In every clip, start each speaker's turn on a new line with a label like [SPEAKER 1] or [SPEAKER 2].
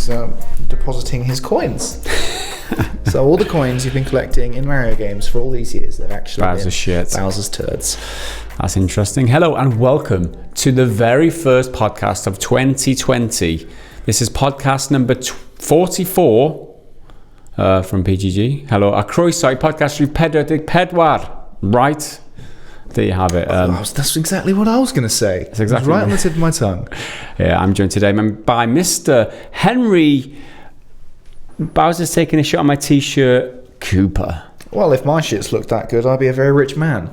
[SPEAKER 1] he's depositing his coins. So all the coins you've been collecting in Mario games for all these years, they've actually
[SPEAKER 2] Bowser's shit.
[SPEAKER 1] Bowser's turds.
[SPEAKER 2] That's interesting. Hello and welcome to the very first podcast of 2020. This is podcast number 44 from PGG. Hello, a croeso podcast rhyw pedwar. Right? There you have it.
[SPEAKER 1] That's exactly what I was going to say.
[SPEAKER 2] That's exactly
[SPEAKER 1] right on the tip of my tongue.
[SPEAKER 2] Yeah, I'm joined today by Mr. Henry. Bowser's taking a shot on my t-shirt. Cooper.
[SPEAKER 1] Well, if my shits looked that good, I'd be a very rich man.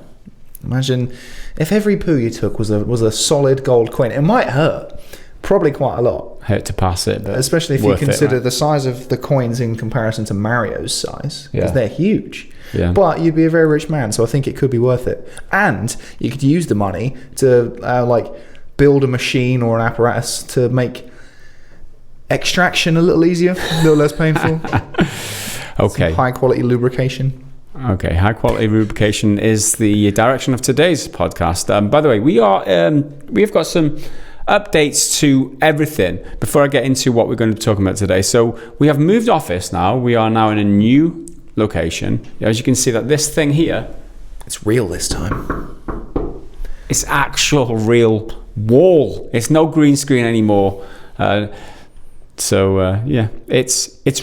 [SPEAKER 1] Imagine if every poo you took was a solid gold coin. It might hurt. Probably quite a lot.
[SPEAKER 2] Hurt to pass it, but
[SPEAKER 1] especially if you consider the size of the coins in comparison to Mario's size, because they're huge.
[SPEAKER 2] Yeah.
[SPEAKER 1] But you'd be a very rich man, so I think it could be worth it. And you could use the money to build a machine or an apparatus to make extraction a little easier, a little less painful.
[SPEAKER 2] Okay.
[SPEAKER 1] Some high quality lubrication.
[SPEAKER 2] Okay, high quality lubrication is the direction of today's podcast. By the way, we've got some updates to everything before I get into what we're going to be talking about today. So we have moved office now. We are now in a new location. As you can see, that this thing here,
[SPEAKER 1] it's real this time.
[SPEAKER 2] It's actual real wall. It's no green screen anymore. It's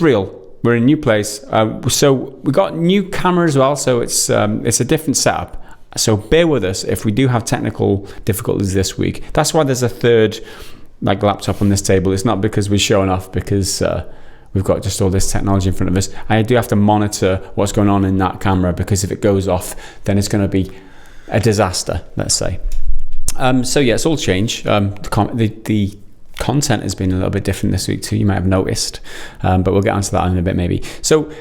[SPEAKER 2] real. We're in a new place. So we got new camera as well. So it's a different setup. So bear with us if we do have technical difficulties this week. That's why there's a third laptop on this table. It's not because we're showing off, because we've got just all this technology in front of us. I do have to monitor what's going on in that camera, because if it goes off, then it's going to be a disaster, let's say. It's all changed. The content has been a little bit different this week too, you might have noticed, but we'll get onto that in a bit maybe. So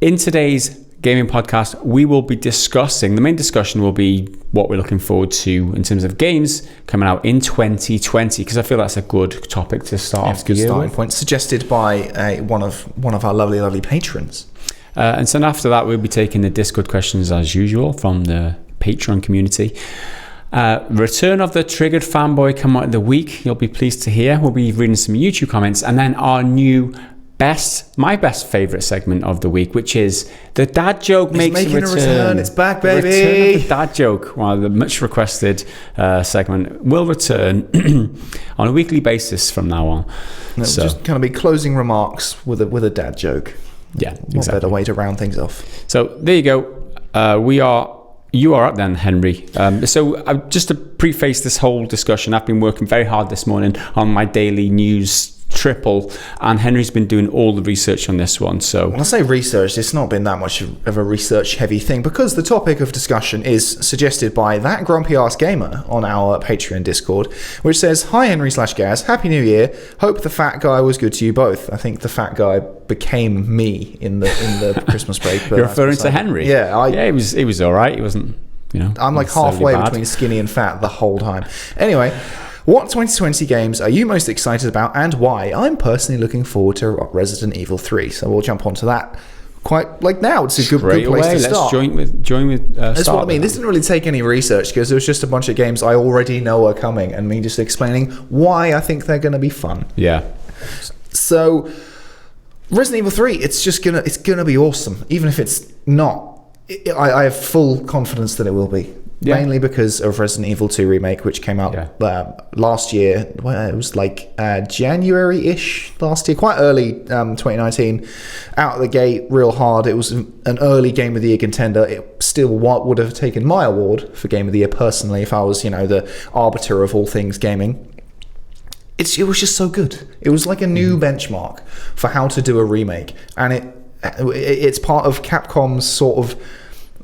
[SPEAKER 2] in today's gaming podcast, we will be discussing, the main discussion will be what we're looking forward to in terms of games coming out in 2020, because I feel that's a good topic to start off the year
[SPEAKER 1] starting
[SPEAKER 2] with.
[SPEAKER 1] Point suggested by one of our lovely patrons.
[SPEAKER 2] And so after that, we'll be taking the Discord questions as usual from the Patreon community. Return of the Triggered Fanboy come out of the week. You'll be pleased to hear. We'll be reading some YouTube comments, and then our new my best favourite segment of the week, which is the dad joke makes a return.
[SPEAKER 1] It's back, baby.
[SPEAKER 2] Return of the dad joke. Well, the much requested segment will return on a weekly basis from now on.
[SPEAKER 1] It'll just kind of be closing remarks with a dad joke.
[SPEAKER 2] Yeah,
[SPEAKER 1] what
[SPEAKER 2] exactly.
[SPEAKER 1] better way to round things off?
[SPEAKER 2] So there you go. You are up then, Henry. Just to preface this whole discussion, I've been working very hard this morning on my daily news triple, and Henry's been doing all the research on this one. So
[SPEAKER 1] when I say research, it's not been that much of a research heavy thing, because the topic of discussion is suggested by that grumpy ass gamer on our Patreon Discord, which says, "Hi Henry/Gaz, Happy New Year. Hope the fat guy was good to you both." I think the fat guy became me in the Christmas break. But
[SPEAKER 2] you're referring to Henry?
[SPEAKER 1] Yeah,
[SPEAKER 2] he was all right. He wasn't,
[SPEAKER 1] I'm like halfway between skinny and fat the whole time. Anyway, what 2020 games are you most excited about, and why? I'm personally looking forward to Resident Evil 3, so we'll jump onto that quite now. It's a good place to start.
[SPEAKER 2] Let's join with
[SPEAKER 1] That's what I mean. This didn't really take any research, because it was just a bunch of games I already know are coming, and me just explaining why I think they're going to be fun.
[SPEAKER 2] Yeah.
[SPEAKER 1] So Resident Evil 3, it's gonna be awesome, even if it's not. I have full confidence that it will be. Yeah. Mainly because of Resident Evil 2 Remake, which came out last year. It was January-ish last year, quite early, 2019. Out of the gate, real hard. It was an early Game of the Year contender. It still would have taken my award for Game of the Year personally, if I was, the arbiter of all things gaming. It was just so good. It was like a new benchmark for how to do a remake, and it's part of Capcom's sort of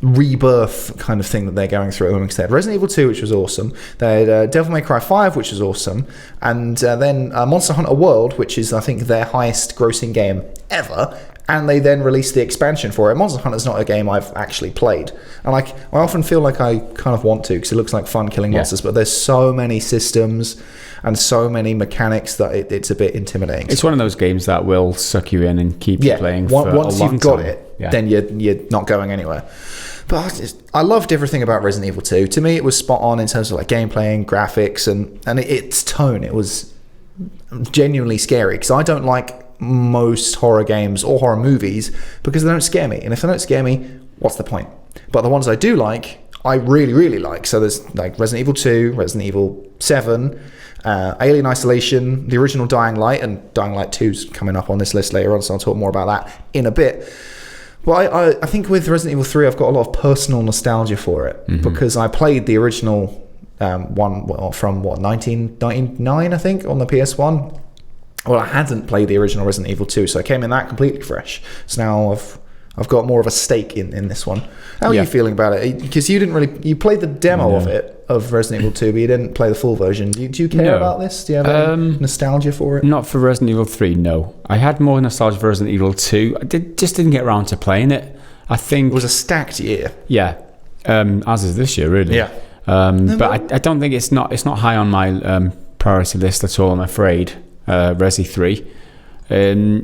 [SPEAKER 1] rebirth kind of thing that they're going through. They had Resident Evil 2, which was awesome. They had Devil May Cry 5, which was awesome, and then Monster Hunter World, which is, I think, their highest grossing game ever. And they then released the expansion for it. Monster Hunter's not a game I've actually played, and I often feel like I kind of want to, because it looks like fun killing monsters, but there's so many systems and so many mechanics that it's a bit intimidating.
[SPEAKER 2] It's one of those games that will suck you in and keep you playing for a long time.
[SPEAKER 1] Once you've got it, then you're not going anywhere. But I loved everything about Resident Evil 2. To me, it was spot on in terms of gameplay and graphics and its tone. It was genuinely scary, because I don't like most horror games or horror movies because they don't scare me. And if they don't scare me, what's the point? But the ones I do like, I really, really like. So there's like Resident Evil 2, Resident Evil 7, Alien Isolation, the original Dying Light, and Dying Light 2's coming up on this list later on, so I'll talk more about that in a bit. But I think with Resident Evil 3, I've got a lot of personal nostalgia for it because I played the original one from, 1999, I think, on the PS1. Well, I hadn't played the original Resident Evil 2, so I came in that completely fresh. So now I've got more of a stake in this one. How are you feeling about it? Because you played the demo of it, of Resident Evil 2, but you didn't play the full version. Do you care about this? Do you have any nostalgia for it?
[SPEAKER 2] Not for Resident Evil 3, no. I had more nostalgia for Resident Evil 2. I just didn't get around to playing it. I think...
[SPEAKER 1] It was a stacked year.
[SPEAKER 2] Yeah. As is this year, really.
[SPEAKER 1] Yeah.
[SPEAKER 2] But I don't think it's not high on my priority list at all, I'm afraid. Resi 3.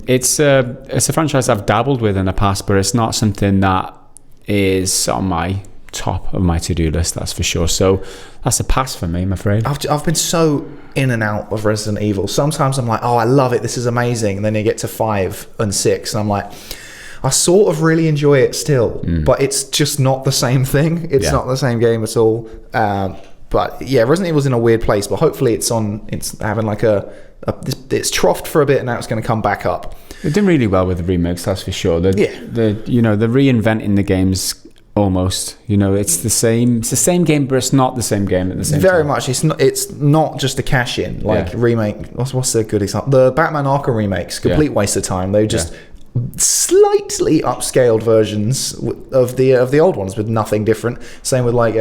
[SPEAKER 2] It's a franchise I've dabbled with in the past, but it's not something that is on my top of my to-do list, that's for sure. So that's a pass for me, I'm afraid.
[SPEAKER 1] I've been so in and out of Resident Evil. Sometimes I'm like, oh, I love it, this is amazing, and then you get to 5 and 6 and I'm like, I sort of really enjoy it still, but it's just not the same thing. It's not the same game at all. But yeah, Resident Evil's in a weird place, but hopefully it's having like it's troughed for a bit and now it's going to come back up.
[SPEAKER 2] They're doing really well with the remakes, that's for sure. They're reinventing the games almost. It's the same game, but it's not the same game at the same time.
[SPEAKER 1] Very much. It's not just a cash in remake. What's a good example? The Batman Arkham remakes, complete waste of time. They just slightly upscaled versions of the old ones with nothing different. Same with like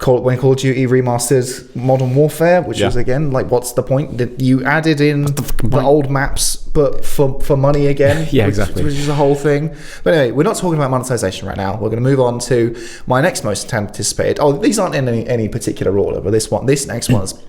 [SPEAKER 1] when Call of Duty remastered Modern Warfare, which was again like, what's the point? You added in the old maps, but for money again.
[SPEAKER 2] Exactly.
[SPEAKER 1] Which is the whole thing. But anyway, we're not talking about monetization right now. We're going to move on to my next most anticipated. Oh, these aren't in any particular order, but this next one's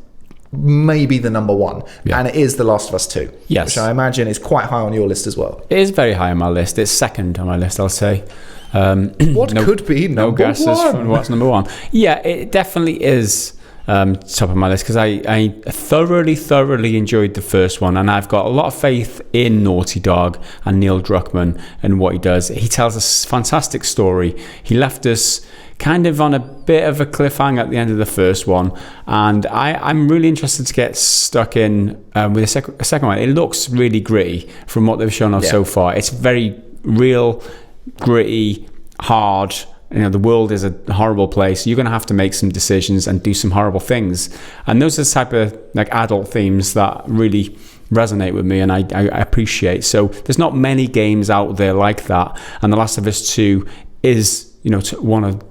[SPEAKER 1] maybe the number one, and it is The Last of Us 2.
[SPEAKER 2] Yes,
[SPEAKER 1] which I imagine is quite high on your list as well.
[SPEAKER 2] It is very high on my list. It's second on my list, I'll say.
[SPEAKER 1] What could be number one?
[SPEAKER 2] No guesses from what's number one. Yeah, it definitely is top of my list because I thoroughly enjoyed the first one, and I've got a lot of faith in Naughty Dog and Neil Druckmann and what he does. He tells a fantastic story. He left us kind of on a bit of a cliffhanger at the end of the first one, and I'm really interested to get stuck in with a second one. It looks really gritty from what they've shown off so far. It's very real, gritty, hard. The world is a horrible place. You're going to have to make some decisions and do some horrible things, and those are the type of like adult themes that really resonate with me and I appreciate. So there's not many games out there like that, and The Last of Us 2 is one of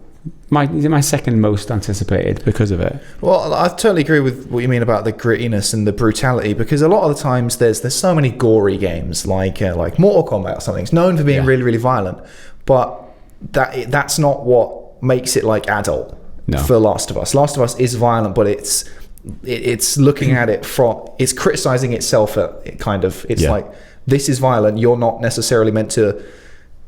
[SPEAKER 2] my second most anticipated because of it. Well,
[SPEAKER 1] I totally agree with what you mean about the grittiness and the brutality, because a lot of the times there's so many gory games like Mortal Kombat or something. It's known for being really, really violent, but that's not what makes it like adult. For Last of Us. Last of Us is violent, but it's looking at it from, it's criticizing itself it's like, this is violent, you're not necessarily meant to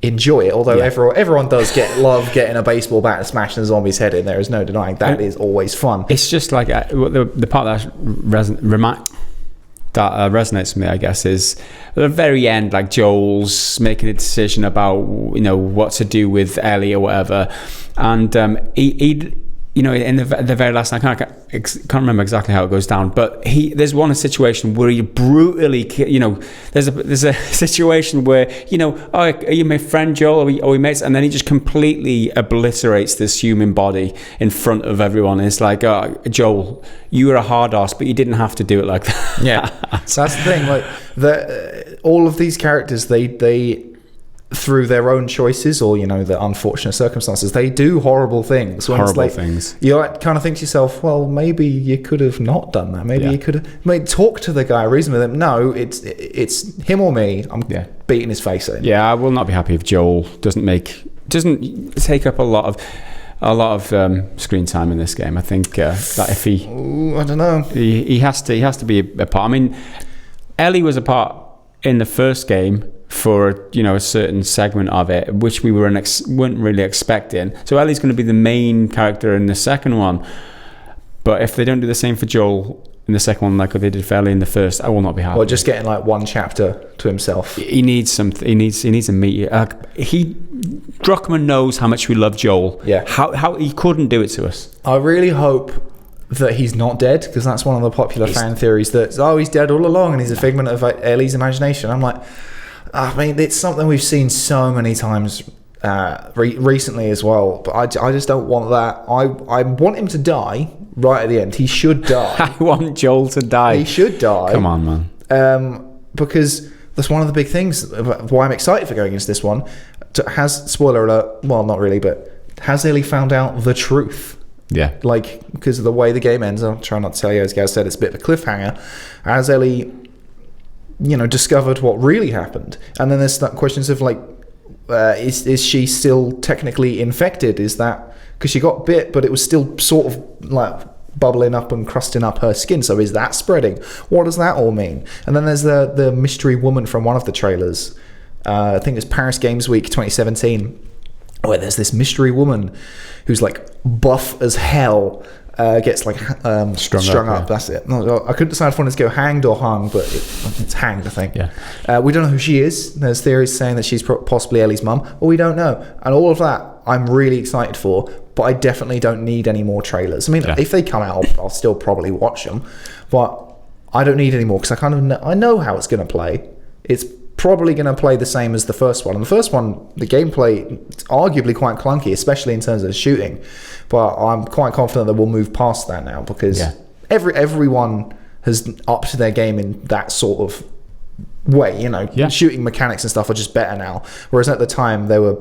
[SPEAKER 1] enjoy it, although everyone does love getting a baseball bat and smashing a zombie's head in. There is no denying that is always fun.
[SPEAKER 2] It's just like the part that resonates with me, I guess, is at the very end, like Joel's making a decision about what to do with Ellie or whatever, and he in the very last, I can't remember exactly how it goes down, but there's one situation where he brutally, there's a situation where, are you my friend, Joel? Are we mates? And then he just completely obliterates this human body in front of everyone. And it's like, Joel, you were a hard ass, but you didn't have to do it like that.
[SPEAKER 1] Yeah, so that's the thing. Like all of these characters, they through their own choices or the unfortunate circumstances, they do horrible things.
[SPEAKER 2] Things.
[SPEAKER 1] You kind of think to yourself, well, maybe you could have not done that. Maybe you could have talk to the guy, reason with him. No, it's him or me. I'm beating his face in.
[SPEAKER 2] Yeah, I will not be happy if Joel doesn't take up a lot of screen time in this game. I think that if he,
[SPEAKER 1] I don't know,
[SPEAKER 2] he has to be a part. I mean, Ellie was a part in the first game for a certain segment of it, which we weren't really expecting. So Ellie's going to be the main character in the second one, but if they don't do the same for Joel in the second one like they did fairly in the first, I will not be happy.
[SPEAKER 1] Or just getting like one chapter to himself.
[SPEAKER 2] He needs something. He needs a meet. Druckmann knows how much we love Joel.
[SPEAKER 1] Yeah.
[SPEAKER 2] How he couldn't do it to us.
[SPEAKER 1] I really hope that he's not dead, because that's one of the popular fan theories that he's dead all along and he's a figment of Ellie's imagination. I'm like, I mean, it's something we've seen so many times recently as well, but I just don't want that. I want him to die right at the end. He should die.
[SPEAKER 2] I want Joel to die.
[SPEAKER 1] He should die.
[SPEAKER 2] Come on, man.
[SPEAKER 1] Because that's one of the big things why I'm excited for going into this one. Has, spoiler alert, well, not really, but has Ellie found out the truth?
[SPEAKER 2] Yeah.
[SPEAKER 1] Like, because of the way the game ends, I'll try not to tell you, as Gaz said, it's a bit of a cliffhanger. Has Ellie, discovered what really happened? And then there's questions of, like, is she still technically infected? Is that because she got bit, but it was still sort of like bubbling up and crusting up her skin? So is that spreading? What does that all mean? And then there's the mystery woman from one of the trailers. I think it's Paris Games Week 2017, where there's this mystery woman who's like buff as hell, gets like strung up. Yeah. That's it. I couldn't decide if I wanted to go hanged or hung, but it's hanged, I think.
[SPEAKER 2] Yeah.
[SPEAKER 1] We don't know who she is. There's theories saying that she's possibly Ellie's mum, but we don't know. And all of that I'm really excited for, but I definitely don't need any more trailers. I mean, if they come out, I'll still probably watch them, but I don't need any more, because I kind of I know how it's going to play. It's probably going to play the same as the first one. And the first one, the gameplay, it's arguably quite clunky, especially in terms of the shooting. But I'm quite confident that we'll move past that now, because everyone has upped their game in that sort of way. Shooting mechanics and stuff are just better now. Whereas at the time they were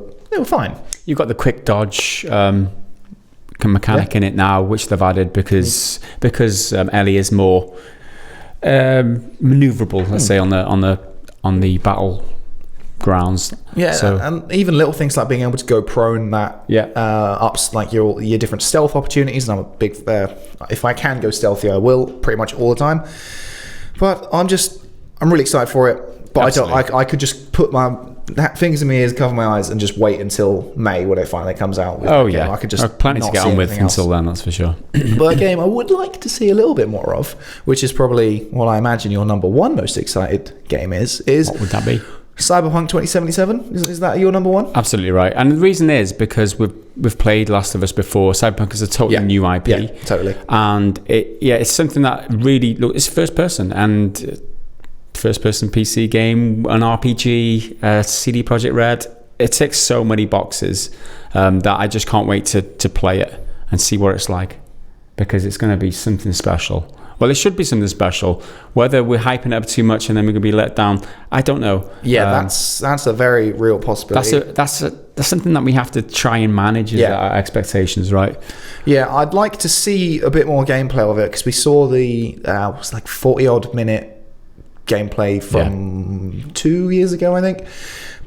[SPEAKER 1] fine.
[SPEAKER 2] You've got the quick dodge mechanic in it now, which they've added because Ellie is more maneuverable. Let's say on the battle grounds.
[SPEAKER 1] And even little things like being able to go prone, that ups like your different stealth opportunities. And I'm a big if I can go stealthy, I will pretty much all the time. But I'm really excited for it. But I could just put my fingers in my ears, cover my eyes, and just wait until May when it finally comes out. I could just
[SPEAKER 2] plenty to get on with until then, that's for sure.
[SPEAKER 1] But a game I would like to see a little bit more of, which is probably what I imagine your number one most excited game is.
[SPEAKER 2] What would that be?
[SPEAKER 1] Cyberpunk 2077. Is that your number one?
[SPEAKER 2] Absolutely right. And the reason is because we've played Last of Us before. Cyberpunk is a totally new IP.
[SPEAKER 1] Yeah, totally.
[SPEAKER 2] And it's something that really it's first person and first-person PC game, an RPG, CD Projekt Red. It ticks so many boxes that I just can't wait to play it and see what it's like, because it's going to be something special. Well, it should be something special. Whether we're hyping it up too much and then we're going to be let down, I don't know.
[SPEAKER 1] Yeah, that's a very real possibility.
[SPEAKER 2] That's something that we have to try and manage our expectations, right?
[SPEAKER 1] Yeah, I'd like to see a bit more gameplay of it, because we saw the 40-odd minute gameplay from 2 years ago, I think,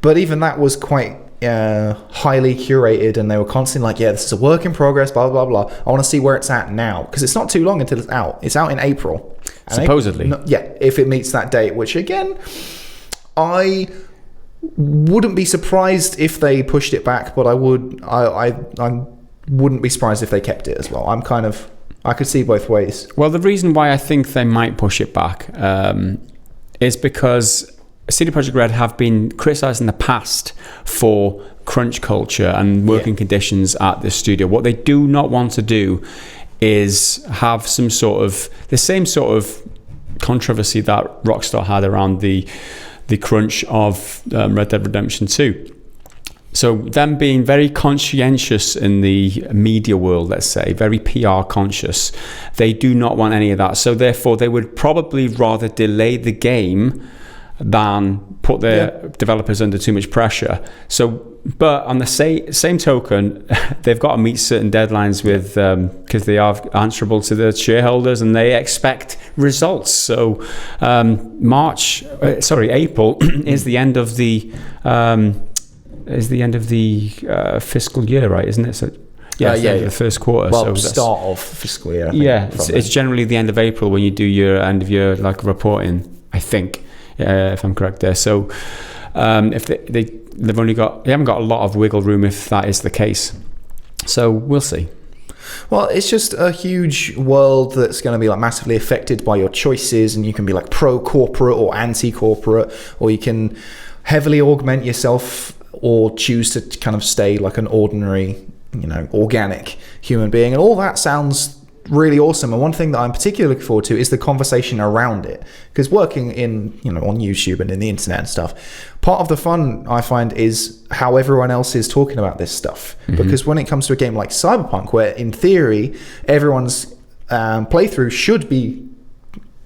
[SPEAKER 1] but even that was quite highly curated, and they were constantly like, this is a work in progress, blah blah blah. I want to see where it's at now, because it's not too long until it's out. It's out in April,
[SPEAKER 2] supposedly.
[SPEAKER 1] If it meets that date, which again, I wouldn't be surprised if they pushed it back, but I wouldn't be surprised if they kept it as well. I could see both ways.
[SPEAKER 2] Well, the reason why I think they might push it back is because CD Projekt Red have been criticised in the past for crunch culture and working conditions at the studio. What they do not want to do is have the same sort of controversy that Rockstar had around the crunch of Red Dead Redemption 2. So them being very conscientious in the media world, let's say, very PR conscious, they do not want any of that. So therefore, they would probably rather delay the game than put their developers under too much pressure. So, but on the same token, they've got to meet certain deadlines with because they are answerable to the shareholders and they expect results. So April is the end of the fiscal year, right? Isn't it? So, the first quarter.
[SPEAKER 1] Well, so start of fiscal year.
[SPEAKER 2] I think, it's generally the end of April when you do your end of year reporting, I think, if I'm correct there. So if they haven't got a lot of wiggle room if that is the case. So we'll see.
[SPEAKER 1] Well, it's just a huge world that's going to be like massively affected by your choices, and you can be like pro-corporate or anti-corporate, or you can heavily augment yourself or choose to kind of stay like an ordinary, organic human being. And all that sounds really awesome. And one thing that I'm particularly looking forward to is the conversation around it, because working in on YouTube and in the internet and stuff, part of the fun I find is how everyone else is talking about this stuff. Because when it comes to a game like Cyberpunk, where in theory everyone's playthrough should be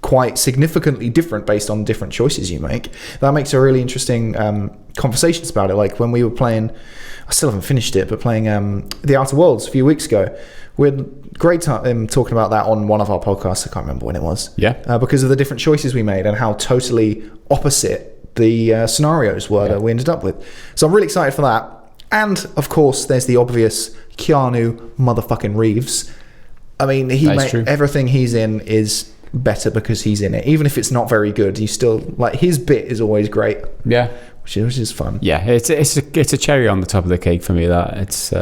[SPEAKER 1] quite significantly different based on different choices you make, that makes a really interesting conversations about it. Like when we were playing, I still haven't finished it, but playing The Outer Worlds a few weeks ago, we had great time talking about that on one of our podcasts. I can't remember when it was.
[SPEAKER 2] Yeah.
[SPEAKER 1] Because of the different choices we made and how totally opposite the scenarios were that we ended up with. So I'm really excited for that. And of course, there's the obvious Keanu motherfucking Reeves. I mean, everything he's in is better because he's in it. Even if it's not very good, you still like his bit is always great.
[SPEAKER 2] Yeah.
[SPEAKER 1] Which is fun.
[SPEAKER 2] Yeah, it's a cherry on the top of the cake for me. That it's.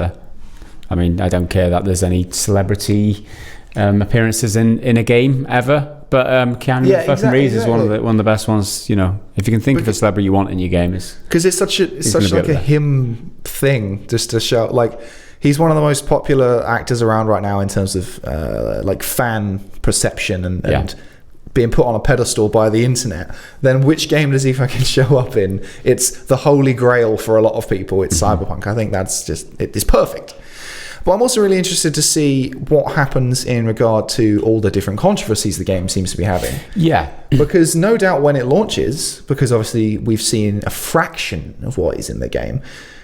[SPEAKER 2] I mean, I don't care that there's any celebrity appearances in a game ever, but Keanu Reeves is one of the best ones. If you can think of a celebrity you want in your game, because it's such
[SPEAKER 1] like a him thing, just to show like he's one of the most popular actors around right now in terms of like fan perception and being put on a pedestal by the internet. Then which game does he fucking show up in? It's the holy grail for a lot of people. It's Cyberpunk. I think that's just it's perfect. But I'm also really interested to see what happens in regard to all the different controversies the game seems to be having.
[SPEAKER 2] Yeah.
[SPEAKER 1] Because no doubt when it launches, because obviously we've seen a fraction of what is in the game,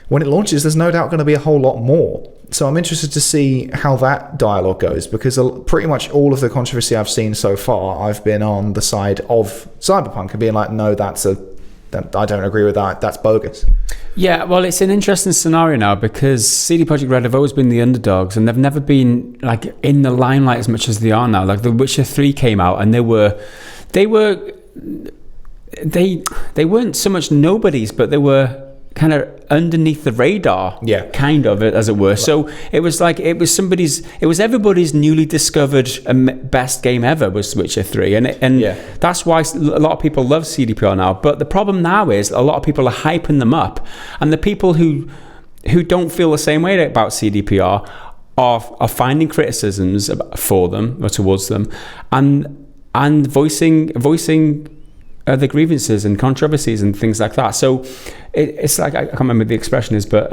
[SPEAKER 1] when it launches, there's no doubt going to be a whole lot more. So I'm interested to see how that dialogue goes, because pretty much all of the controversy I've seen so far, I've been on the side of Cyberpunk and being like, no, I don't agree with that. That's bogus.
[SPEAKER 2] Yeah, well, it's an interesting scenario now because CD Projekt Red have always been the underdogs, and they've never been like in the limelight as much as they are now. Like The Witcher 3 came out, and they weren't so much nobodies, but they were kind of underneath the radar, kind of, as it were. So it was everybody's newly discovered best game ever was Witcher 3, and that's why a lot of people love CDPR now. But the problem now is a lot of people are hyping them up, and the people who don't feel the same way about CDPR are finding criticisms for them or towards them, and voicing the grievances and controversies and things like that. So it's like, I can't remember what the expression is, but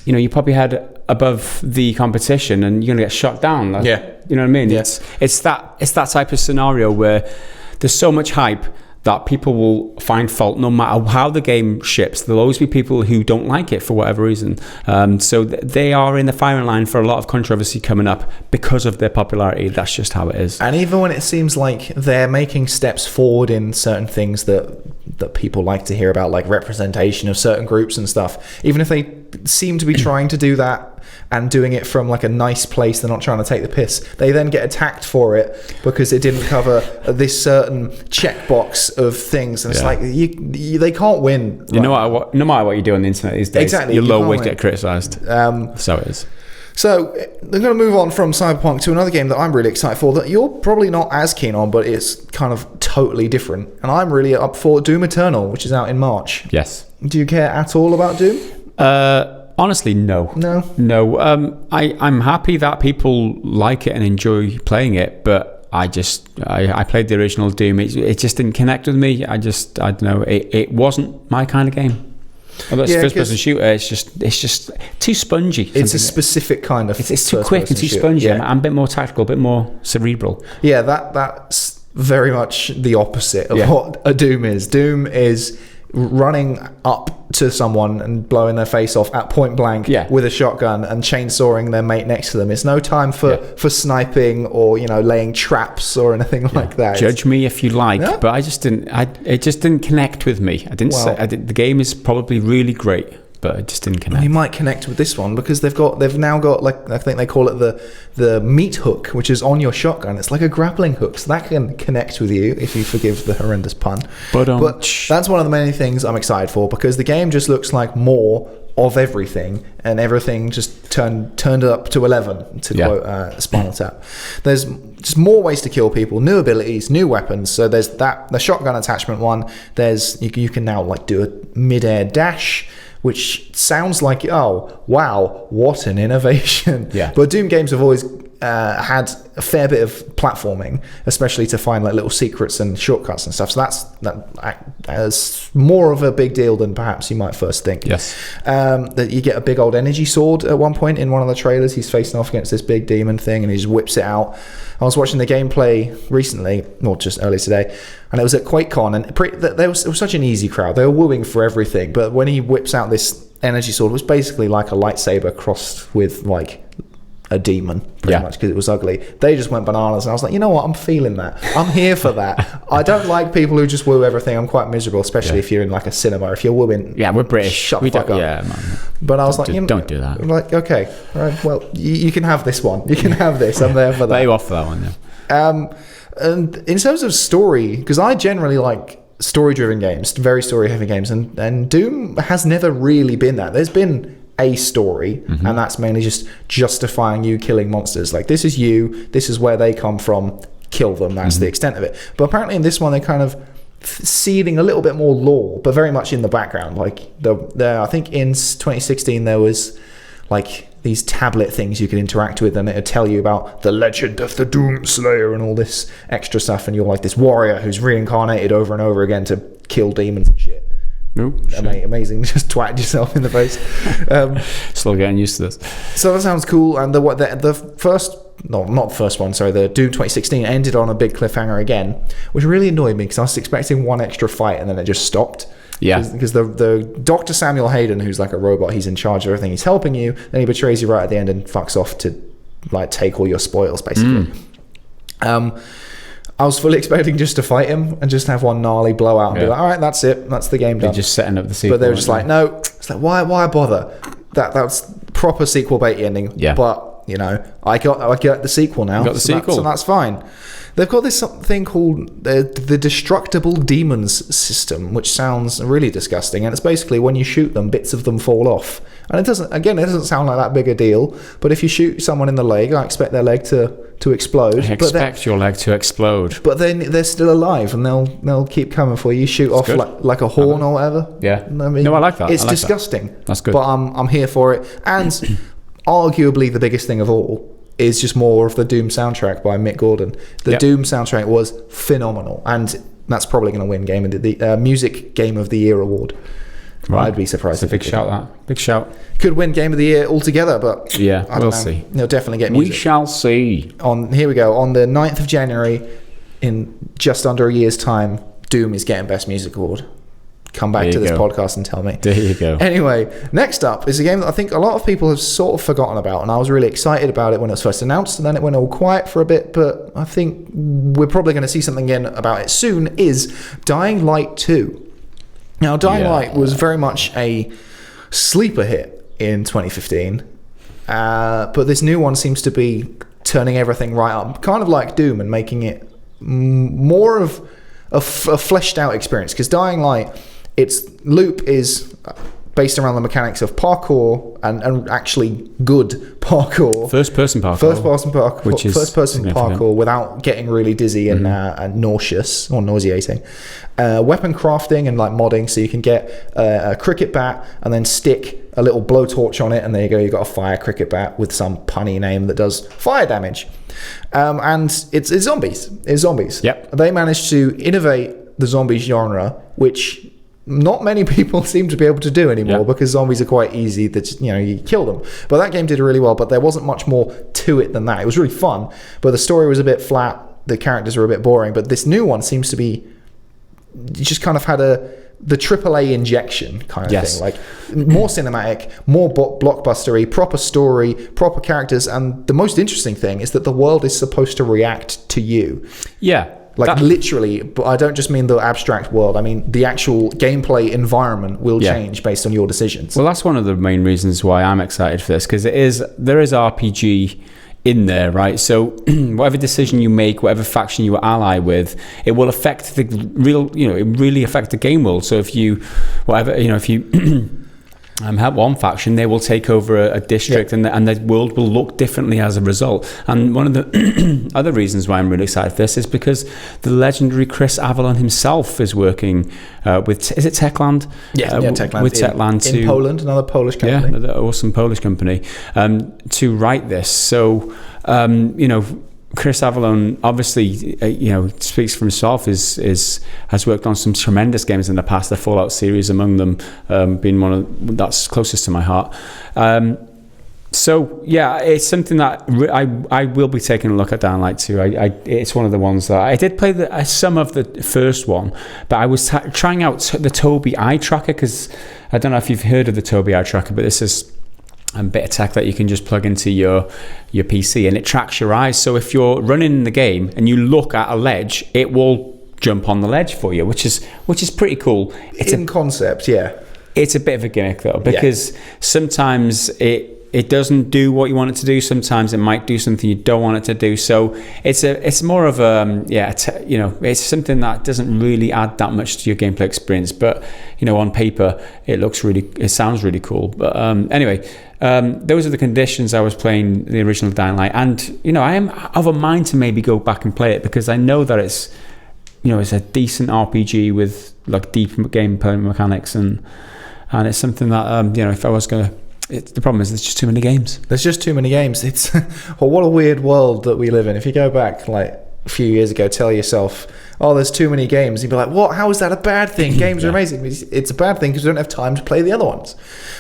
[SPEAKER 2] you probably head above the competition and you're gonna get shot down. You know what I mean?
[SPEAKER 1] Yeah.
[SPEAKER 2] It's that type of scenario where there's so much hype that people will find fault no matter how the game ships. There'll always be people who don't like it for whatever reason. So they are in the firing line for a lot of controversy coming up because of their popularity. That's just how it is.
[SPEAKER 1] And even when it seems like they're making steps forward in certain things that people like to hear about, like representation of certain groups and stuff, even if they seem to be trying to do that and doing it from like a nice place, they're not trying to take the piss, they then get attacked for it because it didn't cover this certain checkbox of things, and it's like they can't win.
[SPEAKER 2] No matter what you do on the internet these days, you'll always get criticised. So it is.
[SPEAKER 1] So they're going to move on from Cyberpunk to another game that I'm really excited for, that you're probably not as keen on, but it's kind of totally different. And I'm really up for Doom Eternal, which is out in March.
[SPEAKER 2] Yes.
[SPEAKER 1] Do you care at all about Doom?
[SPEAKER 2] Honestly, no. I'm happy that people like it and enjoy playing it, but I played the original Doom. It just didn't connect with me. I don't know. It wasn't my kind of game. Although it's first-person shooter, it's just too spongy.
[SPEAKER 1] It's a specific kind of.
[SPEAKER 2] It's too quick and too spongy. Yeah. I'm a bit more tactical, a bit more cerebral.
[SPEAKER 1] Yeah, that's very much the opposite of what a Doom is. Doom is running up to someone and blowing their face off at point blank with a shotgun and chainsawing their mate next to them. It's no time for sniping or laying traps or anything like that.
[SPEAKER 2] Judge me if you like, but I just didn't. It just didn't connect with me. The game is probably really great, but it just didn't connect.
[SPEAKER 1] You might connect with this one because they've now got, like, I think they call it the meat hook, which is on your shotgun. It's like a grappling hook, so that can connect with you, if you forgive the horrendous pun. But that's one of the many things I'm excited for, because the game just looks like more of everything, and everything just turned up to 11, to quote Spinal Tap. There's just more ways to kill people, new abilities, new weapons. So there's the shotgun attachment one. There's you can now like do a mid-air dash, which sounds like, oh wow, what an innovation.
[SPEAKER 2] Yeah.
[SPEAKER 1] But Doom games have always had a fair bit of platforming, especially to find like little secrets and shortcuts and stuff. So that's more of a big deal than perhaps you might first think.
[SPEAKER 2] Yes.
[SPEAKER 1] That you get a big old energy sword at one point in one of the trailers. He's facing off against this big demon thing, and he just whips it out. I was watching the gameplay recently, or just earlier today, and it was at QuakeCon, and it was such an easy crowd. They were wooing for everything, but when he whips out this energy sword, it was basically like a lightsaber crossed with like a demon, pretty much, because it was ugly. They just went bananas, and I was like, you know what, I'm feeling that. I'm here for that. I don't like people who just woo everything. I'm quite miserable, especially if you're in like a cinema. If you're wooing,
[SPEAKER 2] we're British.
[SPEAKER 1] Shut the fuck up.
[SPEAKER 2] Yeah, man.
[SPEAKER 1] But I was like,
[SPEAKER 2] don't do that.
[SPEAKER 1] I'm like, okay, all right, well, you can have this one. You can have this. I'm there for that.
[SPEAKER 2] Let you off for that one, yeah.
[SPEAKER 1] And in terms of story, because I generally like story-driven games, very story-heavy games, and Doom has never really been that. There's been a story, and that's mainly just justifying you killing monsters. Like, this is you, this is where they come from, kill them. That's the extent of it. But apparently in this one, they're kind of seeding a little bit more lore, but very much in the background. Like, I think in 2016 there was like these tablet things you could interact with, and it would tell you about the legend of the Doom Slayer and all this extra stuff, and you're like this warrior who's reincarnated over and over again to kill demons and shit. Amazing. Just twat yourself in the face.
[SPEAKER 2] Still getting used to this.
[SPEAKER 1] So that sounds cool. And the first, no, not the first one, sorry, the Doom 2016 ended on a big cliffhanger again, which really annoyed me because I was expecting one extra fight and then it just stopped.
[SPEAKER 2] Yeah.
[SPEAKER 1] Because the Dr. Samuel Hayden, who's like a robot, he's in charge of everything, he's helping you, then he betrays you right at the end and fucks off to like take all your spoils, basically. I was fully expecting just to fight him and just have one gnarly blowout and be like, all right, that's it. That's the game done.
[SPEAKER 2] They're just setting up the sequel.
[SPEAKER 1] But they were just like, no. It's like, why bother? That's proper sequel bait ending.
[SPEAKER 2] Yeah.
[SPEAKER 1] But, you know, I got the sequel now.
[SPEAKER 2] You got the sequel.
[SPEAKER 1] So that's fine. They've got this thing called the Destructible Demons system, which sounds really disgusting. And it's basically when you shoot them, bits of them fall off. And it doesn't sound like that big a deal. But if you shoot someone in the leg, I expect their leg to explode.
[SPEAKER 2] I expect your leg to explode.
[SPEAKER 1] But then they're still alive, and they'll keep coming for you. Shoot off like a horn or whatever.
[SPEAKER 2] Yeah.
[SPEAKER 1] I mean,
[SPEAKER 2] no, I like that.
[SPEAKER 1] It's
[SPEAKER 2] like
[SPEAKER 1] disgusting.
[SPEAKER 2] That's good.
[SPEAKER 1] But I'm here for it. And arguably the biggest thing of all is just more of the Doom soundtrack by Mick Gordon. The Doom soundtrack was phenomenal, and that's probably going to win the Music Game of the Year award. Right. I'd be surprised.
[SPEAKER 2] It's a big shout. That big shout
[SPEAKER 1] could win Game of the Year altogether, but
[SPEAKER 2] we'll see.
[SPEAKER 1] They'll definitely get music.
[SPEAKER 2] We shall see.
[SPEAKER 1] Here we go. On the 9th of January, in just under a year's time, Doom is getting Best Music Award. Come back to this podcast and tell me.
[SPEAKER 2] There you go.
[SPEAKER 1] Anyway, next up is a game that I think a lot of people have sort of forgotten about, and I was really excited about it when it was first announced, and then it went all quiet for a bit, but I think we're probably going to see something again about it soon, is Dying Light 2. Now, Dying Light was very much a sleeper hit in 2015, but this new one seems to be turning everything right up, kind of like Doom, and making it more of a fleshed out experience, because Dying Light, its loop is based around the mechanics of parkour and actually good parkour.
[SPEAKER 2] First person parkour. Which is
[SPEAKER 1] first person parkour without getting really dizzy and nauseous or nauseating. Weapon crafting and like modding, so you can get a cricket bat and then stick a little blowtorch on it, and there you go, you've got a fire cricket bat with some punny name that does fire damage. And it's zombies. It's zombies.
[SPEAKER 2] Yep.
[SPEAKER 1] They managed to innovate the zombie genre, which not many people seem to be able to do anymore, because zombies are quite easy that you kill them. But that game did really well, but there wasn't much more to it than that. It was really fun, but the story was a bit flat, the characters were a bit boring, but this new one seems to be just kind of had the AAA injection kind of thing, like more cinematic, more blockbustery, proper story, proper characters, and the most interesting thing is that the world is supposed to react to you. Literally, but I don't just mean the abstract world. I mean the actual gameplay environment will change based on your decisions.
[SPEAKER 2] Well, that's one of the main reasons why I'm excited for this, because there is RPG in there, right? So whatever decision you make, whatever faction you ally with, it will affect the real, it really affect the game world. So if you help one faction, they will take over a district, and the world will look differently as a result. And one of the other reasons why I'm really excited for this is because the legendary Chris Avalon himself is working with, is it Techland?
[SPEAKER 1] Techland.
[SPEAKER 2] With Techland
[SPEAKER 1] in Poland, another Polish company.
[SPEAKER 2] Yeah, another awesome Polish company, to write this. So, Chris Avalon obviously, speaks for himself. Has worked on some tremendous games in the past. The Fallout series, among them, being one of that's closest to my heart. So yeah, it's something that I will be taking a look at. Dying Light 2. It's one of the ones that I did play some of the first one, but I was trying out the Tobii eye tracker, because I don't know if you've heard of the Tobii eye tracker, but this is a bit of tech that you can just plug into your PC, and it tracks your eyes. So if you're running the game and you look at a ledge, it will jump on the ledge for you, which is pretty cool. It's in
[SPEAKER 1] concept, yeah.
[SPEAKER 2] It's a bit of a gimmick though, because sometimes it doesn't do what you want it to do. Sometimes it might do something you don't want it to do. So it's more of it's something that doesn't really add that much to your gameplay experience. But on paper, it sounds really cool. But anyway, those are the conditions I was playing the original Dying Light, and I am of a mind to maybe go back and play it, because I know that it's a decent RPG with like deep gameplay mechanics, and it's something that if I was gonna. The problem is there's just too many games.
[SPEAKER 1] There's just too many games. It's what a weird world that we live in. If you go back like a few years ago, tell yourself, oh, there's too many games, you'd be like, what? How is that a bad thing? Games are amazing. It's a bad thing because we don't have time to play the other ones.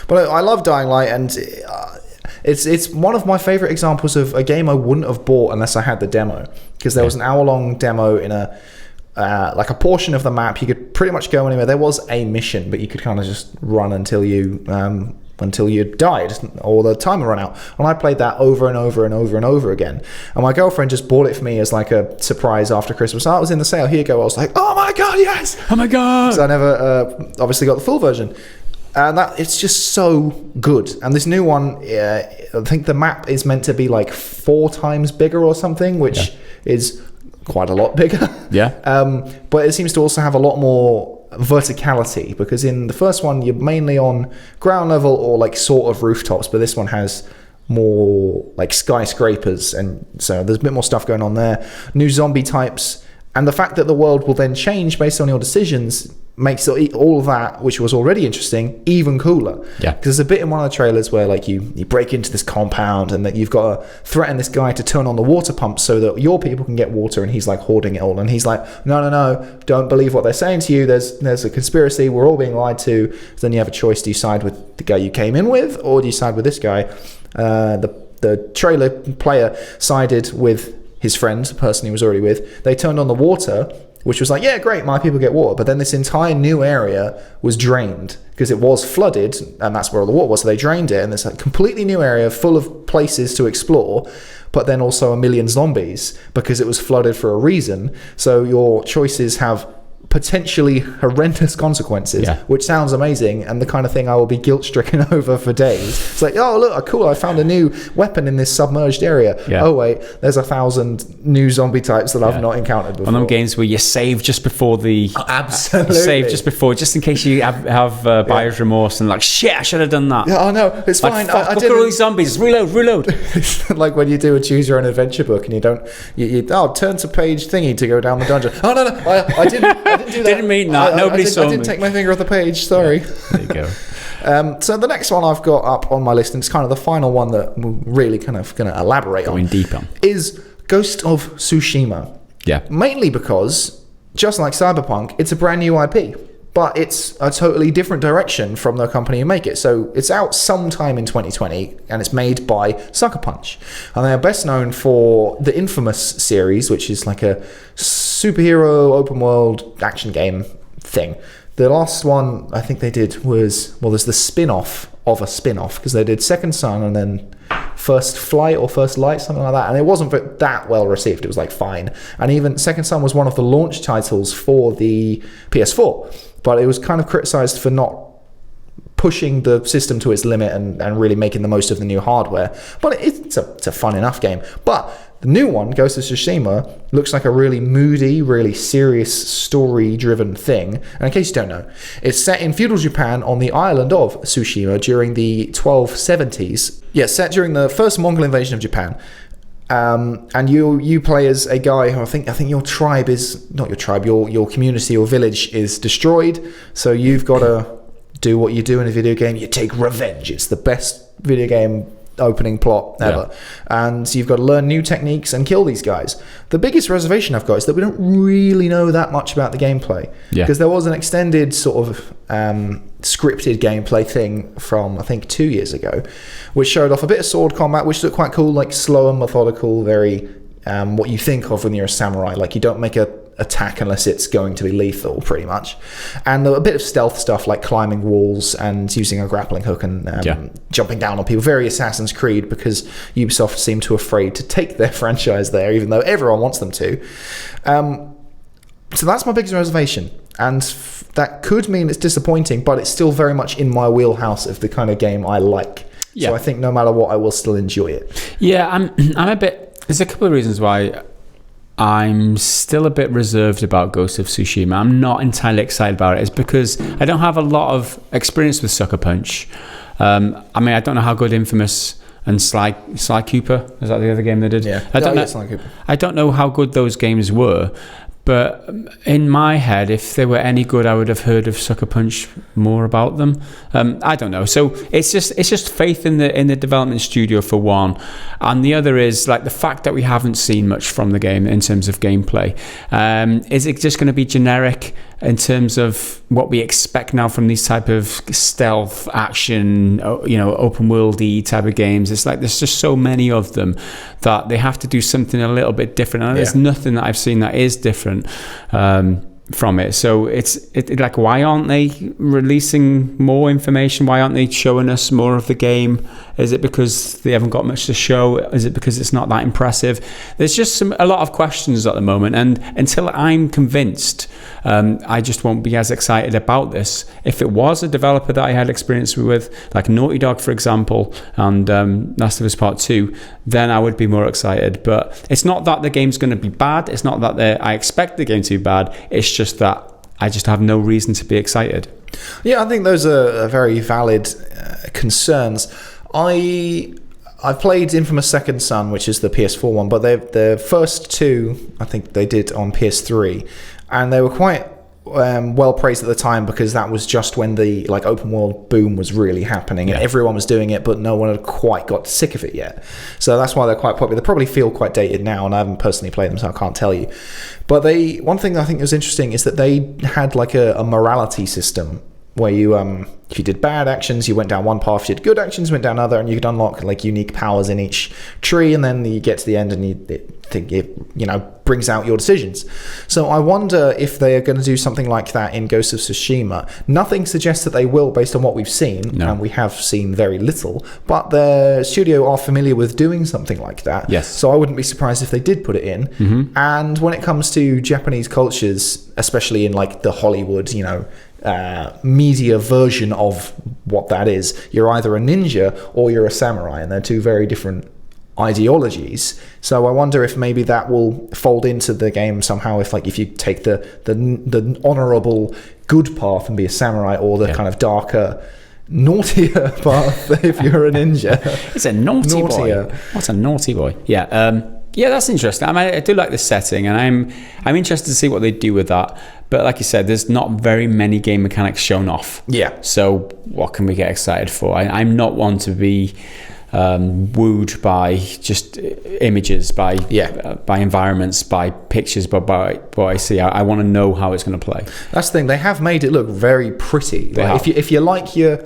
[SPEAKER 1] But I love Dying Light, and it's one of my favorite examples of a game I wouldn't have bought unless I had the demo, because there was an hour-long demo in a portion of the map. You could pretty much go anywhere. There was a mission, but you could kind of just run until you died or the timer ran out. And I played that over and over and over and over again. And my girlfriend just bought it for me as like a surprise after Christmas. Oh, it was in the sale. Here you go. I was like, oh my God, yes!
[SPEAKER 2] Oh my God!
[SPEAKER 1] So I never obviously got the full version. And it's just so good. And this new one, I think the map is meant to be like 4 times bigger or something, which is quite a lot bigger.
[SPEAKER 2] Yeah.
[SPEAKER 1] But it seems to also have a lot more verticality, because in the first one you're mainly on ground level or like sort of rooftops, but this one has more like skyscrapers, and so there's a bit more stuff going on there. New zombie types, and the fact that the world will then change based on your decisions makes all of that, which was already interesting, even cooler.
[SPEAKER 2] Yeah.
[SPEAKER 1] Because there's a bit in one of the trailers where like you break into this compound, and that you've got to threaten this guy to turn on the water pump so that your people can get water, and he's like hoarding it all. And he's like, no, don't believe what they're saying to you. There's a conspiracy. We're all being lied to. So then you have a choice. Do you side with the guy you came in with, or do you side with this guy? The trailer player sided with his friend, the person he was already with. They turned on the water, which was like, yeah, great, my people get water. But then this entire new area was drained because it was flooded, and that's where all the water was. So they drained it, and there's a completely new area full of places to explore, but then also a million zombies because it was flooded for a reason. So your choices have potentially horrendous consequences, which sounds amazing, and the kind of thing I will be guilt-stricken over for days. It's like, oh, look, cool, I found a new weapon in this submerged area. Oh, wait, there's 1,000 new zombie types that I've not encountered before.
[SPEAKER 2] One of them games where you save just before the...
[SPEAKER 1] absolutely.
[SPEAKER 2] Save just in case you have buyer's remorse and like, shit, I should have done that.
[SPEAKER 1] Yeah, oh no, it's fine.
[SPEAKER 2] Look at all these zombies. Reload.
[SPEAKER 1] It's like when you do a choose your own adventure book and you don't... turn to page thingy to go down the dungeon. Oh, no, I didn't do that.
[SPEAKER 2] Didn't mean that. Nobody saw me.
[SPEAKER 1] I didn't take my finger off the page. Sorry.
[SPEAKER 2] There you go.
[SPEAKER 1] So the next one I've got up on my list, and it's kind of the final one that we're really kind of going to elaborate
[SPEAKER 2] Going deep on,
[SPEAKER 1] is Ghost of Tsushima.
[SPEAKER 2] Yeah.
[SPEAKER 1] Mainly because, just like Cyberpunk, it's a brand new IP, but it's a totally different direction from the company who make it. So it's out sometime in 2020, and it's made by Sucker Punch. And they are best known for the Infamous series, which is like a superhero open world action game thing. The last one I think they did was, there's the spin-off of a spin-off, because they did Second Son and then First Flight or First Light, something like that, and it wasn't that well received. It was like fine. And even Second Son was one of the launch titles for the PS4, but it was kind of criticized for not pushing the system to its limit and really making the most of the new hardware. But it's a fun enough game. But The new one, Ghost of Tsushima, looks like a really moody, really serious, story-driven thing. And in case you don't know, it's set in feudal Japan on the island of Tsushima during the 1270s. Yeah, set during the first Mongol invasion of Japan. And you play as a guy who I think your tribe is not your tribe. Your community or village is destroyed. So you've got to do what you do in a video game. You take revenge. It's the best video game opening plot ever. And you've got to learn new techniques and kill these guys. The biggest reservation I've got is that we don't really know that much about the gameplay. Because there was an extended sort of scripted gameplay thing from I think 2 years ago, which showed off a bit of sword combat, which looked quite cool, like slow and methodical, very what you think of when you're a samurai. Like you don't make a attack unless it's going to be lethal, pretty much. And a bit of stealth stuff like climbing walls and using a grappling hook and jumping down on people. Very Assassin's Creed, because Ubisoft seem too afraid to take their franchise there, even though everyone wants them to. So that's my biggest reservation. And that could mean it's disappointing, but it's still very much in my wheelhouse of the kind of game I like. So I think no matter what, I will still enjoy it. Yeah,
[SPEAKER 2] I'm a bit... There's a couple of reasons why I'm still a bit reserved about Ghost of Tsushima. I'm not entirely excited about it. It's because I don't have a lot of experience with Sucker Punch. I mean, I don't know how good Infamous and Sly Cooper, is that the other game they did?
[SPEAKER 1] Yeah, Sly Cooper.
[SPEAKER 2] I don't know how good those games were. But in my head, if they were any good, I would have heard of Sucker Punch more about them. I don't know. So it's just faith in the development studio for one, and the other is like the fact that we haven't seen much from the game in terms of gameplay. Is it just going to be generic in terms of what we expect now from these type of stealth action, open worldy type of games? It's like there's just so many of them that they have to do something a little bit different. And there's nothing that I've seen that is different from it. So it's like, why aren't they releasing more information? Why aren't they showing us more of the game? Is it because they haven't got much to show? Is it because it's not that impressive? There's just a lot of questions at the moment, and until I'm convinced, I just won't be as excited about this. If it was a developer that I had experience with, like Naughty Dog, for example, and Last of Us Part 2, then I would be more excited. But it's not that the game's going to be bad. It's not that I expect the game to be bad. It's just that I just have no reason to be excited.
[SPEAKER 1] Yeah, I think those are very valid concerns. I've played Infamous Second Son, which is the PS4 one, but the first two, I think they did on PS3, and they were quite well praised at the time, because that was just when the open world boom was really happening, and everyone was doing it, but no one had quite got sick of it yet. So that's why they're quite popular. They probably feel quite dated now, and I haven't personally played them, so I can't tell you. But one thing that I think was interesting is that they had a morality system where you if you did bad actions, you went down one path. If you did good actions, you went down another, and you could unlock unique powers in each tree, and then you get to the end and it brings out your decisions. So I wonder if they are going to do something like that in Ghost of Tsushima. Nothing suggests that they will, based on what we've seen, and we have seen very little, but the studio are familiar with doing something like that.
[SPEAKER 2] Yes.
[SPEAKER 1] So I wouldn't be surprised if they did put it in. Mm-hmm. And when it comes to Japanese cultures, especially in the Hollywood, media version of what that is, you're either a ninja or you're a samurai, and they're two very different ideologies. So I wonder if maybe that will fold into the game somehow, if you take the honorable good path and be a samurai, or the kind of darker, naughtier path if you're a ninja.
[SPEAKER 2] It's a naughtier boy. What's a naughty boy? Yeah, that's interesting. I mean, I do like the setting, and I'm interested to see what they do with that. But like you said, there's not very many game mechanics shown off.
[SPEAKER 1] Yeah.
[SPEAKER 2] So what can we get excited for? I'm not one to be wooed by just images, by environments, by pictures, but by what I see. I want to know how it's going to play.
[SPEAKER 1] That's the thing. They have made it look very pretty. If you like your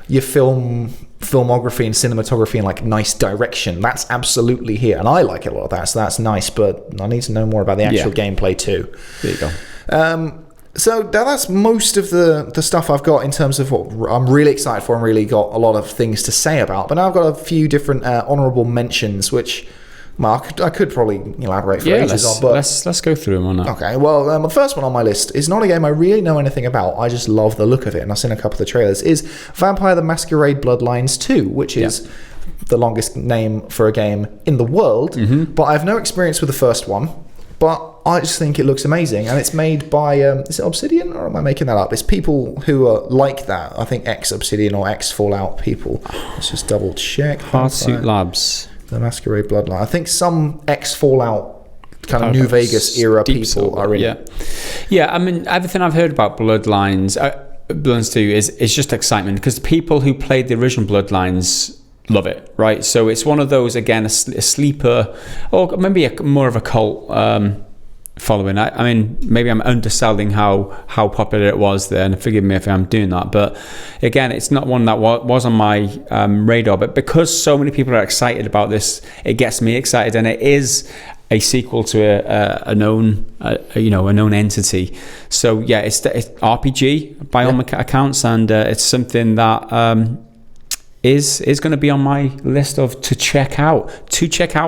[SPEAKER 1] filmography and cinematography and nice direction, that's absolutely here, and I like a lot of that, so that's nice. But I need to know more about the actual gameplay too.
[SPEAKER 2] There you go.
[SPEAKER 1] So that's most of the stuff I've got in terms of what I'm really excited for and really got a lot of things to say about. But now I've got a few different honourable mentions, which Mark, I could probably elaborate for ages on. But
[SPEAKER 2] let's go through them on that.
[SPEAKER 1] Okay, well, the first one on my list is not a game I really know anything about. I just love the look of it, and I've seen a couple of the trailers. Is Vampire the Masquerade Bloodlines 2, which is the longest name for a game in the world, but I have no experience with the first one. But I just think it looks amazing, and it's made by is it Obsidian, or am I making that up? It's people who are like that. I think ex-Obsidian or ex-Fallout people. Let's just double check.
[SPEAKER 2] Hardsuit Labs,
[SPEAKER 1] The Masquerade Bloodline. I think some ex-Fallout kind of New Vegas era people are in.
[SPEAKER 2] Yeah. I mean, everything I've heard about Bloodlines 2 is just excitement, because people who played the original Bloodlines love it, right? So it's one of those, again, a sleeper, or maybe more of a cult following. I mean, maybe I'm underselling how popular it was there, and forgive me if I'm doing that. But again, it's not one that was on my radar. But because so many people are excited about this, it gets me excited, and it is a sequel to a known entity. So yeah, it's RPG by all accounts, and it's something that is going to be on my list of to check out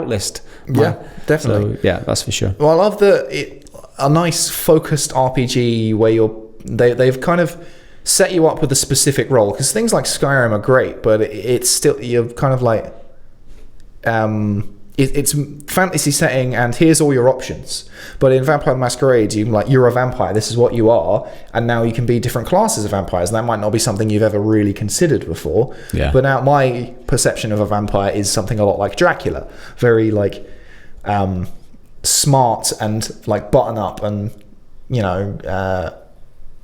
[SPEAKER 2] list.
[SPEAKER 1] Yeah, definitely.
[SPEAKER 2] So, yeah, that's for sure.
[SPEAKER 1] Well, I love a nice focused RPG where they've kind of set you up with a specific role, because things like Skyrim are great, but it's still, you're kind of like it's fantasy setting and here's all your options. But in Vampire the Masquerade, you're a vampire, this is what you are, and now you can be different classes of vampires, and that might not be something you've ever really considered before.
[SPEAKER 2] Yeah.
[SPEAKER 1] But now my perception of a vampire is something a lot like Dracula, very like smart and like button up and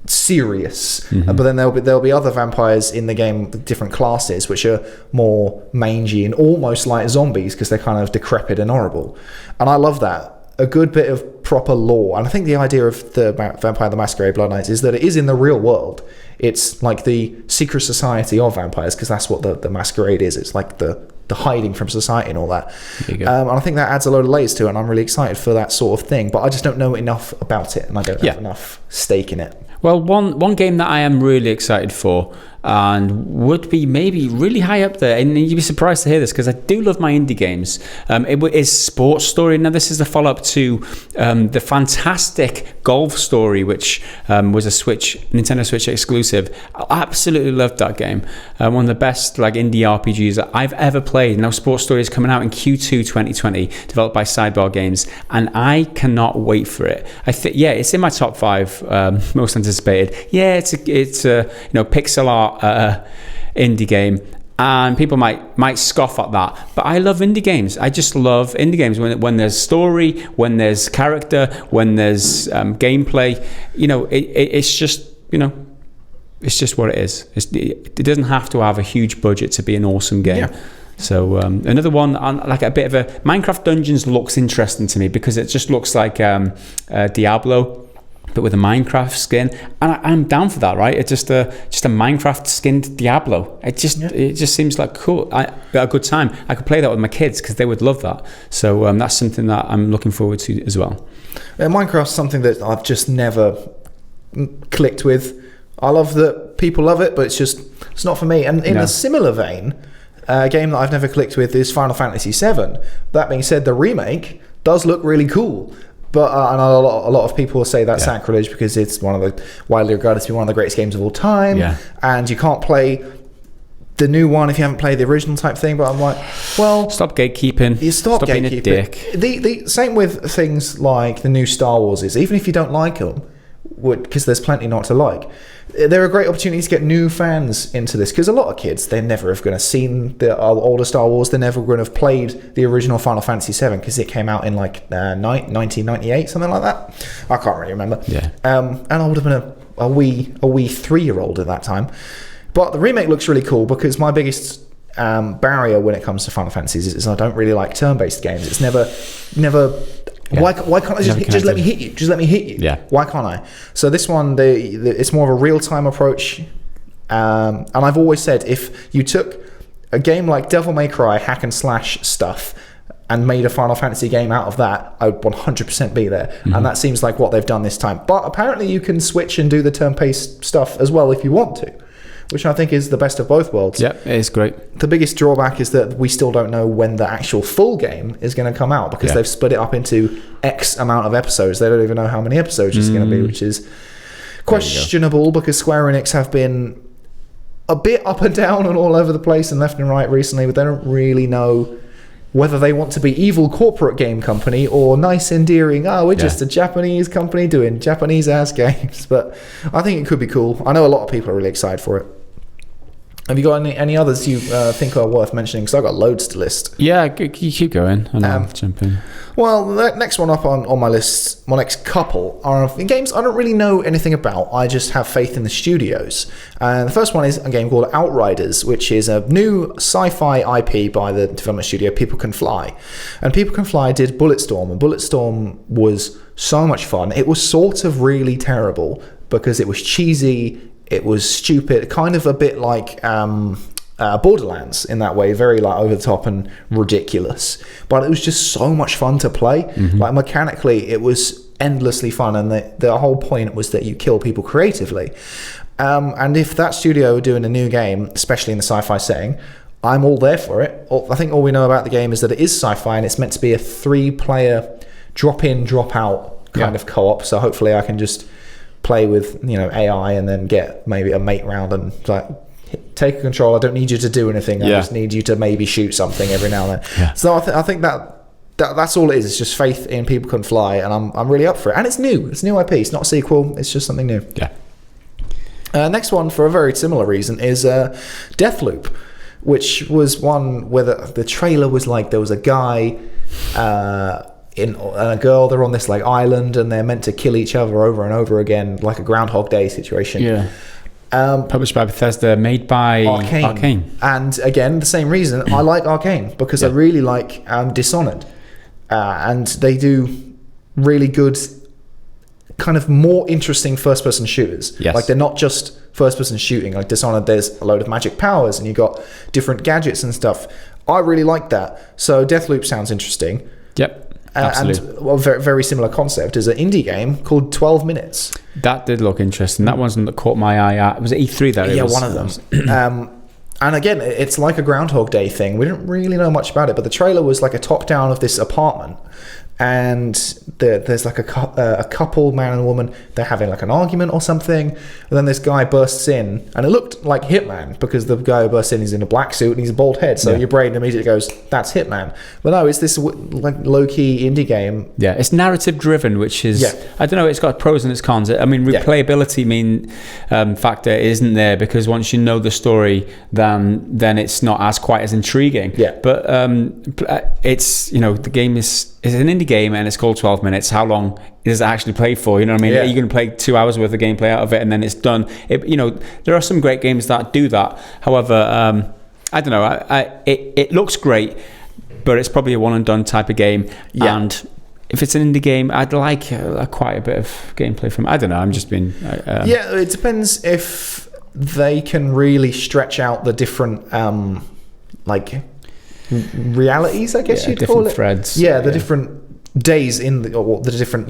[SPEAKER 1] serious. But then there'll be other vampires in the game with different classes which are more mangy and almost like zombies because they're kind of decrepit and horrible, and I love that. A good bit of proper lore. And I think the idea of the Vampire the Masquerade Bloodlines is that it is in the real world. It's like the secret society of vampires, because that's what the Masquerade is. It's like the hiding from society and all that. And I think that adds a load of layers to it, and I'm really excited for that sort of thing. But I just don't know enough about it, and I don't have enough stake in it.
[SPEAKER 2] Well, one game that I am really excited for, and would be maybe really high up there, and you'd be surprised to hear this because I do love my indie games, it is Sports Story. Now, this is the follow-up to the fantastic Golf Story, which was a Nintendo Switch exclusive. I absolutely loved that game. One of the best like indie RPGs that I've ever played. Now, Sports Story is coming out in Q2 2020, developed by Sidebar Games, and I cannot wait for it. I think, it's in my top 5 most anticipated. Yeah, it's a pixel art indie game, and people might scoff at that, but I love indie games. I just love indie games when there's story, when there's character, when there's gameplay. It's just it's just what it is. It doesn't have to have a huge budget to be an awesome game. So another one, like a bit of a Minecraft Dungeons looks interesting to me because it just looks like Diablo, but with a Minecraft skin, and I'm down for that, right? It's just a Minecraft skinned Diablo. It just seems like cool. A good time. I could play that with my kids because they would love that. So that's something that I'm looking forward to as well. Minecraft's
[SPEAKER 1] something that I've just never clicked with. I love that people love it, but it's not for me. And in a similar vein, a game that I've never clicked with is Final Fantasy VII. That being said, the remake does look really cool. But I know a lot of people say that's sacrilege because it's one of the widely regarded to be one of the greatest games of all time, and you can't play the new one if you haven't played the original type thing. But I'm like, well,
[SPEAKER 2] stop gatekeeping.
[SPEAKER 1] You stop gatekeeping.
[SPEAKER 2] Being a dick.
[SPEAKER 1] The same with things like the new Star Wars is. Even if you don't like them, because there's plenty not to like, there are great opportunities to get new fans into this, because a lot of kids, they're never going to have seen the older Star Wars. They're never going to have played the original Final Fantasy VII because it came out in like 1998, something like that. I can't really remember. And I would have been a wee 3-year-old at that time. But the remake looks really cool because my biggest barrier when it comes to Final Fantasies is I don't really like turn-based games. It's never. Why can't I just let me hit you? Just let me hit you.
[SPEAKER 2] Yeah.
[SPEAKER 1] Why can't I? So this one, it's more of a real-time approach. And I've always said, if you took a game like Devil May Cry hack and slash stuff and made a Final Fantasy game out of that, I would 100% be there. And that seems like what they've done this time. But apparently you can switch and do the turn-based stuff as well if you want to, which I think is the best of both worlds.
[SPEAKER 2] Yeah, it is great.
[SPEAKER 1] The biggest drawback is that we still don't know when the actual full game is going to come out because they've split it up into X amount of episodes. They don't even know how many episodes it's going to be, which is questionable because Square Enix have been a bit up and down and all over the place and left and right recently, but they don't really know whether they want to be evil corporate game company or nice, endearing, we're just a Japanese company doing Japanese-ass games. But I think it could be cool. I know a lot of people are really excited for it. Have you got any others you think are worth mentioning? Because I've got loads to list.
[SPEAKER 2] Yeah, you keep going and I'll jump in.
[SPEAKER 1] Well, the next one up on my list, my next couple, are games I don't really know anything about. I just have faith in the studios. And the first one is a game called Outriders, which is a new sci-fi IP by the development studio People Can Fly. And People Can Fly did Bulletstorm, and Bulletstorm was so much fun. It was sort of really terrible because it was cheesy, it was stupid, kind of a bit like Borderlands in that way, very like over the top and ridiculous, but it was just so much fun to play. Like mechanically it was endlessly fun, and the whole point was that you kill people creatively, and if that studio are doing a new game, especially in the sci-fi setting, I'm all there for it. I think all we know about the game is that it is sci-fi and it's meant to be a 3-player drop in drop out kind of co-op, so hopefully I can just play with AI and then get maybe a mate round and like take a control. I don't need you to do anything. I just need you to maybe shoot something every now and then. So I think that's all it is. It's just faith in People Can Fly, and I'm really up for it. And it's new. It's new IP. It's not a sequel. It's just something new. Next one, for a very similar reason, is Deathloop, which was one where the trailer was like there was a guy and a girl. They're on this like island and they're meant to kill each other over and over again, like a Groundhog Day situation. Published by
[SPEAKER 2] Bethesda, made by Arcane.
[SPEAKER 1] And again, the same reason I like Arcane, because I really like Dishonored, and they do really good kind of more interesting first-person shooters. Like they're not just first-person shooting. Like Dishonored, there's a load of magic powers and you've got different gadgets and stuff. I really like that. So Deathloop sounds interesting. And very, very similar concept is an indie game called 12 Minutes. That
[SPEAKER 2] did look interesting. That wasn't that caught my eye. Was it E3 that?
[SPEAKER 1] Yeah, one of them. And again, it's like a Groundhog Day thing. We didn't really know much about it, but the trailer was like a top down of this apartment, and there's like a couple, man and woman, they're having like an argument or something, and then this guy bursts in, and it looked like Hitman, because the guy who bursts in is in a black suit and he's a bald head, so your brain immediately goes, that's Hitman. But no, it's this like low-key indie game.
[SPEAKER 2] It's narrative driven, which is I don't know, it's got pros and its cons. I mean, replayability factor isn't there, because once you know the story, then it's not as quite as intriguing. But it's, the game is an indie game and it's called 12 Minutes. How long does it actually play for? You know what I mean? Are you going to play 2 hours worth of gameplay out of it and then it's done? There are some great games that do that. However, I don't know. It looks great, but it's probably a one and done type of game. And if it's an indie game, I'd like quite a bit of gameplay from it. I don't know. I'm just being...
[SPEAKER 1] it depends if they can really stretch out the different realities, I guess you'd call it.
[SPEAKER 2] Threads.
[SPEAKER 1] The different days or the different,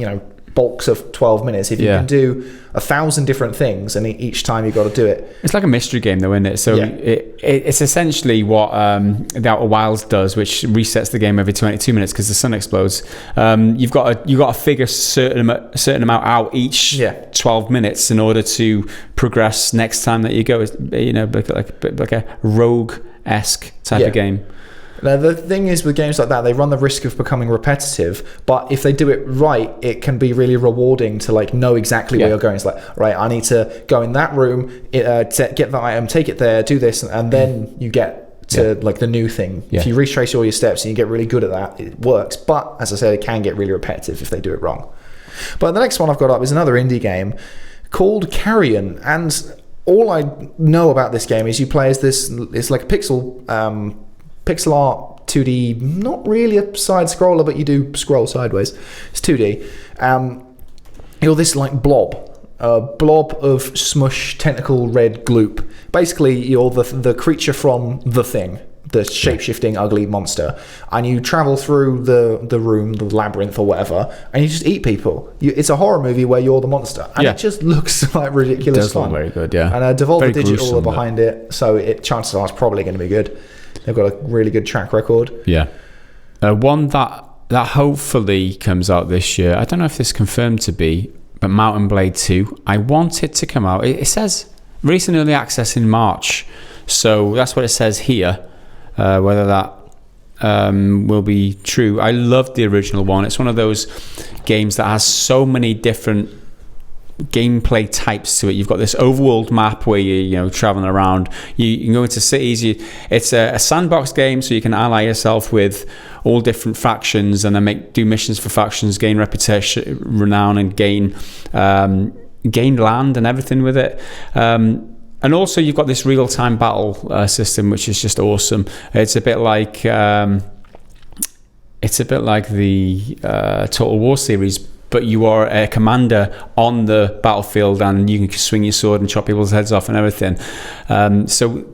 [SPEAKER 1] bulks of 12 minutes. If you can do 1,000 different things and each time you've got to do it.
[SPEAKER 2] It's like a mystery game though, isn't it? So it's essentially what The Outer Wilds does, which resets the game every 22 minutes because the sun explodes. You've got to figure a certain amount out each 12 minutes in order to progress next time that you go. Like a rogue-esque type of game.
[SPEAKER 1] Now, the thing is with games like that, they run the risk of becoming repetitive, but if they do it right, it can be really rewarding to know exactly where you're going. It's like, right, I need to go in that room, get that item, take it there, do this, and then you get to the new thing. If you retrace all your steps and you get really good at that, it works. But as I said, it can get really repetitive if they do it wrong. But the next one I've got up is another indie game called Carrion, and all I know about this game is you play as this. It's like a pixel art 2D, not really a side scroller, but you do scroll sideways. It's 2D. You're this blob of smush tentacle red gloop. Basically, you're the creature from The Thing, the shape-shifting ugly monster, and you travel through the room, the labyrinth or whatever, and you just eat people. It's a horror movie where you're the monster, and it just looks like ridiculous
[SPEAKER 2] it does
[SPEAKER 1] fun.
[SPEAKER 2] Look very good,
[SPEAKER 1] And Devolver Digital
[SPEAKER 2] gruesome,
[SPEAKER 1] are behind it, so chances are it's probably going to be good. They've got a really good track record.
[SPEAKER 2] One that hopefully comes out this year. I don't know if this is confirmed to be, but Mountain Blade 2. I want it to come out. It says recent early access in March. So that's what it says here. Whether that will be true. I loved the original one. It's one of those games that has so many different gameplay types to it. You've got this overworld map where you're traveling around. You can go into cities. It's a sandbox game, so you can ally yourself with all different factions and then do missions for factions, gain reputation, renown, and gain land and everything with it. And also you've got this real-time battle system, which is just awesome. It's a bit like the Total War series, but you are a commander on the battlefield and you can swing your sword and chop people's heads off and everything. So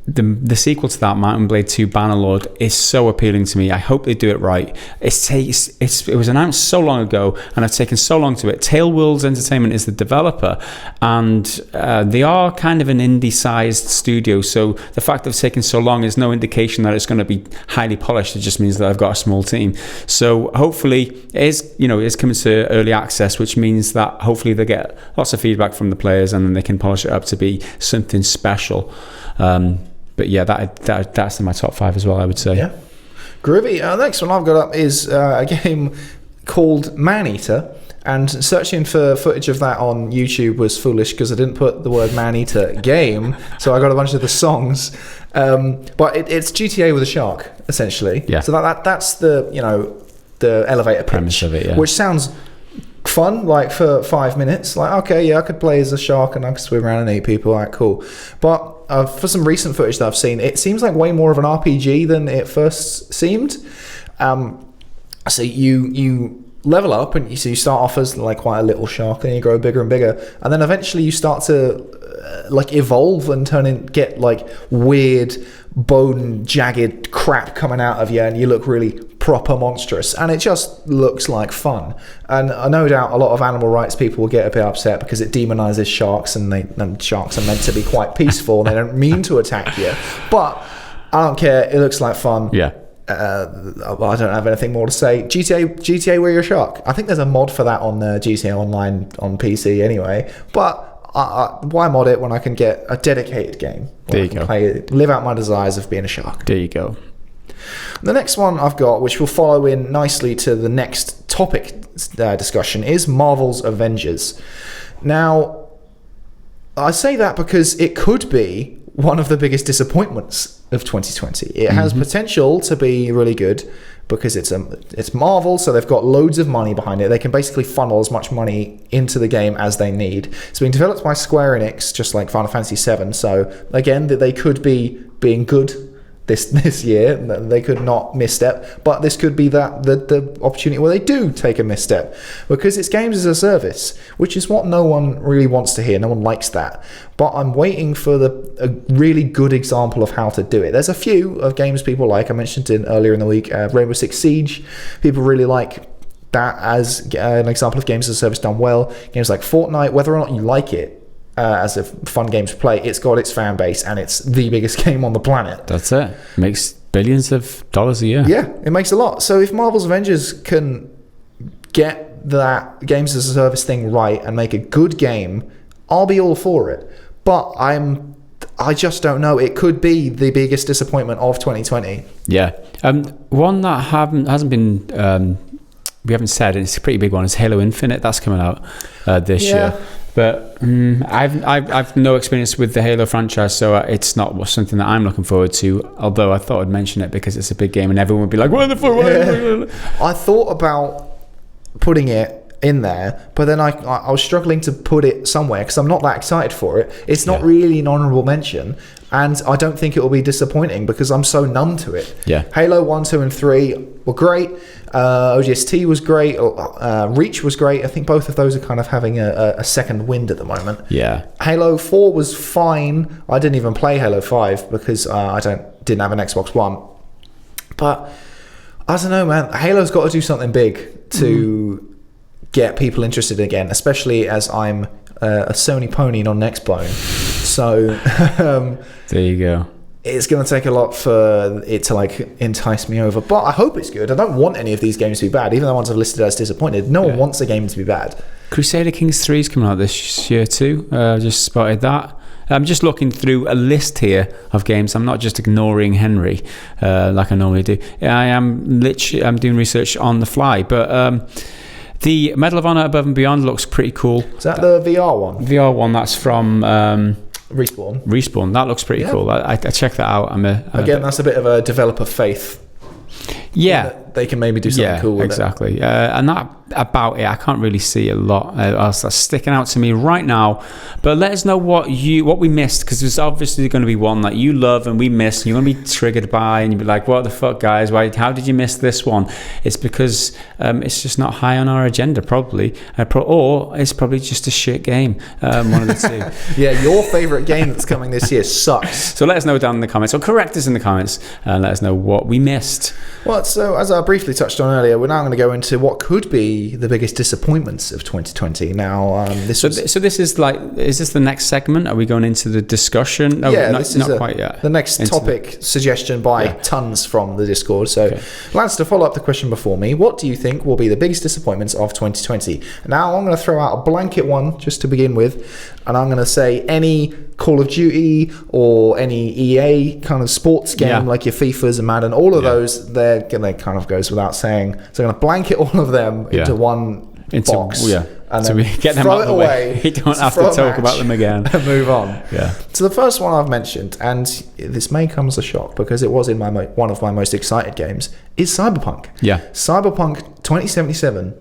[SPEAKER 2] the sequel to that, Mountain Blade 2 Bannerlord, is so appealing to me. I hope they do it right. It was announced so long ago and I've taken so long to it. Tailworlds Entertainment is the developer, and they are kind of an indie-sized studio, so the fact that it's taken so long is no indication that it's going to be highly polished. It just means that I've got a small team. So hopefully it is coming to early access, which means that hopefully they get lots of feedback from the players and then they can polish it up to be something special. But yeah, that's in my top 5 as well, I would say.
[SPEAKER 1] Yeah. Groovy. The next one I've got up is a game called Maneater. And searching for footage of that on YouTube was foolish because I didn't put the word Maneater game. So I got a bunch of the songs. But it's GTA with a shark, essentially.
[SPEAKER 2] Yeah.
[SPEAKER 1] So that's the elevator
[SPEAKER 2] premise of it, yeah.
[SPEAKER 1] Which sounds fun, like for 5 minutes. Like, okay, yeah, I could play as a shark and I could swim around and eat people. All right, cool. But for some recent footage that I've seen, it seems like way more of an RPG than it first seemed. So you level up and you start off as like quite a little shark, and you grow bigger and bigger, and then eventually you start to evolve and get like weird bone jagged crap coming out of you, and you look really proper monstrous, and it just looks like fun. And no doubt a lot of animal rights people will get a bit upset because it demonizes sharks, and sharks are meant to be quite peaceful and they don't mean to attack you. But I don't care, it looks like fun.
[SPEAKER 2] Yeah.
[SPEAKER 1] I don't have anything more to say. GTA where you're a shark. I think there's a mod for that on GTA Online on PC anyway, but why mod it when I can get a dedicated game where I can live out my desires of being a shark?
[SPEAKER 2] There you go.
[SPEAKER 1] The next one I've got, which will follow in nicely to the next topic discussion, is Marvel's Avengers. Now, I say that because it could be one of the biggest disappointments of 2020. It has potential to be really good because it's Marvel, so they've got loads of money behind it. They can basically funnel as much money into the game as they need. It's being developed by Square Enix, just like Final Fantasy VII. So again, they could be being good this year. They could not misstep, but this could be the opportunity where they do take a misstep, because it's games as a service, which is what no one really wants to hear. No one likes that, but I'm waiting for a really good example of how to do it. There's a few of games people like. I mentioned it earlier in the week, Rainbow Six Siege. People really like that as an example of games as a service done well. Games like Fortnite, whether or not you like it as a fun game to play, it's got its fan base and it's the biggest game on the planet.
[SPEAKER 2] That's it. Makes billions of dollars a year.
[SPEAKER 1] Yeah, it makes a lot. So if Marvel's Avengers can get that games as a service thing right and make a good game, I'll be all for it. But I just don't know. It could be the biggest disappointment of 2020. Yeah.
[SPEAKER 2] One that hasn't been we haven't said, and it's a pretty big one, is Halo Infinite. That's coming out this year. But I've no experience with the Halo franchise, so it's not something that I'm looking forward to. Although I thought I'd mention it because it's a big game, and everyone would be like, "What the fuck?"
[SPEAKER 1] I thought about putting it in there, but then I was struggling to put it somewhere because I'm not that excited for it. It's not really an honourable mention, and I don't think it will be disappointing because I'm so numb to it.
[SPEAKER 2] Yeah.
[SPEAKER 1] Halo 1, 2 and 3 were great. ODST was great. Reach was great. I think both of those are kind of having a second wind at the moment.
[SPEAKER 2] Yeah.
[SPEAKER 1] Halo 4 was fine. I didn't even play Halo 5 because I didn't have an Xbox One. But I don't know, man. Halo's got to do something big to get people interested again, especially as I'm a Sony pony, not an X-Bone. So
[SPEAKER 2] there you go.
[SPEAKER 1] It's going to take a lot for it to entice me over, but I hope it's good. I don't want any of these games to be bad, even the ones I've listed as disappointed. No one wants a game to be bad.
[SPEAKER 2] Crusader Kings 3 is coming out this year too. Just spotted that. I'm just looking through a list here of games. I'm not just ignoring Henry like I normally do. I'm doing research on the fly, but the Medal of Honor Above and Beyond looks pretty cool.
[SPEAKER 1] Is that the VR one?
[SPEAKER 2] VR one, that's from Respawn. That looks pretty cool. I checked that out.
[SPEAKER 1] That's a bit of a developer faith.
[SPEAKER 2] Yeah,
[SPEAKER 1] they can maybe do something cool with
[SPEAKER 2] exactly. And that about it. I can't really see a lot else that's sticking out to me right now. But let us know what we missed, because there's obviously going to be one that you love and we missed, and you're going to be triggered by, and you'll be like, "What the fuck, guys? How did you miss this one?" It's because it's just not high on our agenda, probably, or it's probably just a shit game. One of the two.
[SPEAKER 1] Yeah, your favorite game that's coming this year sucks.
[SPEAKER 2] So let us know down in the comments, or correct us in the comments, and let us know what we missed.
[SPEAKER 1] Well, so as I briefly touched on earlier, we're now going to go into what could be the biggest disappointments of 2020. Now, this
[SPEAKER 2] is this the next segment? Are we going into the discussion? No,
[SPEAKER 1] this is
[SPEAKER 2] not quite yet.
[SPEAKER 1] The next topic suggestion by tons from the Discord. So, Lance, to follow up the question before me, what do you think will be the biggest disappointments of 2020? Now, I'm going to throw out a blanket one just to begin with, and I'm going to say any Call of Duty or any EA kind of sports game like your FIFAs and Madden, all of those, they kind of goes without saying. So I'm going to blanket all of them into one box. And
[SPEAKER 2] so
[SPEAKER 1] then
[SPEAKER 2] we get them out of the way. You don't have to talk about them again.
[SPEAKER 1] And move on.
[SPEAKER 2] Yeah.
[SPEAKER 1] So the first one I've mentioned, and this may come as a shock because it was in one of my most excited games, is Cyberpunk.
[SPEAKER 2] Yeah.
[SPEAKER 1] Cyberpunk 2077,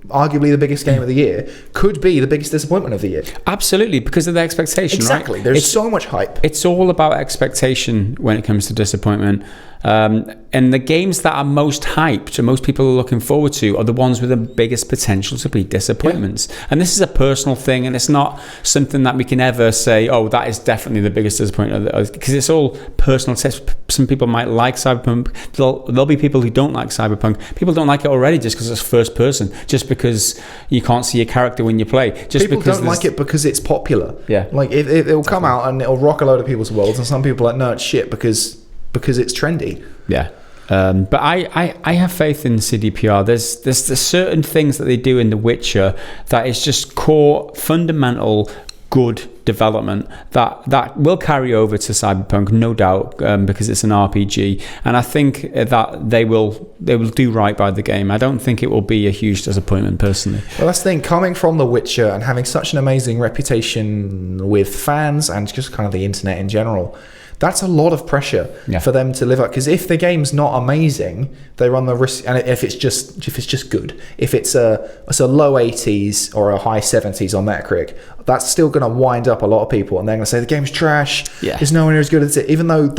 [SPEAKER 1] arguably the biggest game of the year, could be the biggest disappointment of the year.
[SPEAKER 2] Absolutely, because of the expectation,
[SPEAKER 1] exactly.
[SPEAKER 2] Right?
[SPEAKER 1] There's so much hype.
[SPEAKER 2] It's all about expectation when it comes to disappointment. And the games that are most hyped and most people are looking forward to are the ones with the biggest potential to be disappointments. Yeah. And this is a personal thing, and it's not something that we can ever say, oh, that is definitely the biggest disappointment, because it's all personal taste. Some people might like Cyberpunk. There'll be people who don't like Cyberpunk. People don't like it already just because it's first person, just because you can't see a character when you play. Just
[SPEAKER 1] people
[SPEAKER 2] because
[SPEAKER 1] don't like it because it's popular.
[SPEAKER 2] Yeah.
[SPEAKER 1] Like it'll come out and it'll rock a load of people's worlds, and some people are like, no, it's shit because it's trendy.
[SPEAKER 2] Yeah. But I have faith in CDPR. There's certain things that they do in The Witcher that is just core, fundamental, good development that will carry over to Cyberpunk, no doubt, because it's an RPG. And I think that they will do right by the game. I don't think it will be a huge disappointment, personally.
[SPEAKER 1] Well, that's the thing. Coming from The Witcher and having such an amazing reputation with fans and just kind of the internet in general, that's a lot of pressure for them to live up. Because if the game's not amazing, they run the risk. And if it's just good, if it's a low 80s or a high 70s on Metacritic, that's still going to wind up a lot of people, and they're going to say the game's trash. Yeah. It's nowhere near as good as it. Even though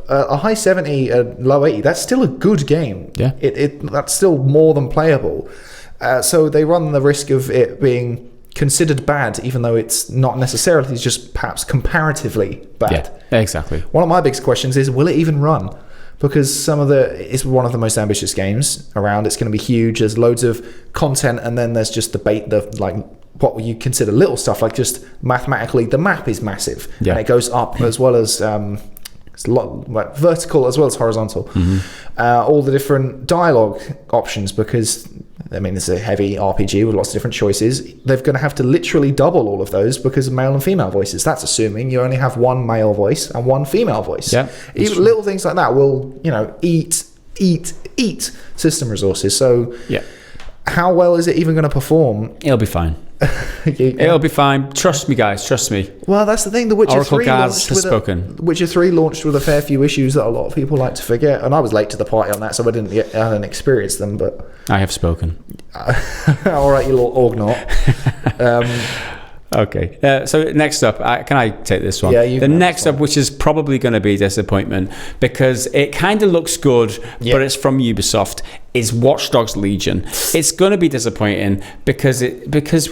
[SPEAKER 1] a high 70, a low 80, that's still a good game. Yeah. That's still more than playable. So they run the risk of it being considered bad, even though it's not necessarily, it's just perhaps comparatively bad.
[SPEAKER 2] Yeah, exactly.
[SPEAKER 1] One of my biggest questions is, will it even run? Because it's one of the most ambitious games around. It's going to be huge. There's loads of content, and then there's just what you consider little stuff, like just mathematically, the map is massive. Yeah. And it goes up as well as it's a lot like vertical as well as horizontal. Mm-hmm. All the different dialogue options, because it's a heavy RPG with lots of different choices. They're going to have to literally double all of those because of male and female voices. That's assuming you only have one male voice and one female voice. Yeah, even little things like that will, eat system resources. So how well is it even going to perform?
[SPEAKER 2] It'll be fine. It'll be fine. Trust me, guys. Trust me.
[SPEAKER 1] Well, that's the thing. The Witcher
[SPEAKER 2] Oracle
[SPEAKER 1] 3
[SPEAKER 2] Gaz has spoken.
[SPEAKER 1] Witcher 3 launched with a fair few issues that a lot of people like to forget, and I was late to the party on that, so I hadn't experienced them. But
[SPEAKER 2] I have spoken.
[SPEAKER 1] All right, you little Orgnaut.
[SPEAKER 2] Okay. So next up, can I take this one?
[SPEAKER 1] Yeah, you.
[SPEAKER 2] The next up, which is probably going to be a disappointment because it kind of looks good, but it's from Ubisoft, is Watch Dogs Legion. It's going to be disappointing because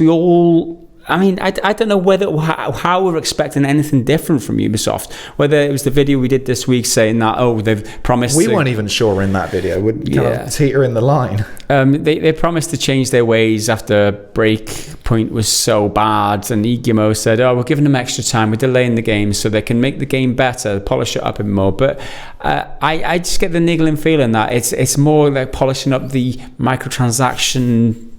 [SPEAKER 2] we all. I don't know how we're expecting anything different from Ubisoft. Whether it was the video we did this week saying that, they've promised.
[SPEAKER 1] We weren't even sure in that video. We're kind of teetering the line.
[SPEAKER 2] They promised to change their ways after Breakpoint was so bad, and Igimo said, we're giving them extra time, we're delaying the game so they can make the game better, polish it up a bit more. But I just get the niggling feeling that it's more like polishing up the microtransaction,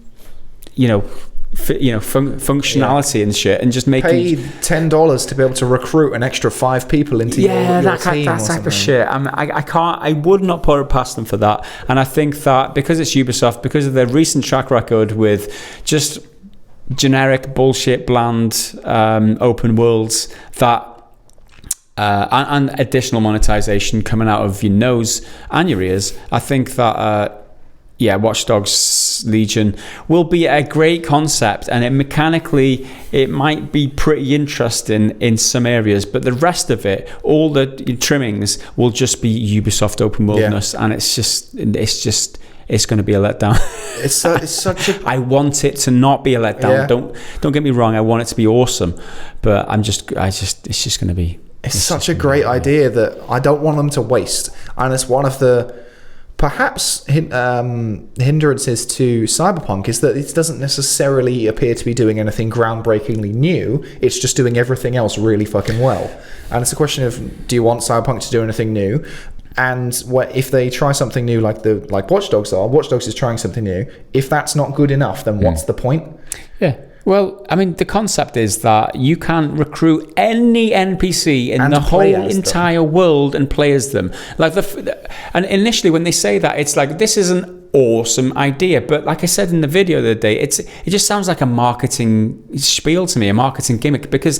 [SPEAKER 2] functionality and shit, and just making
[SPEAKER 1] pay $10 to be able to recruit an extra 5 people into your team.
[SPEAKER 2] That type of shit. I would not put it past them for that. And I think that because it's Ubisoft, because of their recent track record with just generic bullshit, bland open worlds, that and additional monetization coming out of your nose and your ears, I think that Watch Dogs Legion will be a great concept, and it might be pretty interesting in some areas, but the rest of it, all the trimmings, will just be Ubisoft open worldness, and it's going to be a letdown.
[SPEAKER 1] It's such a...
[SPEAKER 2] I want it to not be a letdown. Don't get me wrong. I want it to be awesome, but it's just going to be...
[SPEAKER 1] It's such a great idea that I don't want them to waste, and it's one of the perhaps hindrances to Cyberpunk is that it doesn't necessarily appear to be doing anything groundbreakingly new. It's just doing everything else really fucking well, and it's a question of, do you want Cyberpunk to do anything new? And if they try something new like Watch Dogs are, Watch Dogs is trying something new. If that's not good enough, then what's the point?
[SPEAKER 2] Yeah. Well, I mean, the concept is that you can recruit any NPC in the whole entire world and play as them. And initially, when they say that, it's like, this is an awesome idea. But like I said in the video the other day, it just sounds like a marketing spiel to me, a marketing gimmick. Because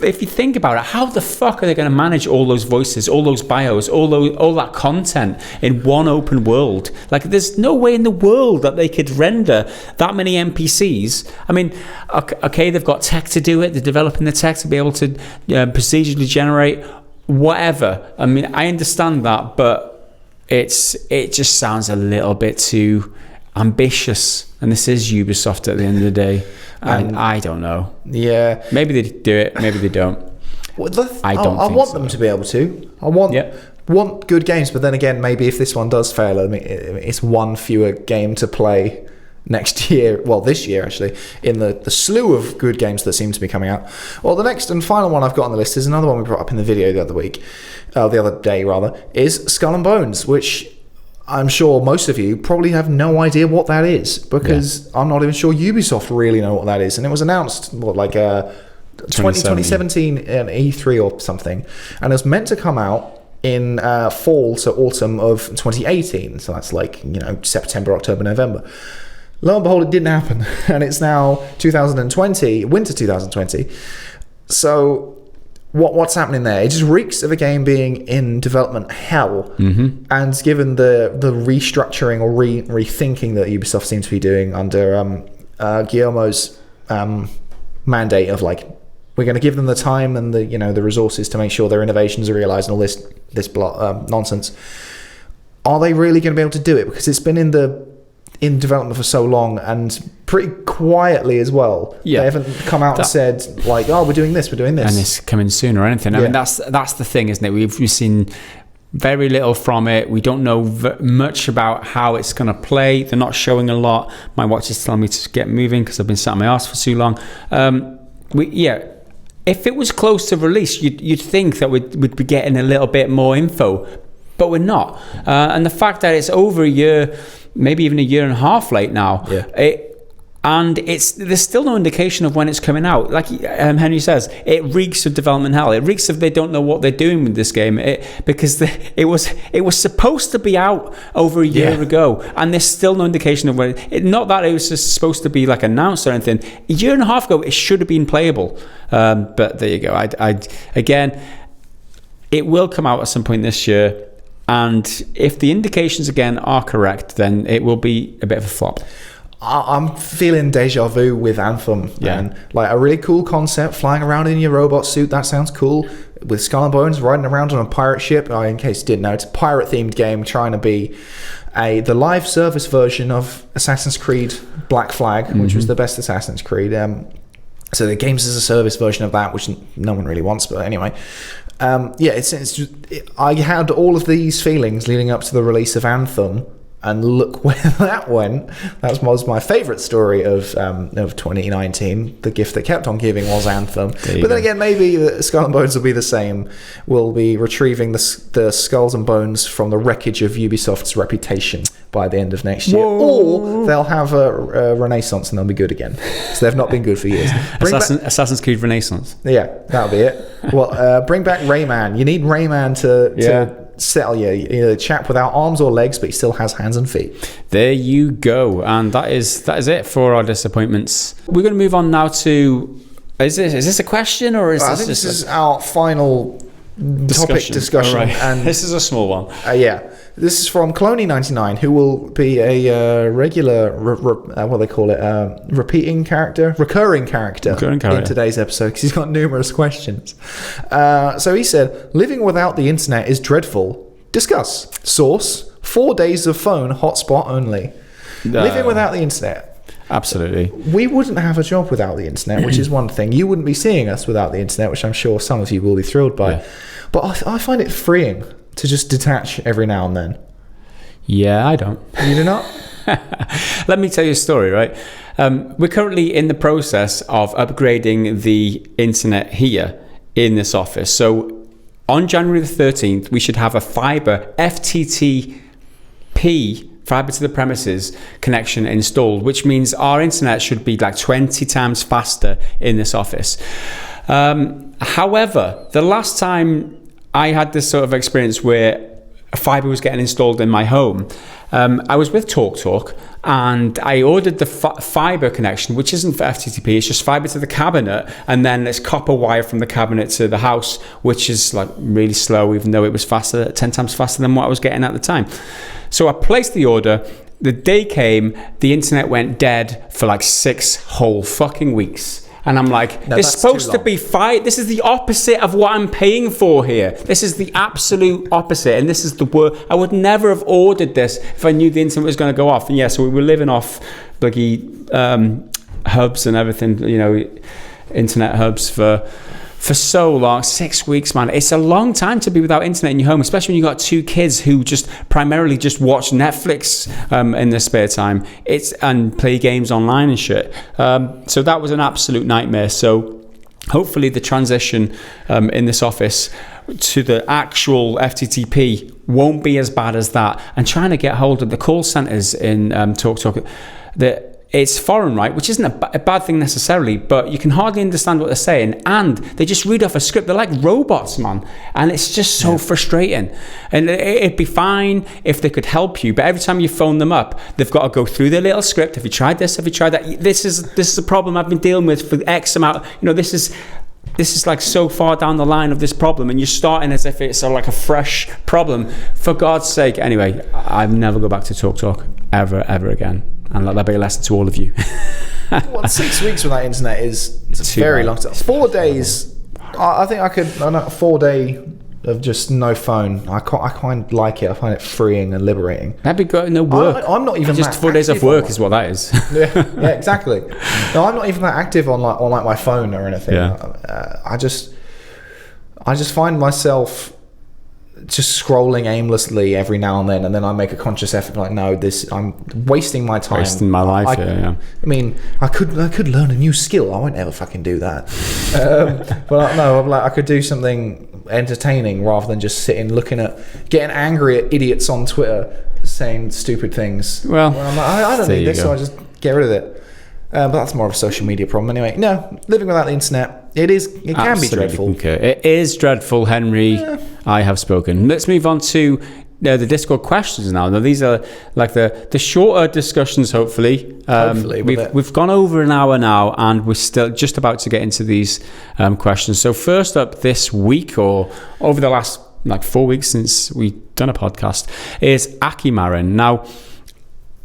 [SPEAKER 2] if you think about it, how the fuck are they going to manage all those voices, all those bios, all that content in one open world? Like, there's no way in the world that they could render that many NPCs. I mean, okay, they've got tech to do it. They're developing the tech to be able to procedurally generate whatever. I mean, I understand that, but it just sounds a little bit too ambitious, and this is Ubisoft at the end of the day. I don't know. Yeah, maybe they do it, maybe they don't.
[SPEAKER 1] I want them to be able to. I want good games, but then again, maybe if this one does fail, I mean, it's one fewer game to play next year, well, this year actually, in the slew of good games that seem to be coming out. Well, the next and final one I've got on the list is another one we brought up in the video the other day, is Skull and Bones, which I'm sure most of you probably have no idea what that is, because I'm not even sure Ubisoft really know what that is. And it was announced 2017 in E3 or something, and it was meant to come out in fall to autumn of 2018, so that's September, October, November. Lo and behold, it didn't happen, and it's now 2020, winter 2020. So what's happening there? It just reeks of a game being in development hell. Mm-hmm. And given the restructuring or rethinking that Ubisoft seems to be doing under Guillermo's mandate of we're going to give them the time and the resources to make sure their innovations are realized and all this nonsense. Are they really going to be able to do it? Because it's been in development for so long, and pretty quietly as well. Yeah. They haven't come out and said we're doing this, and
[SPEAKER 2] it's coming soon or anything. I mean, that's the thing, isn't it? We've seen very little from it. We don't know much about how it's going to play. They're not showing a lot. My watch is telling me to get moving because I've been sat on my arse for too long. If it was close to release, you'd think that we'd be getting a little bit more info, but we're not. And the fact that it's over a year, maybe even a year and a half late now, and there's still no indication of when it's coming out. Like Henry says, it reeks of development hell. It reeks of they don't know what they're doing with this game, because it was supposed to be out over a year ago, and there's still no indication of when. Not that it was just supposed to be announced or anything. A year and a half ago, it should have been playable. But there you go. Again, it will come out at some point this year. And if the indications again are correct, then it will be a bit of a flop.
[SPEAKER 1] I'm feeling deja vu with Anthem. And a really cool concept, flying around in your robot suit. That sounds cool. With Skull and Bones, riding around on a pirate ship. In case you didn't know, it's a pirate themed game trying to be the live service version of Assassin's Creed Black Flag, which was the best Assassin's Creed. So the games as a service version of that, which no one really wants, but anyway. I had all of these feelings leading up to the release of Anthem, And look where that went. That was my favourite story of 2019. The gift that kept on giving was Anthem. But then again, maybe the Skull and Bones will be the same. We'll be retrieving the skulls and bones from the wreckage of Ubisoft's reputation by the end of next year. Whoa. Or they'll have a renaissance and they'll be good again. So they've not been good for years.
[SPEAKER 2] Assassin's Creed Renaissance.
[SPEAKER 1] Yeah, that'll be it. Well, bring back Rayman. You need Rayman to settle you. You're a chap without arms or legs, but he still has hands and feet.
[SPEAKER 2] There you go. And that is it for our disappointments. We're going to move on now to... Is this a question, or is
[SPEAKER 1] I think this is our final topic discussion.
[SPEAKER 2] Right.
[SPEAKER 1] And
[SPEAKER 2] this is a small one.
[SPEAKER 1] This is from Cloney99, who will be a regular, what they call it, recurring character in today's episode, because he's got numerous questions. So he said, living without the internet is dreadful. Discuss. Source, 4 days of phone hotspot only. Living without the internet.
[SPEAKER 2] Absolutely.
[SPEAKER 1] We wouldn't have a job without the internet, which is one thing. You wouldn't be seeing us without the internet, which I'm sure some of you will be thrilled by. Yeah. But I find it freeing to just detach every now and then.
[SPEAKER 2] Yeah, I don't.
[SPEAKER 1] You do not?
[SPEAKER 2] Let me tell you a story, right? We're currently in the process of upgrading the internet here in this office. So on January the 13th, we should have a fiber FTTP, fiber to the premises connection installed, which means our internet should be like 20 times faster in this office. However, the last time I had this sort of experience where fiber was getting installed in my home, I was with TalkTalk and I ordered the fiber connection, which isn't for FTTP, it's just fiber to the cabinet, and then it's copper wire from the cabinet to the house, which is like really slow, even though it was 10 times faster than what I was getting at the time. So I placed the order. The day came, the internet went dead for like 6 whole fucking weeks. And I'm like, no, it's supposed to be fine. This is the opposite of what I'm paying for here. This is the absolute opposite. And this is the word. I would never have ordered this if I knew the internet was going to go off. And yeah, so we were living off bloody hubs and everything, internet hubs for so long. 6 weeks, man. It's a long time to be without internet in your home, especially when you've got 2 kids who just primarily just watch Netflix in their spare time and play games online and shit. So that was an absolute nightmare. So hopefully the transition in this office to the actual FTTP won't be as bad as that. And trying to get hold of the call centers in TalkTalk, it's foreign, right? Which isn't a bad thing necessarily, but you can hardly understand what they're saying. And they just read off a script. They're like robots, man. And it's just so frustrating. And it'd be fine if they could help you. But every time you phone them up, they've got to go through their little script. Have you tried this? Have you tried that? This is a problem I've been dealing with for X amount. This is like so far down the line of this problem, and you're starting as if it's like a fresh problem. For God's sake. Anyway, I'll never go back to TalkTalk ever again. And that'll be a lesson to all of you.
[SPEAKER 1] 6 weeks without internet is very long time. 4 days, I think I could. A 4 day of just no phone. I quite like it. I find it freeing and liberating.
[SPEAKER 2] That'd be good. No work.
[SPEAKER 1] I'm not even
[SPEAKER 2] just 4 days off work is what that is.
[SPEAKER 1] yeah, exactly. No, I'm not even that active on my phone or anything. Yeah. I just find myself just scrolling aimlessly every now and then I make a conscious effort like, no, I'm wasting my time,
[SPEAKER 2] wasting my life.
[SPEAKER 1] I mean, I could learn a new skill. I won't ever fucking do that. But no, I'm like, I could do something entertaining rather than just sitting getting angry at idiots on Twitter saying stupid things.
[SPEAKER 2] Well,
[SPEAKER 1] I'm like, I don't need this, so I just get rid of it. But that's more of a social media problem anyway. No, living without the internet, it can be dreadful.
[SPEAKER 2] Okay. It is dreadful, Henry. Yeah. I have spoken. Let's move on to the Discord questions now. Now, these are like the shorter discussions, hopefully. We've gone over an hour now, and we're still just about to get into these questions. So first up this week, or over the last 4 weeks since we've done a podcast, is Akimarin. Now,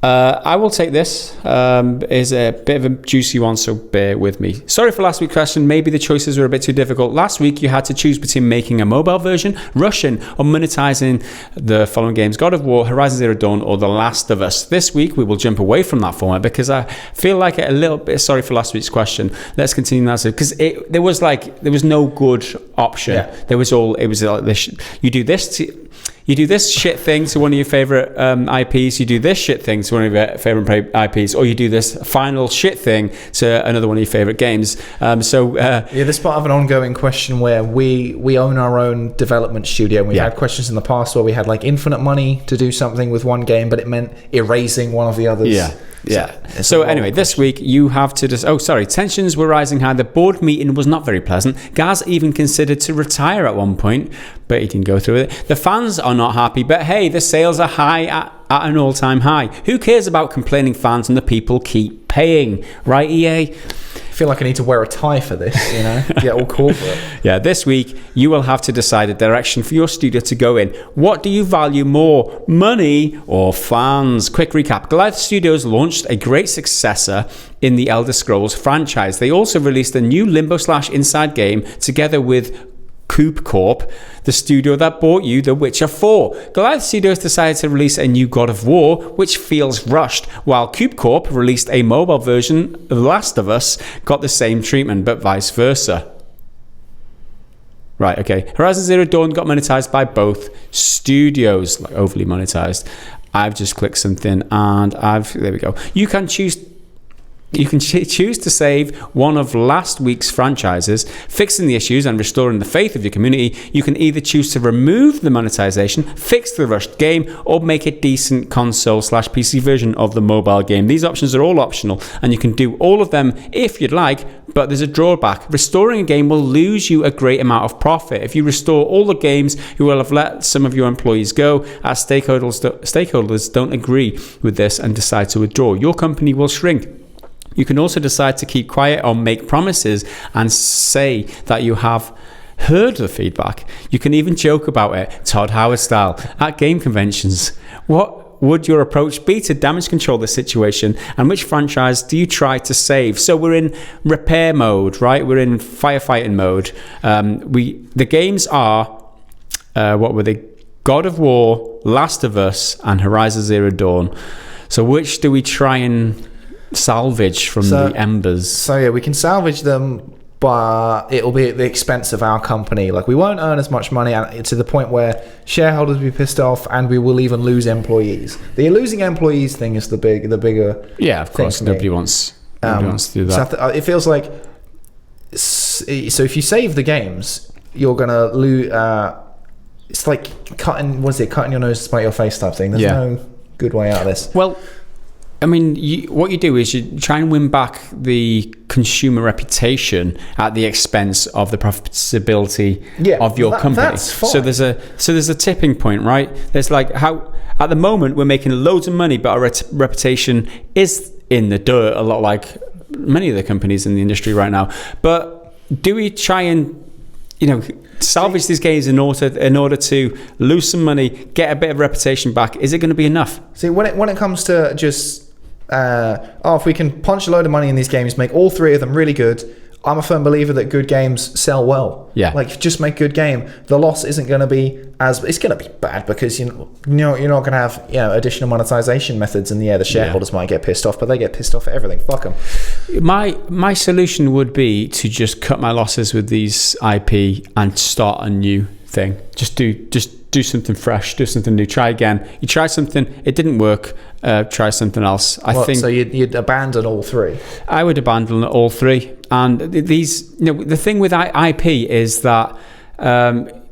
[SPEAKER 2] I will take this. Is a bit of a juicy one, so bear with me. Sorry for last week's question. Maybe the choices were a bit too difficult. Last week, you had to choose between making a mobile version, Russian, or monetizing the following games: God of War, Horizon Zero Dawn, or The Last of Us. This week, we will jump away from that format because I feel like a little bit sorry for last week's question. Let's continue that because there was no good option. Yeah. You do this. You do this shit thing to one of your favorite IPs. You do this shit thing to one of your favorite IPs, or you do this final shit thing to another one of your favorite games.
[SPEAKER 1] This part of an ongoing question where we own our own development studio, and we've had questions in the past where we had like infinite money to do something with one game, but it meant erasing one of the others. So anyway, this week you have to tensions were rising high. The board meeting was not very pleasant. Gaz even considered to retire at one point, but he didn't go through with it. The fans are not happy, but hey, the sales are high at an all-time high. Who cares about complaining fans, and the people keep paying, right, EA? I feel like I need to wear a tie for this, get all corporate.
[SPEAKER 2] This week you will have to decide a direction for your studio to go in. What do you value more, money or fans? Quick recap. Goliath Studios launched a great successor in the Elder Scrolls franchise. They also released a new Limbo/Inside game together with Coop Corp, the studio that bought you The Witcher 4. Goliath Studios decided to release a new God of War, which feels rushed, while Coop Corp released a mobile version of The Last of Us, got the same treatment, but vice versa. Right, okay. Horizon Zero Dawn got monetized by both studios, like overly monetized. I've just clicked something and there we go. You can choose to save one of last week's franchises, fixing the issues and restoring the faith of your community. You can either choose to remove the monetization, fix the rushed game, or make a decent console/PC version of the mobile game. These options are all optional, and you can do all of them if you'd like, but there's a drawback. Restoring a game will lose you a great amount of profit. If you restore all the games, you will have let some of your employees go, as stakeholders don't agree with this and decide to withdraw. Your company will shrink. You can also decide to keep quiet or make promises and say that you have heard the feedback. You can even joke about it, Todd Howard style, at game conventions. What would your approach be to damage control the situation, and which franchise do you try to save? So we're in repair mode, right? We're in firefighting mode. The games are, what were they? God of War, Last of Us, and Horizon Zero Dawn. So which do we try and salvage from the embers?
[SPEAKER 1] So we can salvage them, but it'll be at the expense of our company. Like, we won't earn as much money, to the point where shareholders will be pissed off, and we will even lose employees. The losing employees thing is the bigger.
[SPEAKER 2] Yeah, of course. Nobody wants to do that.
[SPEAKER 1] So it feels like, so if you save the games, you're gonna lose. It's like cutting your nose to spite your face type thing. There's no good way out of this.
[SPEAKER 2] Well, I mean, what you do is you try and win back the consumer reputation at the expense of the profitability of your company.
[SPEAKER 1] That's fine.
[SPEAKER 2] So there's a tipping point, right? There's like, how at the moment we're making loads of money, but our reputation is in the dirt, a lot like many of the companies in the industry right now. But do we try and salvage these games in order to lose some money, get a bit of reputation back? Is it going to be enough?
[SPEAKER 1] See, when it comes to just if we can punch a load of money in these games, make all three of them really good, I'm a firm believer that good games sell well.
[SPEAKER 2] Yeah.
[SPEAKER 1] Like, just make good game. The loss isn't going to be it's going to be bad, because you're not going to have additional monetization methods, and the shareholders might get pissed off, but they get pissed off at everything. Fuck them.
[SPEAKER 2] My solution would be to just cut my losses with these IP and start a new thing. Just do something fresh, do something new, try again. You try something, it didn't work, try something else. I think.
[SPEAKER 1] So you'd abandon all three? I
[SPEAKER 2] would abandon all three. And these, the thing with IP is that, at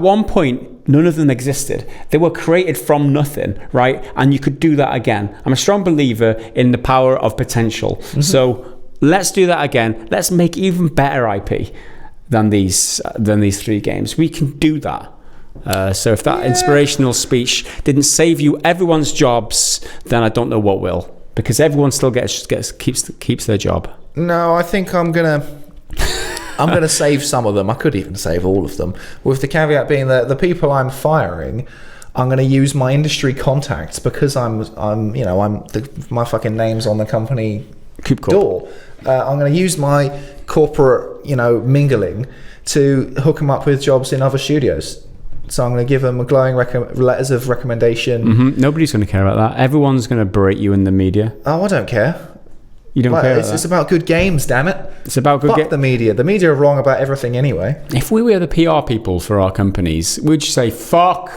[SPEAKER 2] one point, none of them existed. They were created from nothing, right? And you could do that again. I'm a strong believer in the power of potential. Mm-hmm. So let's do that again. Let's make even better IP than these three games. We can do that. So if that inspirational speech didn't save you everyone's jobs, then I don't know what will, because everyone still keeps their job.
[SPEAKER 1] No, I think I'm gonna save some of them. I could even save all of them, with the caveat being that the people I'm firing, I'm going to use my industry contacts, because my fucking name's on the company door. I'm going to use my corporate, mingling to hook them up with jobs in other studios. So I'm going to give them a glowing letters of recommendation.
[SPEAKER 2] Mm-hmm. Nobody's going to care about that. Everyone's going to berate you in the media.
[SPEAKER 1] Oh, I don't care.
[SPEAKER 2] You don't care about
[SPEAKER 1] It's about good games, damn it.
[SPEAKER 2] It's about good
[SPEAKER 1] Fuck the media. The media are wrong about everything anyway.
[SPEAKER 2] If we were the PR people for our companies, we'd just say, fuck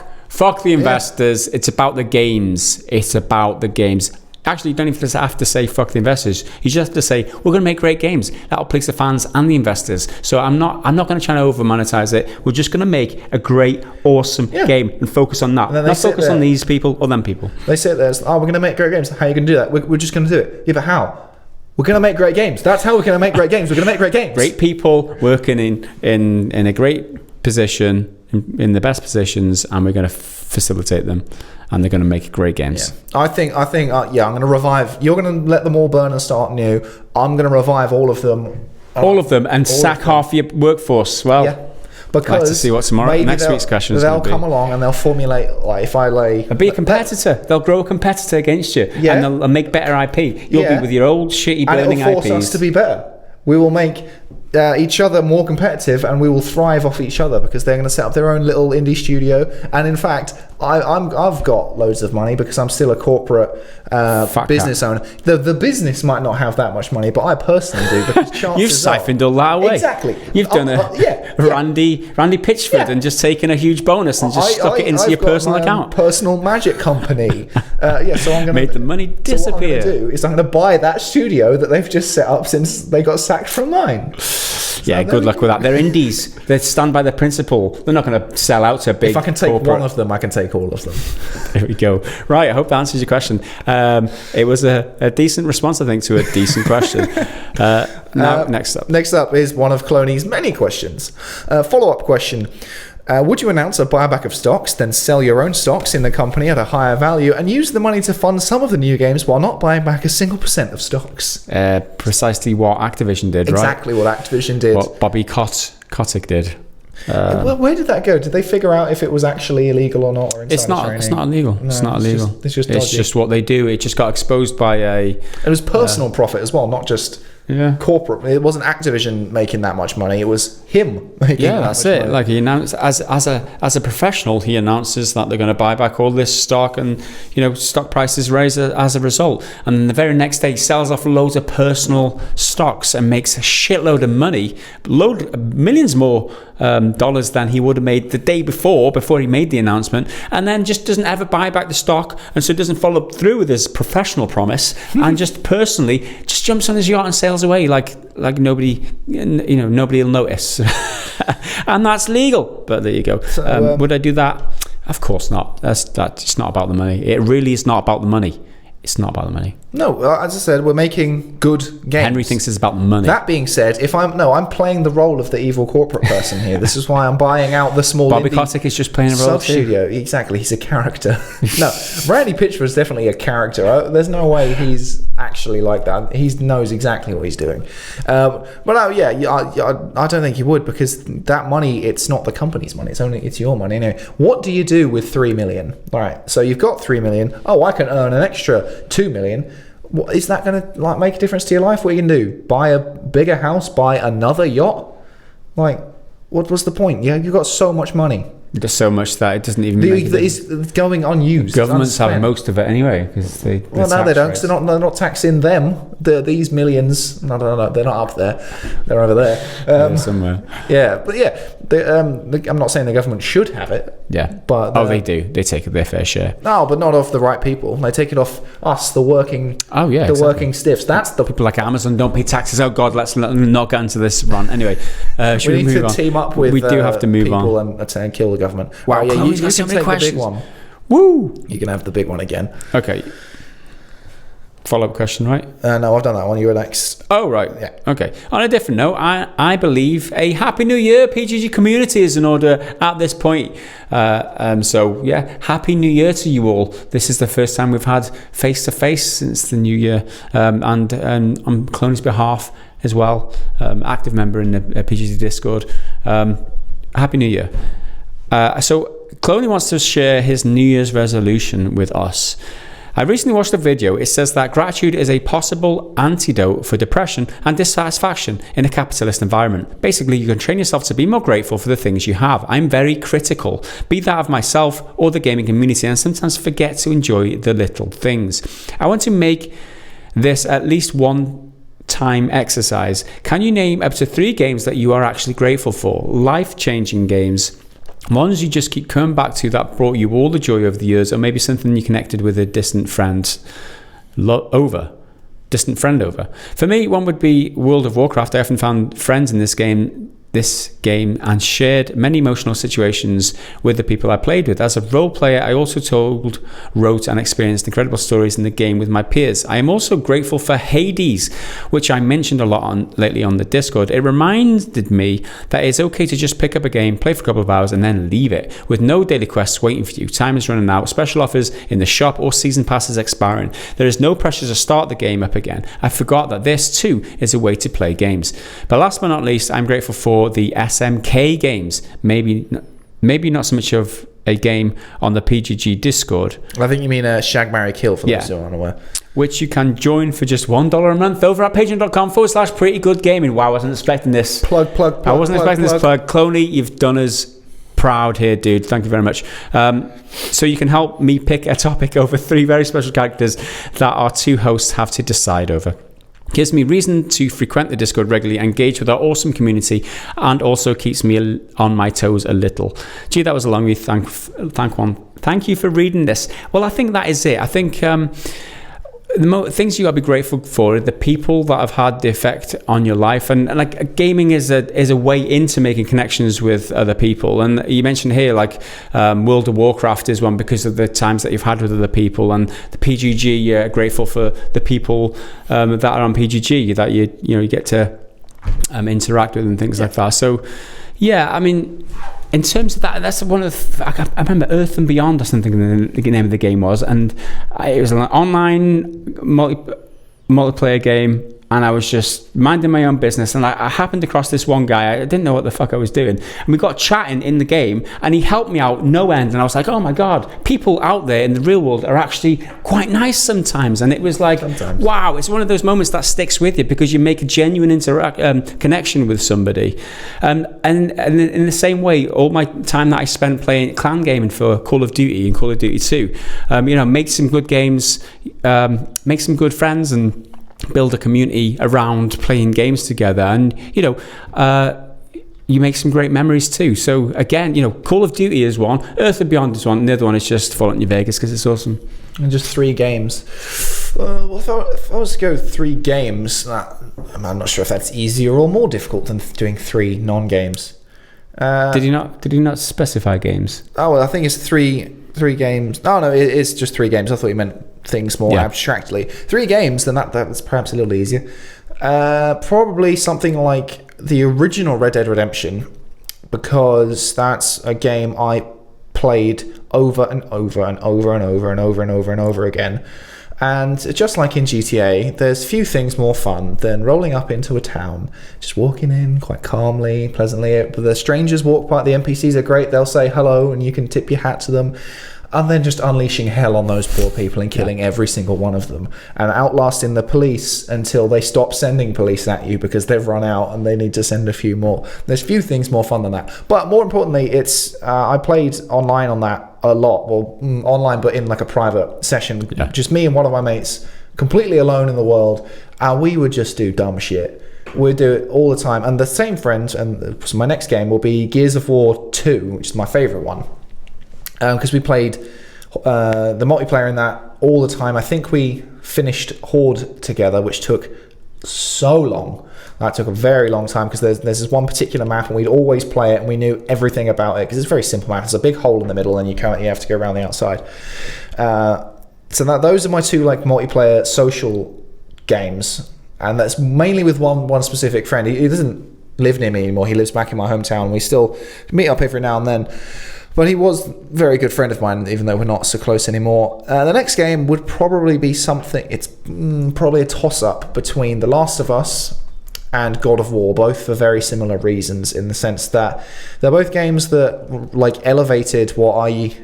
[SPEAKER 2] the investors. It's about the games. It's about the games. Actually, you don't even have to say fuck the investors. You just have to say, we're going to make great games. That'll please the fans and the investors. So I'm not going to try to over monetize it. We're just going to make a great, awesome game and focus on that. Not focus on these people or them people.
[SPEAKER 1] They sit there, we're going to make great games. How are you going to do that? We're just going to do it. Yeah, but how? We're going to make great games. That's how we're going to make great games. We're going to make great games.
[SPEAKER 2] Great people working in a great position, in the best positions, and we're going to facilitate them, and they're going to make great games.
[SPEAKER 1] Yeah. I think. I'm going to revive. You're going to let them all burn and start new. I'm going to revive all of them.
[SPEAKER 2] And sack half your workforce. Well. Yeah.
[SPEAKER 1] Because
[SPEAKER 2] I'd like to see what tomorrow next week's question is going to be.
[SPEAKER 1] They'll come along and they'll formulate, like, if I lay...
[SPEAKER 2] And be a competitor. They'll grow a competitor against you. Yeah. And they'll make better IP. You'll be with your old shitty burning IPs.
[SPEAKER 1] And it'll force us to be better. We will make each other more competitive, and we will thrive off each other, because they're going to set up their own little indie studio. And in fact, I've got loads of money because I'm still a corporate business owner. The business might not have that much money, but I personally do, because chances
[SPEAKER 2] You've siphoned all that away.
[SPEAKER 1] Exactly.
[SPEAKER 2] You've done Randy Pitchford and just taken a huge bonus and just stuck it into your personal account.
[SPEAKER 1] Personal magic company. So I'm going to
[SPEAKER 2] made the money disappear.
[SPEAKER 1] So what I'm going to do is I'm going to buy that studio that they've just set up since they got sacked from mine.
[SPEAKER 2] Yeah, good luck with that. They're indies. They stand by their principle. They're not going to sell out to a big.
[SPEAKER 1] If I can take one of them, I can take all of them.
[SPEAKER 2] There we go. Right, I hope that answers your question. It was a decent response, I think, to a decent question. Next up.
[SPEAKER 1] Next up is one of Cloney's many questions. Follow-up question. Would you announce a buyback of stocks, then sell your own stocks in the company at a higher value and use the money to fund some of the new games while not buying back a single % of stocks?
[SPEAKER 2] Precisely what Activision did,
[SPEAKER 1] exactly what Activision did.
[SPEAKER 2] What Bobby Kotick did.
[SPEAKER 1] Where did that go? Did they figure out if it was actually illegal or not? Or
[SPEAKER 2] it's not illegal. No, it's not illegal.
[SPEAKER 1] It's
[SPEAKER 2] just what they do. It just got exposed by a...
[SPEAKER 1] It was personal profit as well, not just... corporate. It wasn't Activision making that much money. It was him making that
[SPEAKER 2] that's
[SPEAKER 1] much
[SPEAKER 2] it.
[SPEAKER 1] money.
[SPEAKER 2] Like, he announced as a professional, he announces that they're going to buy back all this stock, and stock prices rise as a result. And then the very next day, he sells off loads of personal stocks and makes a shitload of money, millions more dollars than he would have made the day before he made the announcement, and then just doesn't ever buy back the stock, and so doesn't follow through with his professional promise, and just personally just jumps on his yacht and sails away like nobody will notice. And that's legal. But there you go. So, would I do that? Of course not. That's it's not about the money. It really is not about the money. It's not about the money.
[SPEAKER 1] No, as I said, we're making good games.
[SPEAKER 2] Henry thinks it's about money.
[SPEAKER 1] That being said, I'm playing the role of the evil corporate person here. This is why I'm buying out the small
[SPEAKER 2] Bobby Kotick is just playing a role
[SPEAKER 1] studio. Exactly, he's a character. No, Randy Pitchford is definitely a character. There's no way he's actually like that. He knows exactly what he's doing. I don't think he would, because that money, it's not the company's money. It's your money. Anyway, what do you do with $3 million? All right, so you've got $3 million. Oh, I can earn an extra $2 million. What, is that going to make a difference to your life? What are you going to do? Buy a bigger house? Buy another yacht? What was the point? You've got so much money.
[SPEAKER 2] There's so much that it doesn't even make
[SPEAKER 1] it's going unused.
[SPEAKER 2] Governments have most of it anyway, because they
[SPEAKER 1] no, they don't. Cause they're not taxing them. These millions. No, they're not up there. They're over there
[SPEAKER 2] somewhere.
[SPEAKER 1] Yeah, but I'm not saying the government should have it.
[SPEAKER 2] Yeah,
[SPEAKER 1] but
[SPEAKER 2] they do. They take their fair share.
[SPEAKER 1] No, but not off the right people. They take it off us, the working. Working stiffs. That's the
[SPEAKER 2] people like Amazon don't pay taxes. Oh God, let's not get into this run. Anyway,
[SPEAKER 1] we need to team up with.
[SPEAKER 2] We do have to move
[SPEAKER 1] people
[SPEAKER 2] on
[SPEAKER 1] and kill the government.
[SPEAKER 2] Wow,
[SPEAKER 1] you
[SPEAKER 2] got so
[SPEAKER 1] can
[SPEAKER 2] many
[SPEAKER 1] take
[SPEAKER 2] questions.
[SPEAKER 1] The big one.
[SPEAKER 2] Woo!
[SPEAKER 1] You can have the big one again.
[SPEAKER 2] Okay. Follow-up question, right?
[SPEAKER 1] No, I've done that one. You're next.
[SPEAKER 2] Oh, right.
[SPEAKER 1] Yeah.
[SPEAKER 2] Okay. On a different note, I believe a Happy New Year PGG community is in order at this point. So, Happy New Year to you all. This is the first time we've had face-to-face since the New Year. And on Cloney's behalf as well, active member in the PGG Discord. Happy New Year. So Cloney wants to share his New Year's resolution with us. I recently watched a video. It says that gratitude is a possible antidote for depression and dissatisfaction in a capitalist environment. Basically, you can train yourself to be more grateful for the things you have. I'm very critical, be that of myself or the gaming community, and sometimes forget to enjoy the little things. I want to make this at least one time exercise. Can you name up to 3 games that you are actually grateful for? Life-changing games. Ones you just keep coming back to that brought you all the joy over the years, or maybe something you connected with a distant friend over. For me, one would be World of Warcraft. I often found friends in this game and shared many emotional situations with the people I played with. As a role player, I also wrote and experienced incredible stories in the game with my peers. I am also grateful for Hades, which I mentioned a lot lately on the Discord. It reminded me that it's okay to just pick up a game, play for a couple of hours, and then leave it, with no daily quests waiting for you. Time is running out, special offers in the shop, or season passes expiring. There is no pressure to start the game up again. I forgot that this too is a way to play games. But last but not least, I'm grateful for the SMK games. Maybe not so much of a game on the PGG Discord.
[SPEAKER 1] I think you mean Shag, Marry, Kill, for those who are unaware.
[SPEAKER 2] Which you can join for just $1 a month over at patreon.com/pretty good gaming. Wow, I wasn't expecting this.
[SPEAKER 1] Plug.
[SPEAKER 2] I wasn't expecting this plug. Cloney, you've done us proud here, dude. Thank you very much. So you can help me pick a topic over 3 very special characters that our 2 hosts have to decide over. Gives me reason to frequent the Discord regularly, engage with our awesome community, and also keeps me on my toes a little. Gee, that was a long read. Thank you for reading this. Well, I think that is it. I think the things you got to be grateful for are the people that have had the effect on your life, and like gaming is a way into making connections with other people. And you mentioned here World of Warcraft is one because of the times that you've had with other people, and the PGG, you're grateful for the people that are on PGG that you get to interact with and things like that. So yeah, I mean, in terms of that, that's one of the... I remember Earth and Beyond or something the name of the game was, and it was an online multiplayer game, and I was just minding my own business, and I happened across this one guy. I didn't know what the fuck I was doing, and we got chatting in the game, and he helped me out no end, and I was like, oh my god, people out there in the real world are actually quite nice sometimes. And it was like, wow, it's one of those moments that sticks with you because you make a genuine connection with somebody. And in the same way, all my time that I spent playing clan gaming for Call of Duty and Call of Duty 2, make some good games, make some good friends, and build a community around playing games together, and you make some great memories too. So again, Call of Duty is one, Earth and Beyond is one, and the other one is just Fallout New Vegas because it's awesome.
[SPEAKER 1] And just 3 games. Well, if I was to go 3 games, I'm not sure if that's easier or more difficult than doing 3 non-games.
[SPEAKER 2] Did you not specify games?
[SPEAKER 1] Oh well, I think it's 3 games. Oh no, it's just 3 games. I thought you meant things more abstractly. 3 games, then that's perhaps a little easier. Probably something like the original Red Dead Redemption, because that's a game I played over and over and over and over and over and over and over again. And just like in GTA, there's few things more fun than rolling up into a town, just walking in quite calmly, pleasantly. The strangers walk by, the NPCs are great, they'll say hello and you can tip your hat to them. And then just unleashing hell on those poor people and killing every single one of them, and outlasting the police until they stop sending police at you because they've run out and they need to send a few more. There's few things more fun than that. But more importantly, it's I played online on that a lot. Well, online, but in like a private session, just me and one of my mates, completely alone in the world, and we would just do dumb shit. We'd do it all the time. And the same friends, and so my next game will be Gears of War 2, which is my favourite one. Because we played the multiplayer in that all the time. I think we finished Horde together, which took so long. That took a very long time because there's this one particular map and we'd always play it and we knew everything about it because it's a very simple map. There's a big hole in the middle and you have to go around the outside. So those are my 2 like multiplayer social games, and that's mainly with one specific friend. He doesn't live near me anymore. He lives back in my hometown. We still meet up every now and then. But he was a very good friend of mine, even though we're not so close anymore. The next game would probably be something... It's probably a toss-up between The Last of Us and God of War, both for very similar reasons, in the sense that they're both games that like elevated what I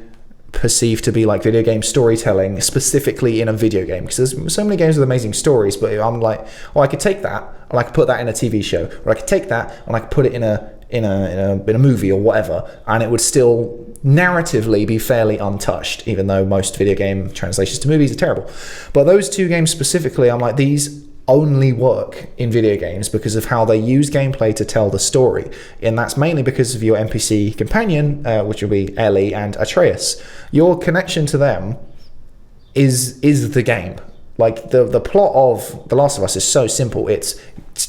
[SPEAKER 1] perceive to be like video game storytelling, specifically in a video game. Because there's so many games with amazing stories, but I'm like, I could take that, and I could put that in a TV show, or I could take that, and I could put it in a movie or whatever, and it would still narratively be fairly untouched, even though most video game translations to movies are terrible. But those 2 games specifically, I'm like, these only work in video games because of how they use gameplay to tell the story. And that's mainly because of your NPC companion, which will be Ellie and Atreus. Your connection to them is the game. Like, the plot of The Last of Us is so simple. It's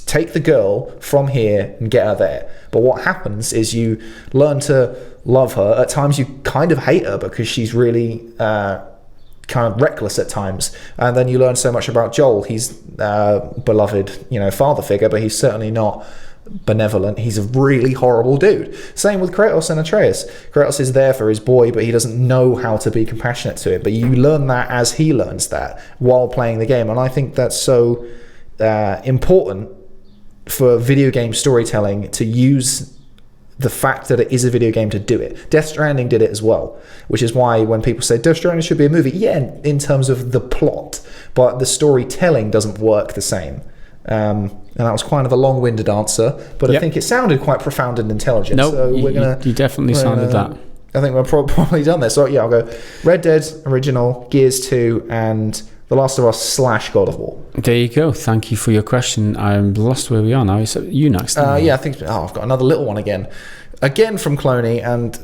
[SPEAKER 1] take the girl from here and get her there. But what happens is you learn to love her. At times you kind of hate her because she's really kind of reckless at times. And then you learn so much about Joel. He's beloved, father figure, but he's certainly not benevolent. He's a really horrible dude. Same with Kratos and Atreus. Kratos is there for his boy, but he doesn't know how to be compassionate to him. But you learn that as he learns that while playing the game. And I think that's so important for video game storytelling, to use the fact that it is a video game to do it. Death Stranding did it as well, which is why when people say Death Stranding should be a movie, in terms of the plot, but the storytelling doesn't work the same. And that was kind of a long-winded answer, but I think it sounded quite profound and intelligent.
[SPEAKER 2] No,
[SPEAKER 1] so
[SPEAKER 2] you definitely sounded that.
[SPEAKER 1] I think we're probably done there. So I'll go Red Dead original, Gears 2, and The Last of Us / God of War.
[SPEAKER 2] There you go. Thank you for your question. I'm lost where we are now. So you next.
[SPEAKER 1] I think I've got another little one again from Cloney, and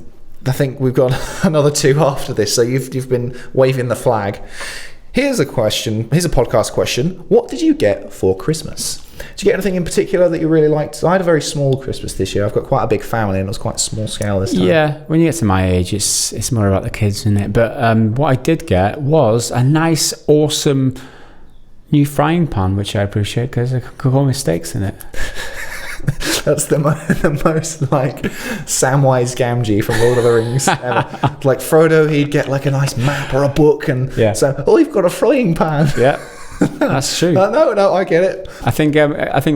[SPEAKER 1] I think we've got another two after this. So you've been waving the flag. Here's a question. Here's a podcast question. What did you get for Christmas? Did you get anything in particular that you really liked? I had a very small Christmas this year. I've got quite a big family, and it was quite small scale this time.
[SPEAKER 2] Yeah, when you get to my age, it's more about the kids, isn't it? But what I did get was a nice, awesome new frying pan, which I appreciate because there could go mistakes in it.
[SPEAKER 1] That's the most like Samwise Gamgee from Lord of the Rings ever. Like Frodo, he'd get like a nice map or a book, and so you've got a frying pan.
[SPEAKER 2] Yeah, that's true.
[SPEAKER 1] No, I get it.
[SPEAKER 2] I think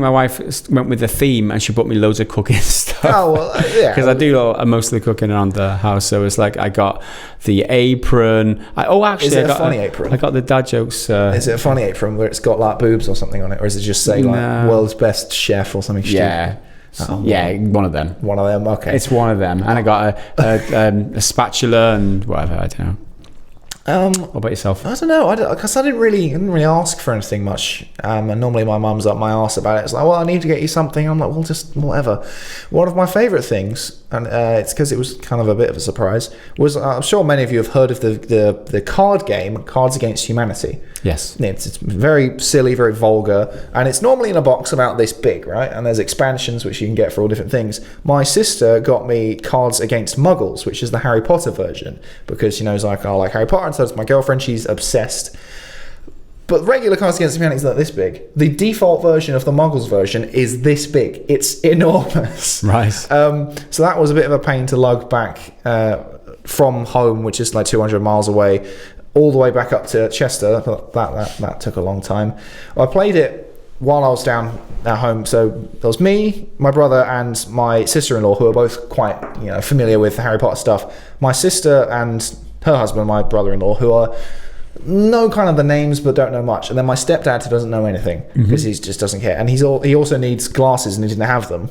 [SPEAKER 2] my wife went with the theme, and she bought me loads of cooking stuff.
[SPEAKER 1] Oh well, yeah.
[SPEAKER 2] Because I do most of the cooking around the house, so it's like I got the apron. Is it a funny apron? I got the dad jokes.
[SPEAKER 1] Is it a funny apron where it's got like boobs or something on it, or is it just say like world's best chef or something stupid?
[SPEAKER 2] Yeah. One of them.
[SPEAKER 1] One of them, okay.
[SPEAKER 2] It's one of them. And I got a spatula and whatever, I don't know. What about yourself?
[SPEAKER 1] I don't know, because I didn't really ask for anything much. And normally my mum's up my arse about it. It's like, well, I need to get you something. I'm like, well, just whatever. One of my favourite things, and it's because it was kind of a bit of a surprise, was I'm sure many of you have heard of the card game, Cards Against Humanity.
[SPEAKER 2] Yes.
[SPEAKER 1] It's very silly, very vulgar, and it's normally in a box about this big, right? And there's expansions which you can get for all different things. My sister got me Cards Against Muggles, which is the Harry Potter version, because she knows I like Harry Potter, and so does my girlfriend. She's obsessed. But regular Cards Against Humanity is not this big. The default version of the Muggles version is this big. It's enormous.
[SPEAKER 2] Right.
[SPEAKER 1] So that was a bit of a pain to lug back from home, which is like 200 miles away, all the way back up to Chester. That took a long time. I played it while I was down at home. So there was me, my brother, and my sister-in-law, who are both quite familiar with Harry Potter stuff. My sister and her husband, my brother-in-law, who are know kind of the names but don't know much. And then my stepdad, who doesn't know anything because he just doesn't care, and he also needs glasses and he didn't have them.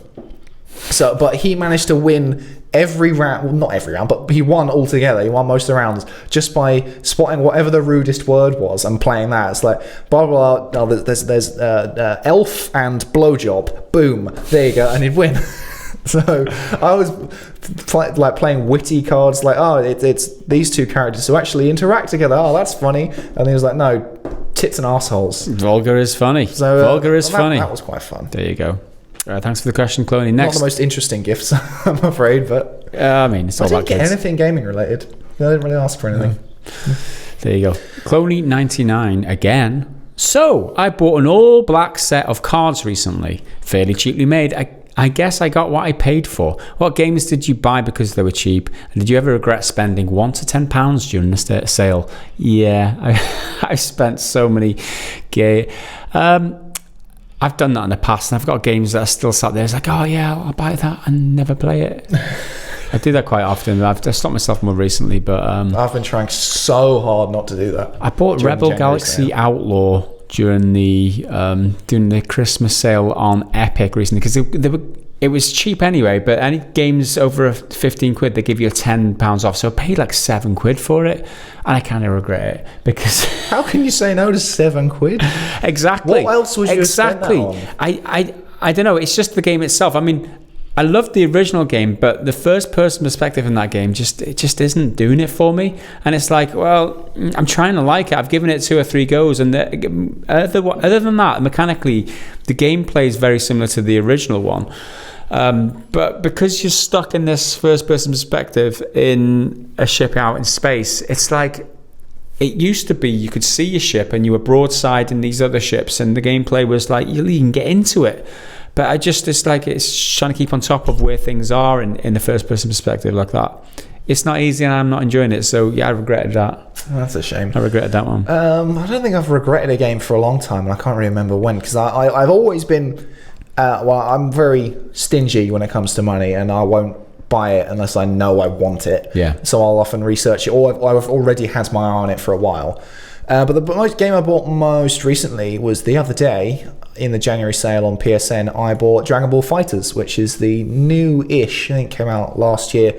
[SPEAKER 1] So, but he managed to win every round. Well, not every round, but he won altogether. He won most of the rounds just by spotting whatever the rudest word was and playing that. It's like blah blah blah. No, there's elf and blowjob. Boom, there you go, and he'd win. So I was playing witty cards, like, it's these two characters who actually interact together. Oh, that's funny. And he was like, no, tits and assholes.
[SPEAKER 2] Vulgar is funny.
[SPEAKER 1] So
[SPEAKER 2] vulgar is funny.
[SPEAKER 1] That was quite fun.
[SPEAKER 2] There you go. Thanks for the question, Cloney. Next,
[SPEAKER 1] not the most interesting gifts, I'm afraid, but
[SPEAKER 2] I mean, it's all about kids.
[SPEAKER 1] I didn't get anything gaming related. I didn't really ask for anything.
[SPEAKER 2] No. There you go. Cloney99 again. So I bought an all black set of cards recently, fairly cheaply made. I guess I got what I paid for. What games did you buy because they were cheap? And did you ever regret spending £1 to £10 during the sale? Yeah, I spent so many games. I've done that in the past, and I've got games that are still sat there. It's like, oh yeah, I'll buy that and never play it. I do that quite often. I've stopped myself more recently, but
[SPEAKER 1] I've been trying so hard not to do that.
[SPEAKER 2] I bought Rebel Galaxy Outlaw during the Christmas sale on Epic recently, because they were it was cheap anyway, but any games over 15 quid, they give you £10 off. So I paid like £7 for it, and I kind of regret it because
[SPEAKER 1] how can you say no to £7?
[SPEAKER 2] Exactly.
[SPEAKER 1] What else would you have spent that on?
[SPEAKER 2] I don't know. It's just the game itself. I mean, I loved the original game, but the first-person perspective in that game just isn't doing it for me. And it's like, well, I'm trying to like it. I've given it 2 or 3 goes, and other than that, mechanically, the gameplay is very similar to the original one. But because you're stuck in this first-person perspective in a ship out in space, it's like it used to be you could see your ship and you were broadside in these other ships, and the gameplay was like you can get into it. But it's trying to keep on top of where things are in the first-person perspective like that. It's not easy, and I'm not enjoying it. So yeah, I regretted that.
[SPEAKER 1] That's a shame.
[SPEAKER 2] I regretted that one.
[SPEAKER 1] I don't think I've regretted a game for a long time, and I can't really remember when, because I've always been. I'm very stingy when it comes to money, and I won't buy it unless I know I want it.
[SPEAKER 2] Yeah.
[SPEAKER 1] So I'll often research it, or I've already had my eye on it for a while. But the game I bought most recently was the other day in the January sale on PSN. I bought Dragon Ball FighterZ, which is the new-ish, I think came out last year,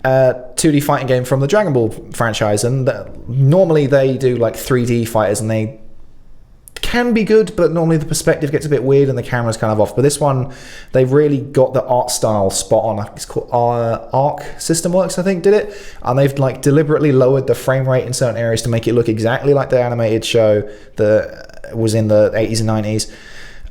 [SPEAKER 1] 2D fighting game from the Dragon Ball franchise. And normally they do like 3D fighters, and they can be good, but normally the perspective gets a bit weird and the camera's kind of off. But this one, they've really got the art style spot on. It's called Arc System Works, I think, did it, and they've like deliberately lowered the frame rate in certain areas to make it look exactly like the animated show that was in the 80s and 90s,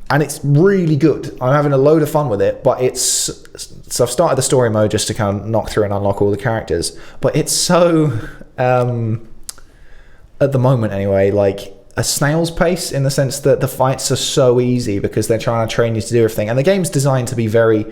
[SPEAKER 1] and it's really good. I'm having a load of fun with it, but so I've started the story mode just to kind of knock through and unlock all the characters, but it's so at the moment anyway, like a snail's pace, in the sense that the fights are so easy because they're trying to train you to do everything, and the game's designed to be very,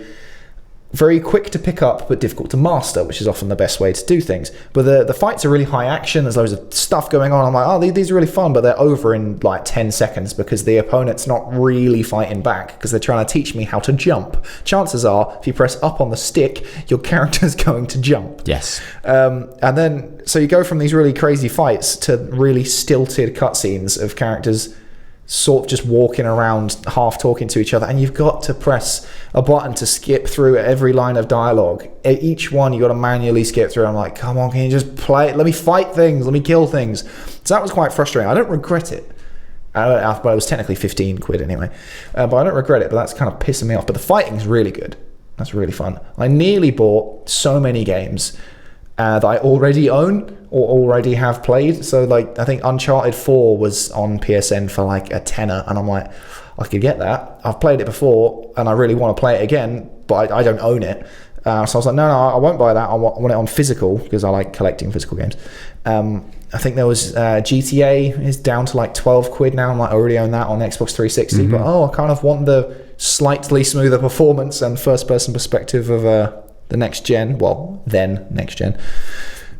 [SPEAKER 1] very quick to pick up but difficult to master, which is often the best way to do things. But the fights are really high action. There's loads of stuff going on. I'm like, oh, these are really fun, but they're over in like 10 seconds because the opponent's not really fighting back because they're trying to teach me how to jump. Chances are, if you press up on the stick, your character's going to jump.
[SPEAKER 2] Yes.
[SPEAKER 1] And then, so you go from these really crazy fights to really stilted cutscenes of characters sort of just walking around half talking to each other, and you've got to press a button to skip through every line of dialogue. Each one you got to manually skip through. I'm like, come on, can you just play it? Let me fight things, let me kill things. So that was quite frustrating. I don't regret it, but it was technically £15 anyway, but I don't regret it. But that's kind of pissing me off. But the fighting's really good. That's really fun. I nearly bought so many games that I already own or already have played. So like, I think Uncharted 4 was on PSN for like a tenner, and I'm like, I could get that. I've played it before and I really want to play it again, but I don't own it. So I was like, no, I won't buy that. I want it on physical because I like collecting physical games. I think there was GTA is down to like £12 now. I'm like, I already own that on Xbox 360, but I kind of want the slightly smoother performance and first person perspective of the next gen, next gen.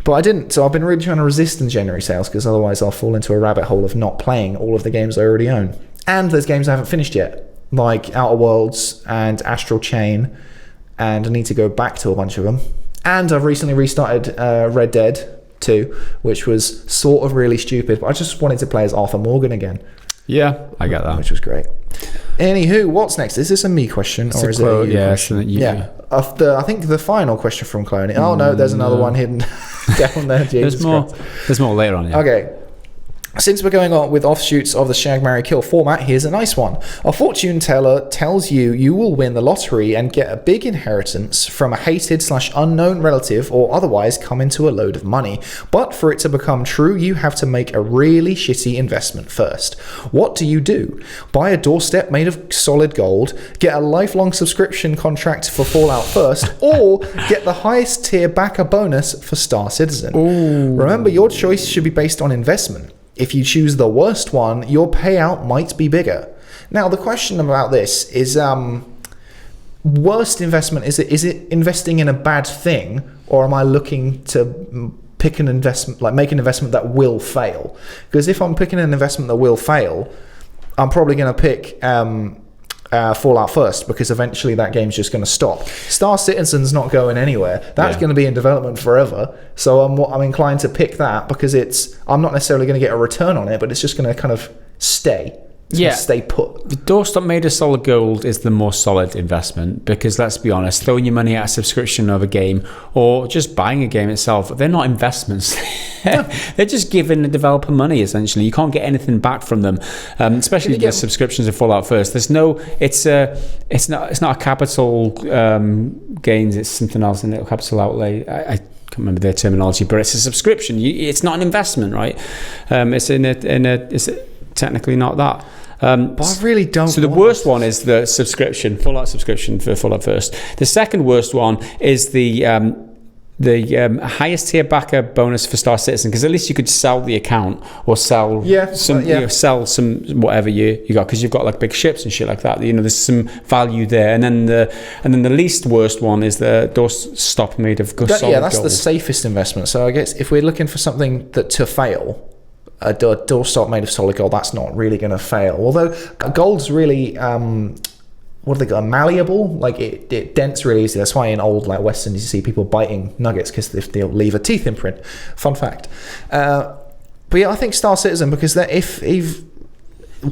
[SPEAKER 1] But I didn't, so I've been really trying to resist the January sales because otherwise I'll fall into a rabbit hole of not playing all of the games I already own. And there's games I haven't finished yet, like Outer Worlds and Astral Chain, and I need to go back to a bunch of them. And I've recently restarted Red Dead 2, which was sort of really stupid, but I just wanted to play as Arthur Morgan again.
[SPEAKER 2] Yeah, I get that.
[SPEAKER 1] Which was great. Anywho, what's next? Is this a me question or is it a you question?
[SPEAKER 2] Yeah.
[SPEAKER 1] I think the final question from Cloney. Oh no, there's another one hidden down there.
[SPEAKER 2] There's more later on. Yeah.
[SPEAKER 1] Okay. Since we're going on with offshoots of the Shag, Marry, Kill format, here's a nice one. A fortune teller tells you will win the lottery and get a big inheritance from a hated/unknown relative or otherwise come into a load of money. But for it to become true, you have to make a really shitty investment first. What do? Buy a doorstep made of solid gold, get a lifelong subscription contract for Fallout first, or get the highest tier backer bonus for Star Citizen.
[SPEAKER 2] Ooh.
[SPEAKER 1] Remember, your choice should be based on investment. If you choose the worst one, your payout might be bigger. Now, the question about this is, worst investment, is it investing in a bad thing, or am I looking to pick an investment, like make an investment that will fail? Because if I'm picking an investment that will fail, I'm probably going to pick Fallout first, because eventually that game's just going to stop. Star Citizen's not going anywhere. That's going to be in development forever. So I'm inclined to pick that because I'm not necessarily going to get a return on it, but it's just going to kind of stay. stay put.
[SPEAKER 2] The doorstop made of solid gold is the more solid investment because, let's be honest, throwing your money at a subscription of a game or just buying a game itself, they're not investments. They're just giving the developer money, essentially. You can't get anything back from them, especially the subscriptions of Fallout First. There's no, it's not a capital gains, it's something else, in it, capital outlay. I can't remember their terminology, but it's a subscription. It's not an investment, right? It's technically not that.
[SPEAKER 1] But I really don't.
[SPEAKER 2] So the worst one is the subscription, Fallout subscription for Fallout First. The second worst one is the highest tier backer bonus for Star Citizen, because at least you could sell the account or sell sell some whatever you got, because you've got like big ships and shit like that. There's some value there. And then the least worst one is the doorstop made of solid gold.
[SPEAKER 1] That's the safest investment. So I guess if we're looking for something to fail, a doorstop made of solid gold, that's not really going to fail. Although gold's really what do they got? Malleable, like it dents really easy. That's why in old like westerns you see people biting nuggets, because they'll leave a teeth imprint. Fun fact. But yeah, I think Star Citizen, because if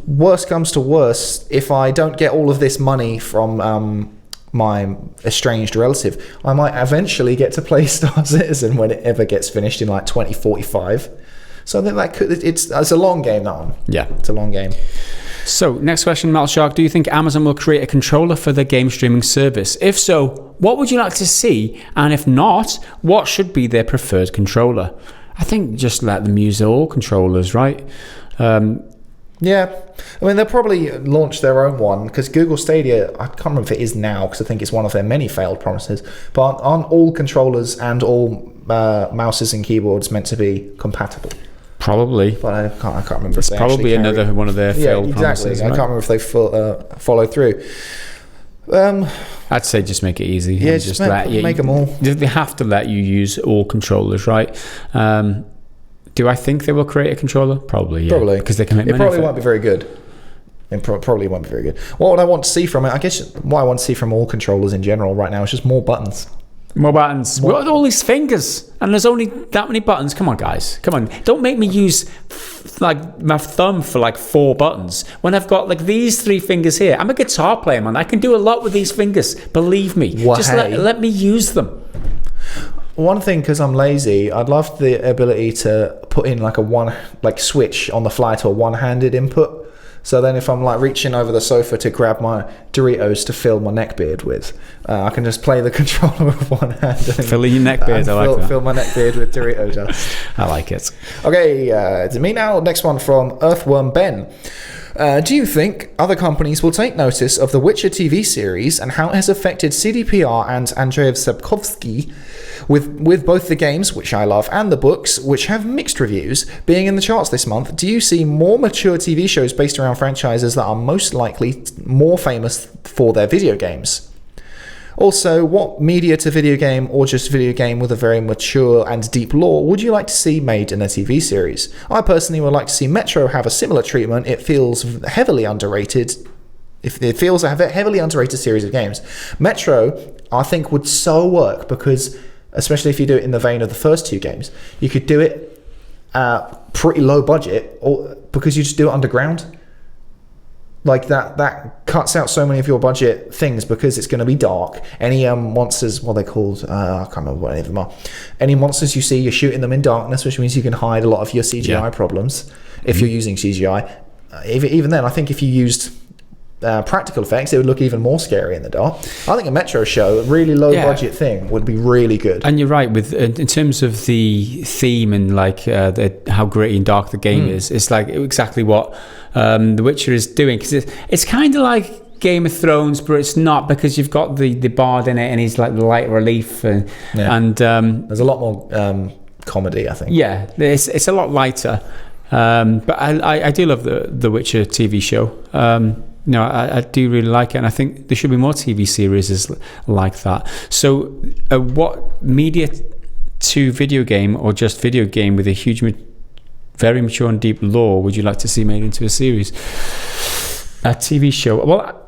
[SPEAKER 1] worst comes to worst, if I don't get all of this money from my estranged relative, I might eventually get to play Star Citizen when it ever gets finished in like 2045. So I think it's a long game, that one.
[SPEAKER 2] Yeah,
[SPEAKER 1] it's a long game.
[SPEAKER 2] So next question, Metal Shark. Do you think Amazon will create a controller for their game streaming service? If so, what would you like to see? And if not, what should be their preferred controller? I think just let them use all controllers, right?
[SPEAKER 1] Yeah, I mean, they'll probably launch their own one, because Google Stadia, I can't remember if it is now, because I think it's one of their many failed promises, but aren't all controllers and all mouses and keyboards meant to be compatible?
[SPEAKER 2] Probably.
[SPEAKER 1] But I can't remember.
[SPEAKER 2] It's probably another one of their failed promises.
[SPEAKER 1] I can't remember if they follow through.
[SPEAKER 2] I'd say just make it easy.
[SPEAKER 1] Yeah, just make them all.
[SPEAKER 2] They have to let you use all controllers, right? Do I think they will create a controller? Probably, yeah.
[SPEAKER 1] Probably.
[SPEAKER 2] Because they can make money.
[SPEAKER 1] It probably won't be very good. Probably won't be very good. What would I want to see from it? I guess what I want to see from all controllers in general right now is just more buttons.
[SPEAKER 2] More buttons. What are all these fingers? And there's only that many buttons. Come on, guys. Come on. Don't make me use like my thumb for like 4 buttons when I've got like these 3 fingers here. I'm a guitar player, man. I can do a lot with these fingers. Believe me. Just let me use them.
[SPEAKER 1] One thing, because I'm lazy, I'd love the ability to put in like a switch on the fly to a one-handed input. So then if I'm like reaching over the sofa to grab my Doritos to fill my neckbeard with, I can just play the controller with one hand.
[SPEAKER 2] Filling your neckbeard, I like that.
[SPEAKER 1] Fill my neckbeard with Dorito dust.
[SPEAKER 2] I like it.
[SPEAKER 1] Okay, to me now. Next one from Earthworm Ben. Do you think other companies will take notice of the Witcher TV series and how it has affected CDPR and Andrzej Sapkowski with both the games, which I love, and the books, which have mixed reviews, being in the charts this month? Do you see more mature TV shows based around franchises that are most likely more famous for their video games? Also, what media to video game or just video game with a very mature and deep lore would you like to see made in a TV series? I personally would like to see Metro have a similar treatment. It feels heavily underrated. It feels a heavily underrated series of games. Metro, I think, would so work because, especially if you do it in the vein of the first 2 games, you could do it pretty low budget, or because you just do it underground. Like that cuts out so many of your budget things because it's going to be dark. Any monsters, what are they called? I can't remember what any of them are. Any monsters you see, you're shooting them in darkness, which means you can hide a lot of your CGI problems if you're using CGI. Even then, I think if you used practical effects, it would look even more scary in the dark. I think a Metro show, a really low budget thing, would be really good.
[SPEAKER 2] And you're right, with in terms of the theme and like how gritty and dark the game is, it's like exactly what The Witcher is doing, because it's kind of like Game of Thrones, but it's not, because you've got the bard in it and he's like the light relief and
[SPEAKER 1] there's a lot more comedy, I think.
[SPEAKER 2] Yeah, it's a lot lighter, but I do love the Witcher TV show. I do really like it, and I think there should be more TV series like that. So what media to video game or just video game with a huge, very mature and deep lore would you like to see made into a series? A TV show. Well,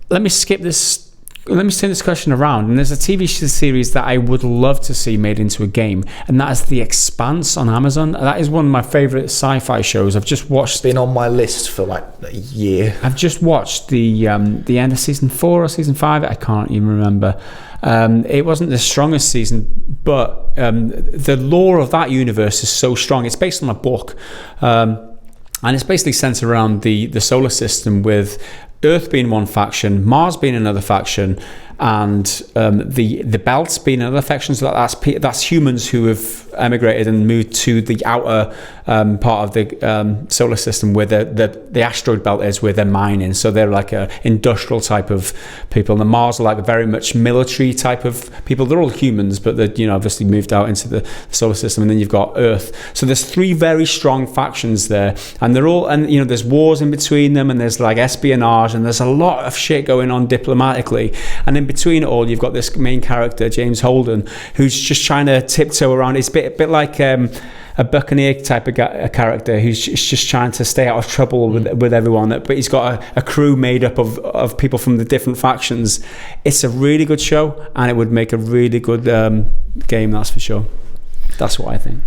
[SPEAKER 2] let me skip this let me turn this question around. And there's a TV series that I would love to see made into a game, and that is The Expanse on Amazon. That is one of my favorite sci-fi shows. I've just watched.
[SPEAKER 1] It's been on my list for like a year.
[SPEAKER 2] I've just watched the end of season 4 or season 5. I can't even remember. It wasn't the strongest season, but the lore of that universe is so strong. It's based on a book, and it's basically centered around the solar system, with Earth being one faction, Mars being another faction, and the Belts being another faction. So that's humans who have emigrated and moved to the outer part of the solar system, where the asteroid belt is, where they're mining. So they're like a industrial type of people. And the Mars are like a very much military type of people. They're all humans, but they're obviously moved out into the solar system. And then you've got Earth. So there's 3 very strong factions there, and they're all, and there's wars in between them, and there's like espionage, and there's a lot of shit going on diplomatically. And in between it all, you've got this main character, James Holden, who's just trying to tiptoe around. It's a bit like a buccaneer type of a character who's just trying to stay out of trouble with everyone, but he's got a crew made up of people from the different factions. It's a really good show, and it would make a really good game, that's for sure. That's what I think.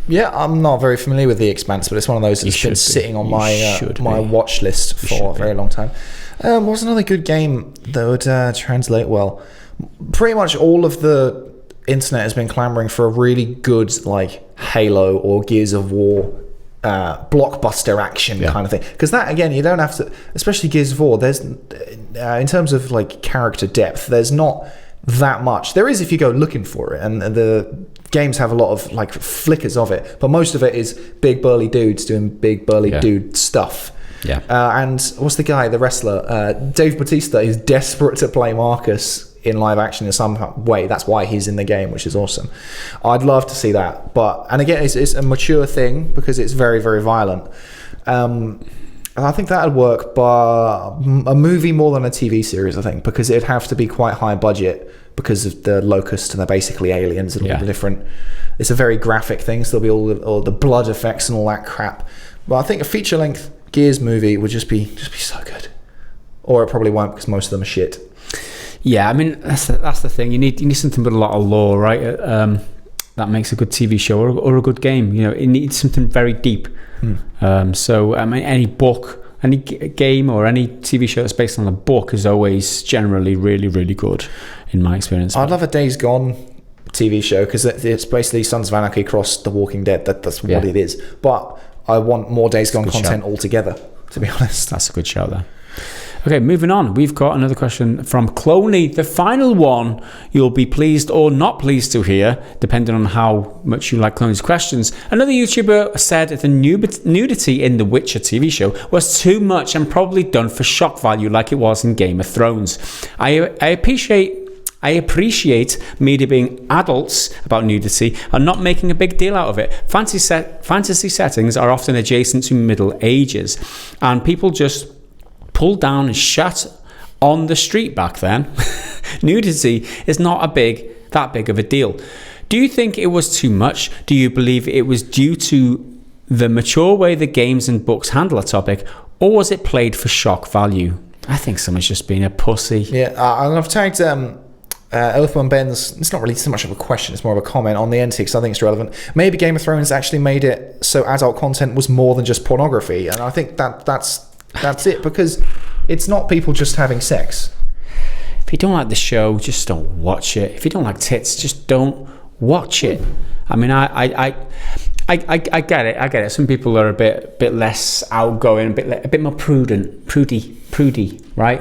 [SPEAKER 1] Yeah, I'm not very familiar with The Expanse, but it's one of those that's been sitting on my watch list for a very long time. What's another good game that would translate well? Pretty much all of the internet has been clamoring for a really good like Halo or Gears of War blockbuster action kind of thing, because that, again, you don't have to, especially Gears of War, there's in terms of like character depth, there's not that much. There is if you go looking for it, and the games have a lot of like flickers of it, but most of it is big burly dudes doing big burly dude stuff.
[SPEAKER 2] Yeah.
[SPEAKER 1] And what's the guy, the wrestler, Dave Bautista, is desperate to play Marcus in live action in some way. That's why he's in the game, which is awesome. I'd love to see that, and again, it's a mature thing because it's very, very violent. And I think that'd work, but a movie more than a TV series, I think, because it'd have to be quite high budget because of the Locust, and they're basically aliens and all the different. It's a very graphic thing, so there'll be all the blood effects and all that crap. But I think a feature length Gears movie would just be so good, or it probably won't because most of them are shit.
[SPEAKER 2] Yeah, I mean that's the thing. You need something with a lot of lore, right? That makes a good TV show or a good game. It needs something very deep. So I mean, any book, any game, or any TV show that's based on a book is always generally really, really good, in my experience.
[SPEAKER 1] I'd love a Days Gone TV show because it's basically Sons of Anarchy cross The Walking Dead. That's what it is. But I want more Days Gone content altogether, to be honest.
[SPEAKER 2] That's a good shout there. Okay, moving on. We've got another question from Cloney. The final one you'll be pleased or not pleased to hear, depending on how much you like Cloney's questions. Another YouTuber said the nudity in the Witcher TV show was too much and probably done for shock value like it was in Game of Thrones. I appreciate media being adults about nudity and not making a big deal out of it. Fantasy settings are often adjacent to Middle Ages, and people just pulled down and shat on the street back then. Nudity is not that big of a deal. Do you think it was too much? Do you believe it was due to the mature way the games and books handle a topic, or was it played for shock value? I think someone's just being a pussy.
[SPEAKER 1] Yeah, I've tagged Earthworm Ben's. It's not really so much of a question, it's more of a comment on the NT, because I think it's relevant. Maybe Game of Thrones actually made it so adult content was more than just pornography, and I think that's it, because it's not people just having sex.
[SPEAKER 2] If you don't like the show, just don't watch it. If you don't like tits, just don't watch it. I mean, I get it. I get it. Some people are a bit less outgoing, a bit more prudy, right?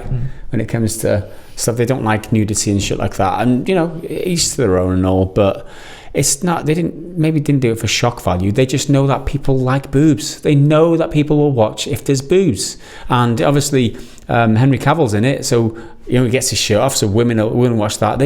[SPEAKER 2] When it comes to stuff, they don't like nudity and shit like that. And each to their own and all, but it's not. They didn't do it for shock value. They just know that people like boobs. They know that people will watch if there's boobs, and obviously Henry Cavill's in it, so he gets his shirt off, so women watch that.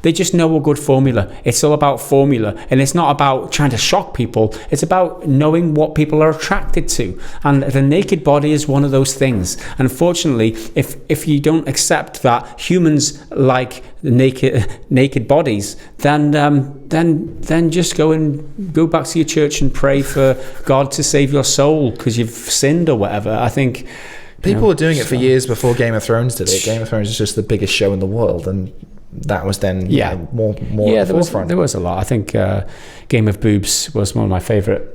[SPEAKER 2] They just know a good formula. It's all about formula, and it's not about trying to shock people. It's about knowing what people are attracted to, and the naked body is one of those things. Unfortunately, if you don't accept that humans like naked bodies, then just go back to your church and pray for God to save your soul because you've sinned or whatever. I think
[SPEAKER 1] People were doing it for years before Game of Thrones did it. Game of Thrones is just the biggest show in the world, and that was then more at the forefront.
[SPEAKER 2] There was a lot. I think Game of Boobs was one of my favorite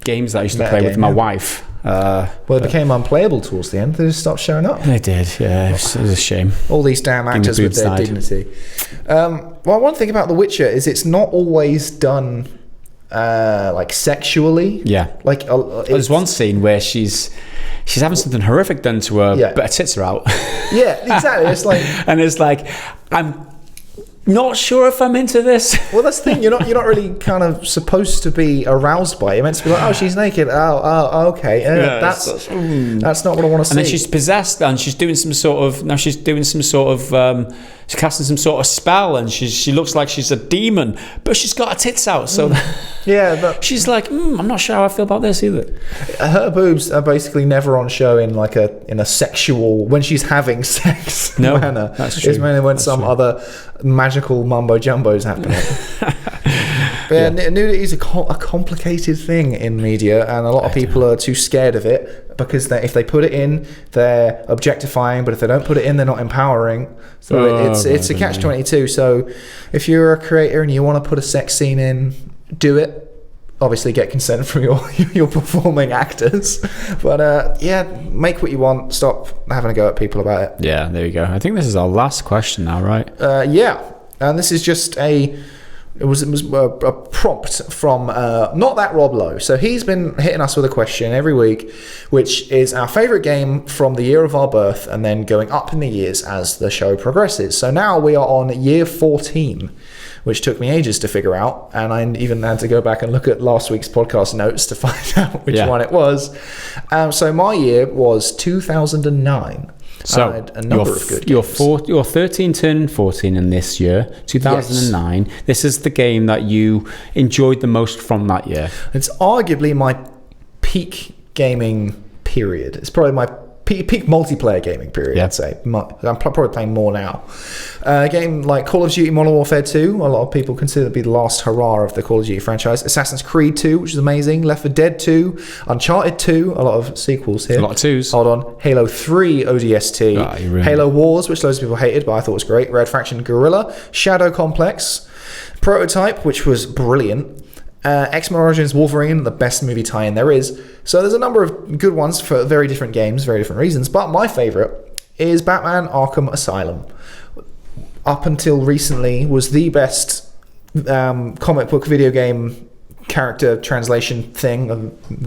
[SPEAKER 2] games that I used to play with my wife.
[SPEAKER 1] It became unplayable towards the end. They just stopped showing up.
[SPEAKER 2] They did, yeah. It was a shame.
[SPEAKER 1] All these damn actors with their dignity. One thing about The Witcher is it's not always done like sexually.
[SPEAKER 2] Yeah.
[SPEAKER 1] Like
[SPEAKER 2] there's one scene where she's having something horrific done to her, but her tits are out.
[SPEAKER 1] Yeah, exactly. It's like,
[SPEAKER 2] and it's like, I'm not sure if I'm into this.
[SPEAKER 1] Well, that's the thing. You're not really kind of supposed to be aroused by it. You're meant to be like, oh, she's naked. Oh, okay. That's not what I want to see.
[SPEAKER 2] And then she's possessed, and she's doing some sort of. She's casting some sort of spell, and she looks like she's a demon, but she's got her tits out. So she's like, I'm not sure how I feel about this either.
[SPEAKER 1] Her boobs are basically never on show in a sexual, when she's having sex manner.
[SPEAKER 2] That's true.
[SPEAKER 1] It's mainly when other magical mumbo jumbo's happening. But nudity is a complicated thing in media, and a lot of people are too scared of it because if they put it in, they're objectifying, but if they don't put it in, they're not empowering. So it's a catch-22. So if you're a creator and you want to put a sex scene in, do it. Obviously get consent from your performing actors, but make what you want. Stop having a go at people about it.
[SPEAKER 2] Yeah, there you go. I think this is our last question now, right?
[SPEAKER 1] And this is just it was a prompt from not That Rob Lowe. So he's been hitting us with a question every week, which is our favourite game from the year of our birth and then going up in the years as the show progresses. So now we are on year 14, which took me ages to figure out, and I even had to go back and look at last week's podcast notes to find out which one it was. So my year was 2009.
[SPEAKER 2] So
[SPEAKER 1] I had a number of good games.
[SPEAKER 2] You're 13 turning 14 in this year, 2009. Yes. This is the game that you enjoyed the most from that year. It's
[SPEAKER 1] arguably my peak gaming period. It's probably my peak multiplayer gaming period, I'd say. I'm probably playing more now. A game like Call of Duty Modern Warfare 2, a lot of people consider to be the last hurrah of the Call of Duty franchise. Assassin's Creed 2, which is amazing. Left 4 Dead 2, Uncharted 2, a lot of sequels here.
[SPEAKER 2] A lot of twos.
[SPEAKER 1] Hold on. Halo 3 ODST. Halo Wars, which loads of people hated, but I thought was great. Red Faction Guerrilla. Shadow Complex. Prototype, which was brilliant. X-Men Origins Wolverine, the best movie tie-in there is. So there's a number of good ones for very different games, very different reasons. But my favourite is Batman Arkham Asylum. Up until recently was the best comic book video game character translation thing,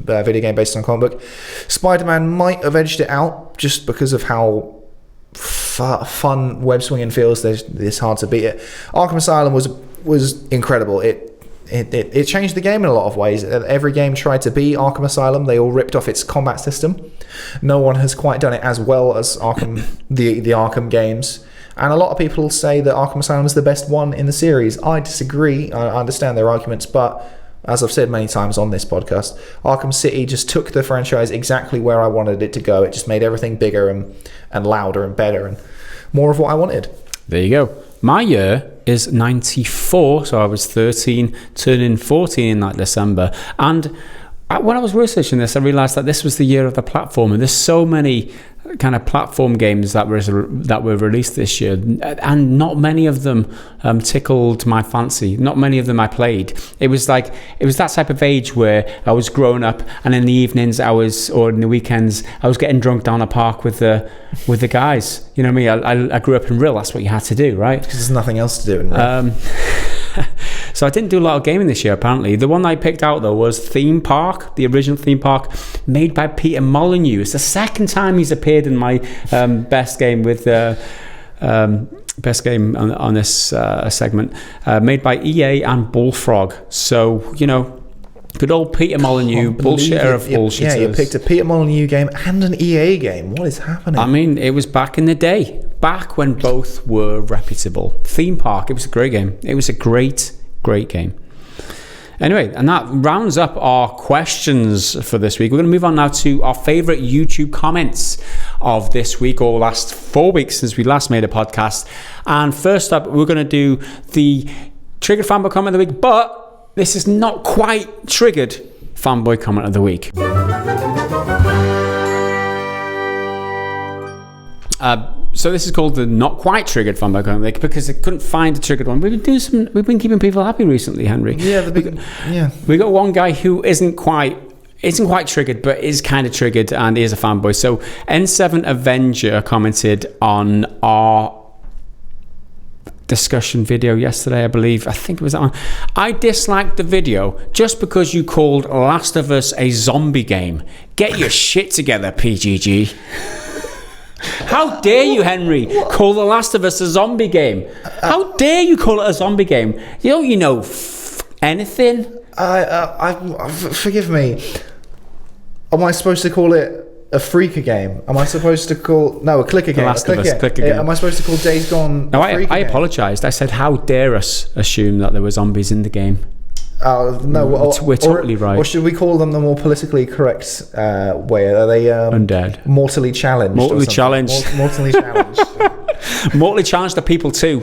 [SPEAKER 1] a video game based on a comic book. Spider-Man might have edged it out just because of how fun web swinging feels. It's hard to beat it. Arkham Asylum was incredible. It changed the game in a lot of ways. Every game tried to be Arkham Asylum. They all ripped off its combat system. No one has quite done it as well as Arkham, the Arkham games. And a lot of people say that Arkham Asylum is the best one in the series. I disagree. I understand their arguments, but as I've said many times on this podcast, Arkham City just took the franchise exactly where I wanted it to go. It just made everything bigger and louder and better and more of what I wanted.
[SPEAKER 2] There you go. My year is 94, so I was 13, turning 14 in that December. And when I was researching this, I realised that this was the year of the platform, and there's so many kind of platform games that were released this year, and not many of them tickled my fancy. Not many of them I played. It was that type of age where I was growing up, and in the evenings or in the weekends I was getting drunk down a park with the guys. You know what I mean? I grew up in Rill. That's what you had to do, right?
[SPEAKER 1] Because there's nothing else to do in Rill.
[SPEAKER 2] So I didn't do a lot of gaming this year, apparently. The one I picked out, though, was Theme Park, the original Theme Park, made by Peter Molyneux. It's the second time he's appeared in my best game with best game on this segment, made by EA and Bullfrog. So, good old Peter Molyneux, bullshitter of bullshitters.
[SPEAKER 1] Yeah, you picked a Peter Molyneux game and an EA game. What is happening?
[SPEAKER 2] I mean, it was back in the day, back when both were reputable. Theme Park, it was a great game. It was a great game. Anyway, and that rounds up our questions for this week. We're going to move on now to our favourite YouTube comments of this week, or last 4 weeks since we last made a podcast. And first up, we're going to do the Triggered Fanboy Comment of the Week, but this is not quite Triggered Fanboy Comment of the Week. So this is called the not quite triggered Fanboy comic because they couldn't find a triggered one. We've been keeping people happy recently, Henry.
[SPEAKER 1] Yeah,
[SPEAKER 2] we got one guy who isn't quite triggered, but is kind of triggered, and he is a fanboy. So N7 Avenger commented on our discussion video yesterday, I believe. I think it was that one. I disliked the video just because you called Last of Us a zombie game. Get your shit together, PGG. How dare you, Henry, call The Last of Us a zombie game? How dare you call it a zombie game? You know anything?
[SPEAKER 1] Forgive me. Am I supposed to call it a freaker game? Am I supposed to call... No, a clicker game.
[SPEAKER 2] Clicker game.
[SPEAKER 1] Am I supposed to call Days Gone
[SPEAKER 2] No, I apologised. I said, how dare us assume that there were zombies in the game?
[SPEAKER 1] No,
[SPEAKER 2] we're totally right.
[SPEAKER 1] Or should we call them the more politically correct way? Are they
[SPEAKER 2] undead?
[SPEAKER 1] Mortally challenged?
[SPEAKER 2] Mortally challenged.
[SPEAKER 1] Mortally challenged.
[SPEAKER 2] Mortally challenged the people too.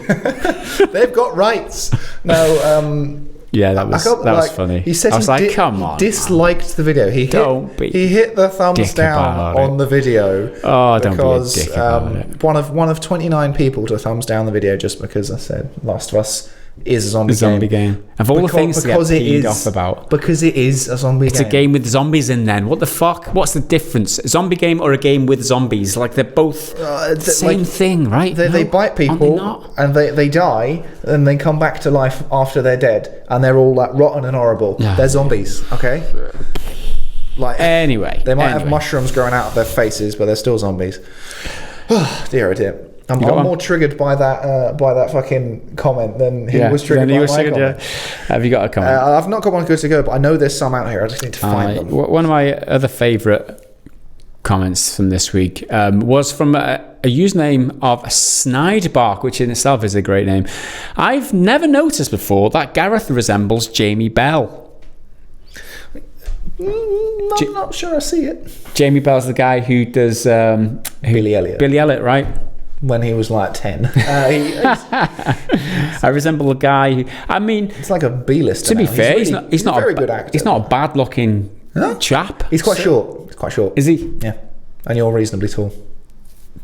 [SPEAKER 1] They've got rights. No.
[SPEAKER 2] Yeah, that was funny.
[SPEAKER 1] He said
[SPEAKER 2] I was like, come on.
[SPEAKER 1] Disliked the video. He hit the thumbs down on the video.
[SPEAKER 2] Oh, don't be a dick about it.
[SPEAKER 1] One of 29 people to thumbs down the video just because I said Last of Us is a zombie game.
[SPEAKER 2] Of all the things to get peed off about.
[SPEAKER 1] Because it is a zombie game.
[SPEAKER 2] It's a game with zombies in then. What the fuck? What's the difference? A zombie game or a game with zombies? Like, they're both the same thing, right?
[SPEAKER 1] They bite people and they die and they come back to life after they're dead and they're all like rotten and horrible. Yeah. They're zombies, okay? Like,
[SPEAKER 2] anyway.
[SPEAKER 1] They might have mushrooms growing out of their faces, but they're still zombies. Dear, oh dear. I'm more triggered by that fucking comment than he was triggered by my comment. Yeah.
[SPEAKER 2] Have you got a comment?
[SPEAKER 1] I've not got one good to go, but I know there's some out here. I just need to find them.
[SPEAKER 2] One of my other favourite comments from this week was from a username of Snidebark, which in itself is a great name. I've never noticed before that Gareth resembles Jamie Bell.
[SPEAKER 1] I'm not sure I see it.
[SPEAKER 2] Jamie Bell's the guy who does...
[SPEAKER 1] Billy Elliot.
[SPEAKER 2] Billy Elliot, right?
[SPEAKER 1] When he was like 10.
[SPEAKER 2] I resemble a guy who... I mean...
[SPEAKER 1] It's like a B-lister.
[SPEAKER 2] To be fair, he's not
[SPEAKER 1] a very good actor.
[SPEAKER 2] He's not a bad-looking chap.
[SPEAKER 1] He's quite short. He's quite short.
[SPEAKER 2] Is he?
[SPEAKER 1] Yeah. And you're reasonably tall.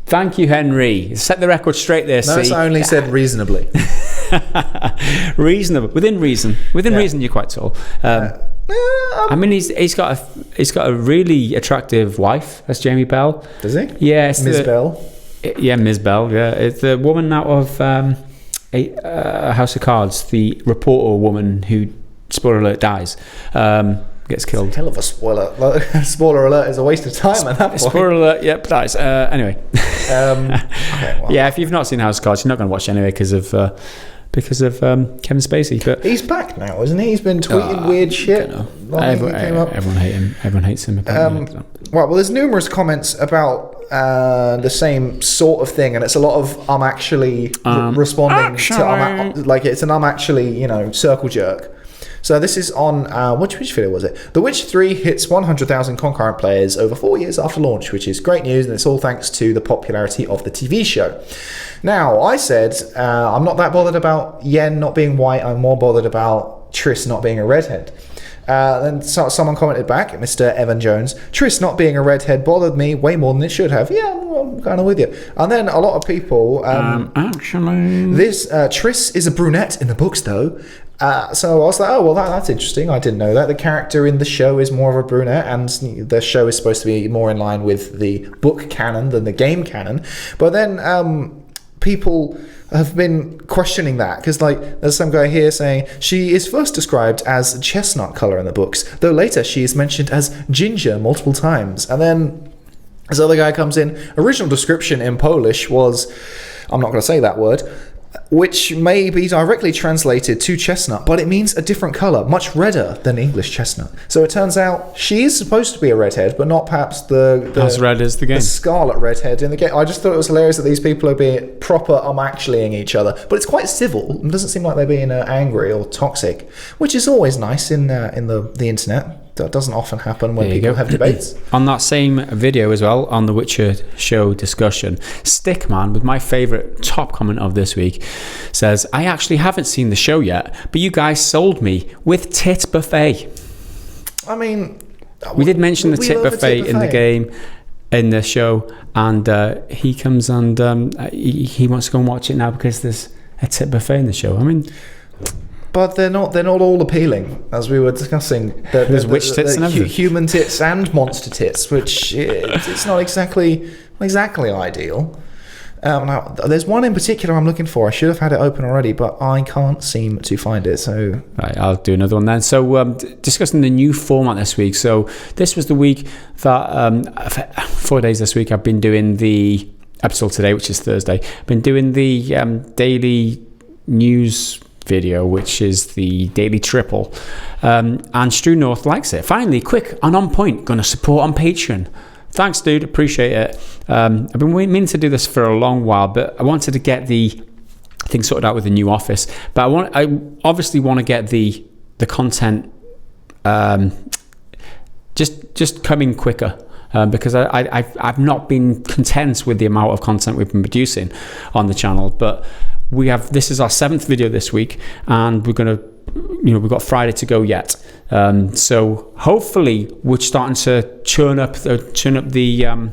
[SPEAKER 2] Thank you, Henry. Set the record straight there,
[SPEAKER 1] No, I only said reasonably.
[SPEAKER 2] Reasonable. Within reason. Within reason, you're quite tall. I mean, he's got a really attractive wife. That's Jamie Bell.
[SPEAKER 1] Does he?
[SPEAKER 2] Yeah,
[SPEAKER 1] Ms. Bell.
[SPEAKER 2] Yeah, Ms. Bell. Yeah, it's the woman out of House of Cards. The reporter woman who, spoiler alert, dies. Gets killed.
[SPEAKER 1] It's a hell of a spoiler. Spoiler alert is a waste of time at that point.
[SPEAKER 2] Spoiler alert. Yep, dies. Anyway.
[SPEAKER 1] Okay, well.
[SPEAKER 2] Yeah, if you've not seen House of Cards, you're not going to watch it anyway because of Kevin Spacey. But
[SPEAKER 1] he's back now, isn't he? He's been tweeting weird shit.
[SPEAKER 2] Everyone hates him. Everyone hates him.
[SPEAKER 1] Right, well, there's numerous comments about the same sort of thing, and it's a lot of I'm actually responding to like it's an I'm actually circle jerk. So this is on which video was it? The Witcher 3 hits 100,000 concurrent players over 4 years after launch, which is great news, and it's all thanks to the popularity of the TV show. Now, I said I'm not that bothered about Yen not being white. I'm more bothered about Triss not being a redhead. Then someone commented back, Mr. Evan Jones, Triss not being a redhead bothered me way more than it should have. Yeah, I'm kind of with you. And then a lot of people...
[SPEAKER 2] actually...
[SPEAKER 1] This Triss is a brunette in the books, though. So I was like, oh, well, that's interesting. I didn't know that. The character in the show is more of a brunette, and the show is supposed to be more in line with the book canon than the game canon. But then people have been questioning that, because there's some guy here saying she is first described as chestnut color in the books, though later she is mentioned as ginger multiple times. And then this other guy comes in, original description in Polish was, I'm not going to say that word, which may be directly translated to chestnut, but it means a different colour, much redder than English chestnut. So it turns out she is supposed to be a redhead, but not perhaps the
[SPEAKER 2] as red as the game.
[SPEAKER 1] The scarlet redhead in the game. I just thought it was hilarious that these people are being proper actuallying each other, but it's quite civil. It doesn't seem like they're being angry or toxic, which is always nice in the internet. That doesn't often happen when people have debates.
[SPEAKER 2] On that same video as well, on the Witcher show discussion, Stickman, with my favourite top comment of this week, says, I actually haven't seen the show yet, but you guys sold me with tit buffet.
[SPEAKER 1] I mean...
[SPEAKER 2] We did mention the tit buffet in the game. in the show, and he comes and he wants to go and watch it now because there's a tit buffet in the show. I mean,
[SPEAKER 1] but they're not all appealing, as we were discussing.
[SPEAKER 2] There's witch tits and everything.
[SPEAKER 1] Human tits and monster tits, which it's not exactly ideal. Now, there's one in particular I'm looking for. I should have had it open already, but I can't seem to find it. So
[SPEAKER 2] right, I'll do another one then. So discussing the new format this week. So this was the week that 4 days this week I've been doing the episode today, which is Thursday. I've been doing the daily news video, which is the Daily Triple, and Stu North likes it. Finally, quick and on point. Going to support on Patreon. Thanks, dude. Appreciate it. I've been meaning to do this for a long while, but I wanted to get the thing sorted out with the new office. But I obviously want to get the content just coming quicker. Because I've not been content with the amount of content we've been producing on the channel, but this is our 7th video this week, and we're gonna, we've got Friday to go yet. So hopefully we're starting to churn out the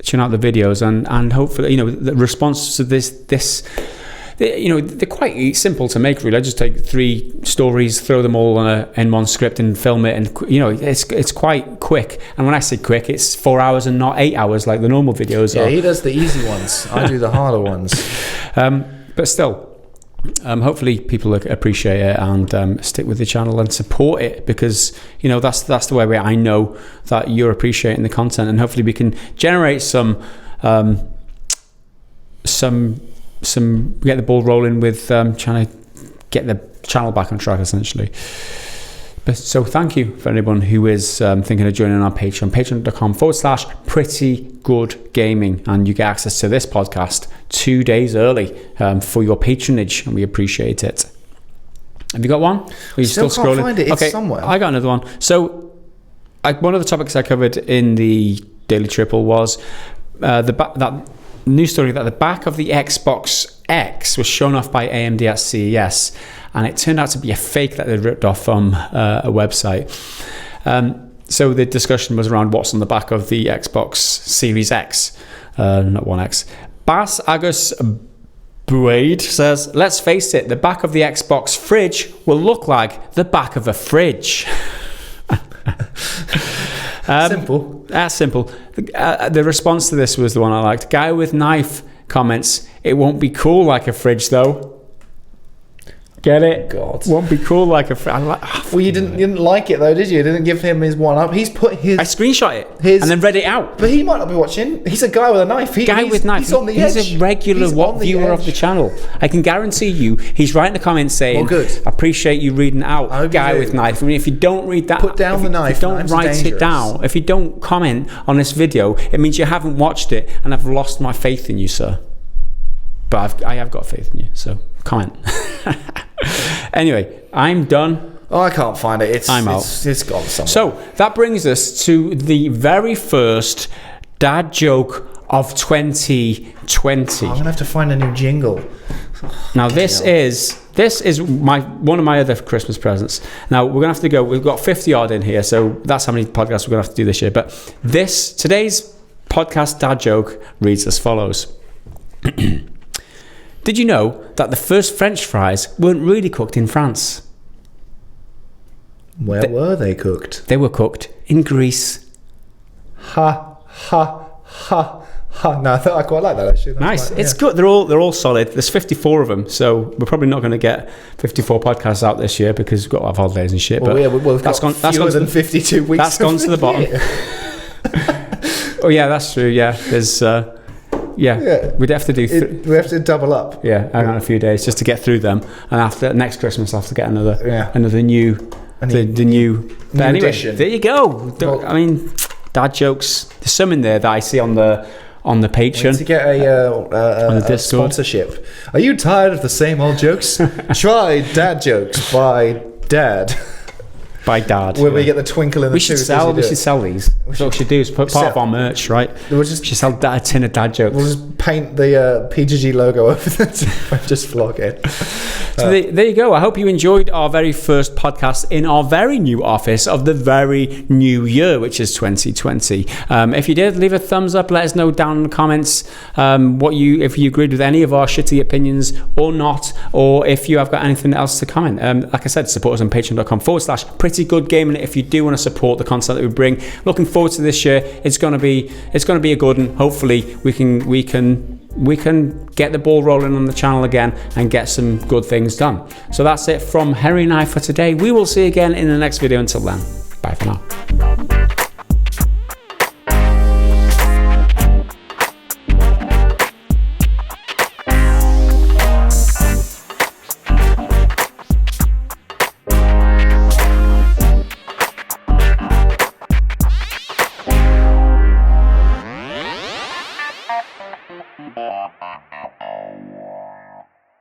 [SPEAKER 2] videos, and hopefully the response to this. They're quite simple to make, really. I just take 3 stories, throw them all in one script and film it, and it's quite quick. And when I say quick, it's 4 hours and not 8 hours like the normal videos are.
[SPEAKER 1] Yeah, he does the easy ones. I do the harder ones.
[SPEAKER 2] But still, hopefully people appreciate it and stick with the channel and support it, because that's the way I know that you're appreciating the content, and hopefully we can generate some get the ball rolling with trying to get the channel back on track, essentially. But so thank you for anyone who is thinking of joining our Patreon, patreon.com/prettygoodgaming, and you get access to this podcast 2 days early for your patronage, and we appreciate it. Have you got one? Or are you still scrolling?
[SPEAKER 1] Find it. It's somewhere.
[SPEAKER 2] I got another one. So one of the topics I covered in the Daily Triple was that news story that the back of the Xbox X was shown off by AMD at CES, and it turned out to be a fake that they ripped off from a website. So the discussion was around what's on the back of the Xbox Series X, not One X. Bas Agus Buade says, let's face it, the back of the Xbox fridge will look like the back of a fridge.
[SPEAKER 1] Simple.
[SPEAKER 2] That's simple. The response to this was the one I liked. Guy with knife comments, it won't be cool like a fridge though. Get it?
[SPEAKER 1] God.
[SPEAKER 2] Won't be cool like a fridge.
[SPEAKER 1] Well, you didn't like it though, did you? You didn't give him his one up. He's put his...
[SPEAKER 2] I screenshot it and then read it out.
[SPEAKER 1] But he might not be watching. He's a guy with a knife. He's on the edge.
[SPEAKER 2] He's a regular viewer of the channel. I can guarantee you he's writing the comments saying, well, good. Appreciate you reading out guy with knife. I mean, if you don't read that...
[SPEAKER 1] Put down the knife.
[SPEAKER 2] If you don't write it down, if you don't comment on this video, it means you haven't watched it, and I've lost my faith in you, sir. But I have got faith in you, so comment. Anyway, I'm done.
[SPEAKER 1] Oh, I can't find it.
[SPEAKER 2] I'm out.
[SPEAKER 1] It's gone somewhere.
[SPEAKER 2] So that brings us to the very first dad joke of 2020.
[SPEAKER 1] I'm gonna have to find a new jingle.
[SPEAKER 2] Now this is one of my other Christmas presents. Now we're gonna have to go. We've got 50 odd in here, so that's how many podcasts we're gonna have to do this year. But today's podcast dad joke reads as follows. Did you know that the first French fries weren't really cooked in France?
[SPEAKER 1] Where were they cooked?
[SPEAKER 2] They were cooked in Greece.
[SPEAKER 1] Ha, ha, ha, ha. No, I quite like that, actually.
[SPEAKER 2] Nice. It's good. They're all solid. There's 54 of them, so we're probably not going to get 54 podcasts out this year because we've got to have holidays and shit.
[SPEAKER 1] Well,
[SPEAKER 2] but
[SPEAKER 1] yeah, we've got fewer than 52 weeks.
[SPEAKER 2] That's gone to the bottom. Oh, yeah, that's true. Yeah, there's... Yeah, we'd have to do...
[SPEAKER 1] we have to double up.
[SPEAKER 2] Yeah, hang on a few days just to get through them. And after next Christmas, I'll have to get another new... The new
[SPEAKER 1] edition.
[SPEAKER 2] There you go. I mean, dad jokes. There's some in there that I see on the Patreon.
[SPEAKER 1] We need to get a sponsorship. Are you tired of the same old jokes? Try dad jokes by Dad.
[SPEAKER 2] by Dad.
[SPEAKER 1] Where we get the twinkle in the
[SPEAKER 2] We should sell these. That's what we should do is put part of our merch, right? We should sell a tin of dad jokes.
[SPEAKER 1] We'll just paint the PGG logo over the just vlog it.
[SPEAKER 2] So there you go. I hope you enjoyed our very first podcast in our very new office of the very new year, which is 2020. If you did, leave a thumbs up. Let us know down in the comments if you agreed with any of our shitty opinions or not, or if you have got anything else to comment. Like I said, support us on patreon.com/prettygoodgaming if you do want to support the content that we bring. Looking forward to this year. It's gonna be a good one. Hopefully we can get the ball rolling on the channel again and get some good things done. So that's it from Harry and I for today. We will see you again in the next video. Until then, bye for now.